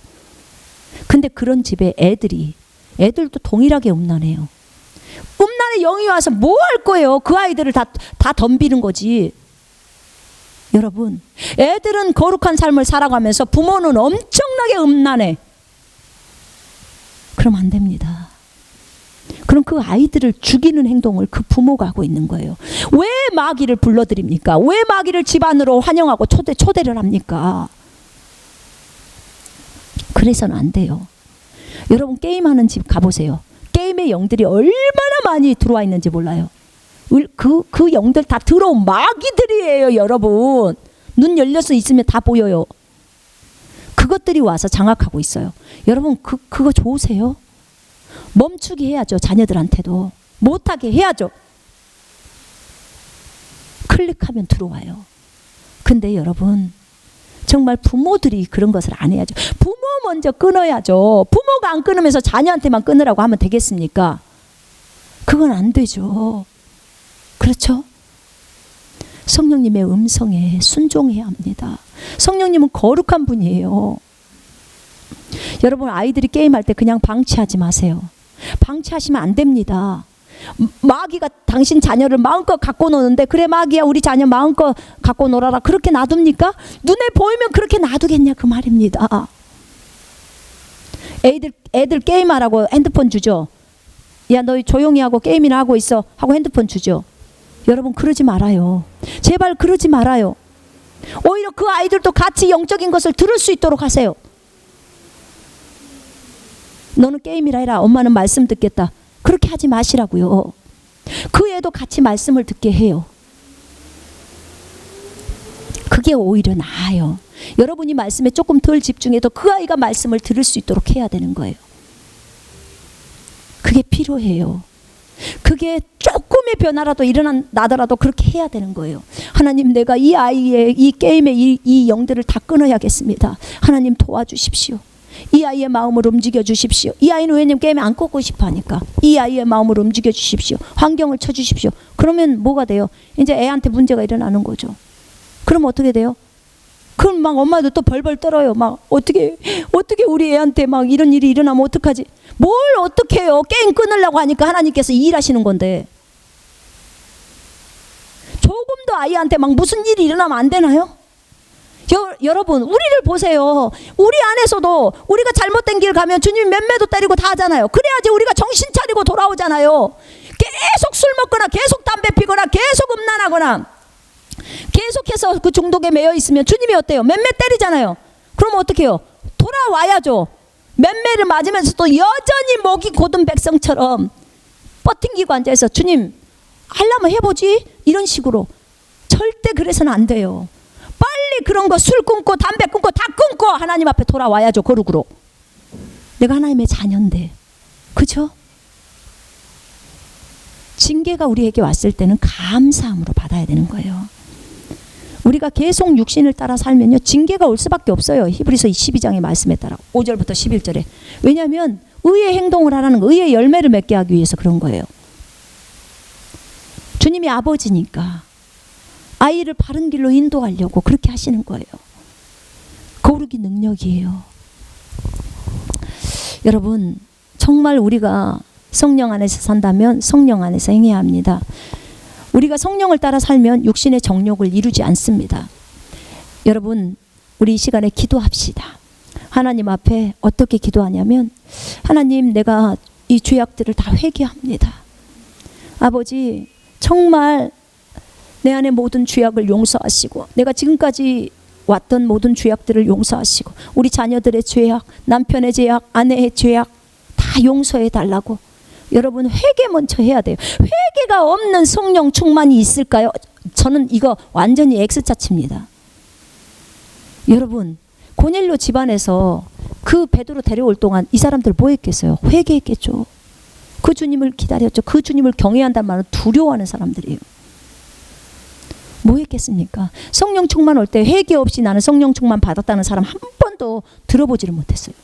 근데 그런 집에 애들도 동일하게 음란해요. 음란의 영이 와서 뭐 할 거예요? 그 아이들을 다 덤비는 거지. 여러분, 애들은 거룩한 삶을 살아가면서 부모는 엄청나게 음란해. 그럼 안 됩니다. 그럼 그 아이들을 죽이는 행동을 그 부모가 하고 있는 거예요. 왜 마귀를 불러들입니까? 왜 마귀를 집안으로 환영하고 초대를 합니까? 그래서는 안 돼요. 여러분 게임하는 집 가보세요. 게임의 영들이 얼마나 많이 들어와 있는지 몰라요. 그 영들 다 들어온 마귀들이에요. 여러분 눈 열려서 있으면 다 보여요. 그것들이 와서 장악하고 있어요. 여러분 그거 좋으세요? 멈추게 해야죠. 자녀들한테도 못하게 해야죠. 클릭하면 들어와요. 근데 여러분 정말 부모들이 그런 것을 안 해야죠. 부모 먼저 끊어야죠. 부모가 안 끊으면서 자녀한테만 끊으라고 하면 되겠습니까? 그건 안 되죠. 그렇죠? 성령님의 음성에 순종해야 합니다. 성령님은 거룩한 분이에요. 여러분 아이들이 게임할 때 그냥 방치하지 마세요. 방치하시면 안 됩니다. 마귀가 당신 자녀를 마음껏 갖고 노는데, 그래 마귀야 우리 자녀 마음껏 갖고 놀아라, 그렇게 놔둡니까? 눈에 보이면 그렇게 놔두겠냐 그 말입니다. 애들 게임하라고 핸드폰 주죠. 야 너 조용히 하고 게임이나 하고 있어 하고 핸드폰 주죠. 여러분 그러지 말아요. 제발 그러지 말아요. 오히려 그 아이들도 같이 영적인 것을 들을 수 있도록 하세요. 너는 게임이라 해라, 엄마는 말씀 듣겠다, 그렇게 하지 마시라고요. 그 애도 같이 말씀을 듣게 해요. 그게 오히려 나아요. 여러분이 말씀에 조금 덜 집중해도 그 아이가 말씀을 들을 수 있도록 해야 되는 거예요. 그게 필요해요. 그게 조금의 변화라도 나더라도 그렇게 해야 되는 거예요. 하나님, 내가 이 아이의 이 게임의 이 영들을 다 끊어야겠습니다. 하나님 도와주십시오. 이 아이의 마음을 움직여 주십시오. 이 아이는 왜냐면 게임에 안 꺾고 싶어 하니까 이 아이의 마음을 움직여 주십시오. 환경을 쳐주십시오. 그러면 뭐가 돼요? 이제 애한테 문제가 일어나는 거죠. 그럼 어떻게 돼요? 그럼 막 엄마도 또 벌벌 떨어요. 막 어떻게 우리 애한테 막 이런 일이 일어나면 어떡하지? 뭘 어떻게 해요? 게임 끊으려고 하니까 하나님께서 일하시는 건데, 조금도 아이한테 막 무슨 일이 일어나면 안 되나요? 여러분, 우리를 보세요. 우리 안에서도 우리가 잘못된 길 가면 주님이 맴매도 때리고 다 하잖아요. 그래야지 우리가 정신 차리고 돌아오잖아요. 계속 술 먹거나 계속 담배 피거나 계속 음란하거나 계속해서 그 중독에 매여 있으면 주님이 어때요? 맴매 때리잖아요. 그럼 어떻게 해요? 돌아와야죠. 맴매를 맞으면서 또 여전히 목이 곧은 백성처럼 뻗팅기고 앉아서 주님 하려면 해보지, 이런 식으로. 절대 그래서는 안 돼요. 빨리 그런 거 술 끊고 담배 끊고 다 끊고 하나님 앞에 돌아와야죠. 거룩으로. 내가 하나님의 자녀인데, 그죠? 징계가 우리에게 왔을 때는 감사함으로 받아야 되는 거예요. 우리가 계속 육신을 따라 살면요, 징계가 올 수밖에 없어요. 히브리서 12장의 말씀에 따라 5절부터 11절에. 왜냐하면 의의 행동을 하라는 거, 의의 열매를 맺게 하기 위해서 그런 거예요. 주님이 아버지니까 아이를 바른 길로 인도하려고 그렇게 하시는 거예요. 거룩이 능력이에요. 여러분, 정말 우리가 성령 안에서 산다면 성령 안에서 행해야 합니다. 우리가 성령을 따라 살면 육신의 정욕을 이루지 않습니다. 여러분, 우리 이 시간에 기도합시다. 하나님 앞에 어떻게 기도하냐면, 하나님, 내가 이 죄악들을 다 회개합니다. 아버지, 정말 내 안에 모든 죄악을 용서하시고, 내가 지금까지 왔던 모든 죄악들을 용서하시고, 우리 자녀들의 죄악, 남편의 죄악, 아내의 죄악 다 용서해 달라고. 여러분, 회개 먼저 해야 돼요. 회개가 없는 성령 충만이 있을까요? 저는 이거 완전히 X자치입니다. 여러분, 고넬료 집안에서 그 베드로 데려올 동안 이 사람들 뭐 했겠어요? 회개했겠죠. 그 주님을 기다렸죠. 그 주님을 경외한다는 말은 두려워하는 사람들이에요. 뭐 했겠습니까? 성령 충만 올 때 회개 없이 나는 성령 충만 받았다는 사람 한 번도 들어보지를 못했어요.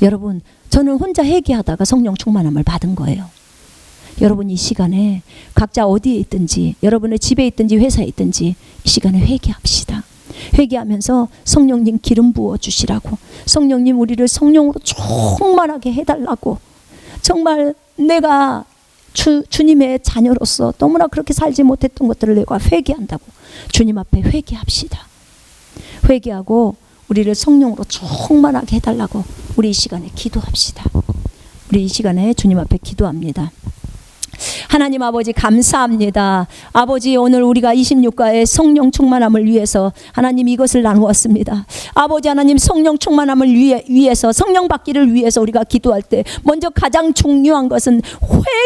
여러분, 저는 혼자 회개하다가 성령 충만함을 받은 거예요. 여러분, 이 시간에 각자 어디에 있든지, 여러분의 집에 있든지 회사에 있든지 이 시간에 회개합시다. 회개하면서 성령님 기름 부어 주시라고, 성령님 우리를 성령으로 충만하게 해달라고, 정말 내가 주님의 자녀로서 너무나 그렇게 살지 못했던 것들을 내가 회개한다고 주님 앞에 회개합시다. 회개하고 우리를 성령으로 충만하게 해달라고 우리 이 시간에 기도합시다. 우리 이 시간에 주님 앞에 기도합니다. 하나님 아버지, 감사합니다. 아버지, 오늘 우리가 26가의 성령 충만함을 위해서 하나님 이것을 나누었습니다. 아버지 하나님, 성령 충만함을 위해서, 성령 받기를 위해서 우리가 기도할 때 먼저 가장 중요한 것은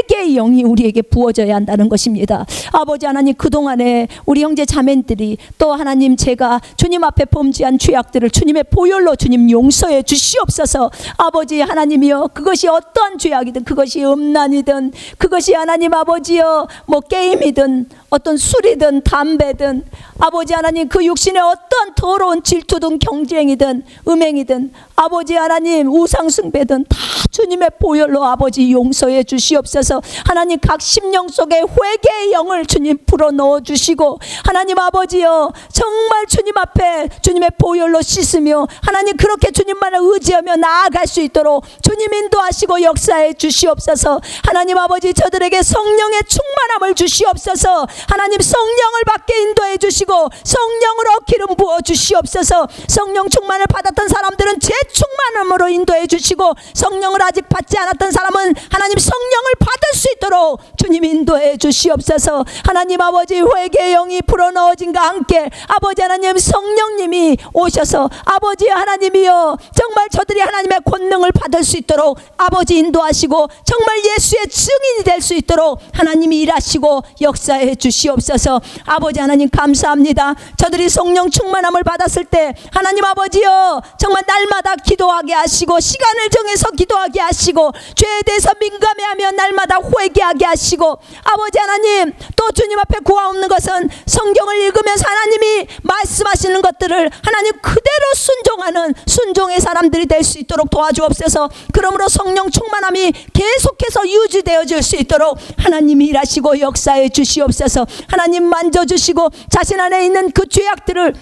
회개의 영이 우리에게 부어져야 한다는 것입니다. 아버지 하나님, 그동안에 우리 형제 자매들이 또 하나님, 제가 주님 앞에 범죄한 죄악들을 주님의 보혈로 주님 용서해 주시옵소서. 아버지 하나님이여, 그것이 어떠한 죄악이든, 그것이 음란이든, 그것이 하나님 아버지여 뭐 게임이든 어떤 술이든 담배든, 아버지 하나님 그 육신의 어떤 더러운 질투든 경쟁이든 음행이든, 아버지 하나님 우상 숭배든 다 주님의 보혈로 아버지 용서해 주시옵소서. 하나님, 각 심령 속에 회개의 영을 주님 불어넣어 주시고, 하나님 아버지여 정말 주님 앞에 주님의 보혈로 씻으며 하나님 그렇게 주님만을 의지하며 나아갈 수 있도록 주님 인도하시고 역사해 주시옵소서. 하나님 아버지, 저들에게 성령의 충만함을 주시옵소서. 하나님, 성령을 받게 인도해 주시고 성령으로 기름 부어 주시옵소서. 성령 충만을 받았던 사람들은 재충만함으로 인도해 주시고, 성령을 아직 받지 않았던 사람은 하나님 성령을 받을 수 있도록 주님 인도해 주시옵소서. 하나님 아버지, 회개의 영이 불어넣어진과 함께 아버지 하나님 성령님이 오셔서 아버지 하나님이여 정말 저들이 하나님의 권능을 받을 수 있도록 아버지 인도하시고, 정말 예수의 증인이 될 수 있도록 하나님이 일하시고 역사해 주시옵소서. 아버지 하나님, 감사합니다. 저들이 성령 충만함을 받았을 때 하나님 아버지여 정말 날마다 기도하게 하시고 시간을 정해서 기도하게 기도하게 하시고 죄에 대해서 민감해하며 날마다 회개하게 하시고 아버지 하나님 또 주님 앞에 구하옵는 것은 성경을 읽으면서 하나님이 말씀하시는 것들을 하나님 그대로 순종하는 순종의 사람들이 될 수 있도록 도와주옵소서. 그러므로 성령 충만함이 계속해서 유지되어질 수 있도록 하나님이 일하시고 역사해 주시옵소서. 하나님 만져주시고 자신 안에 있는 그 죄악들을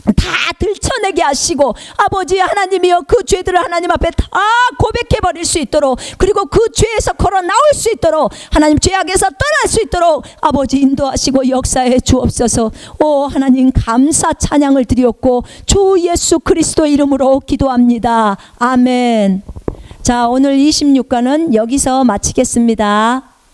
다 들춰내게 하시고 아버지 하나님이여 그 죄들을 하나님 앞에 다 고백해 버릴 수 있도록 그리고 그 죄에서 걸어 나올 수 있도록 하나님 죄악에서 떠날 수 있도록 아버지 인도하시고 역사해 주옵소서. 오 하나님 감사 찬양을 드리옵고 주 예수 그리스도 이름으로 기도합니다. 아멘. 자 오늘 26과는 여기서 마치겠습니다.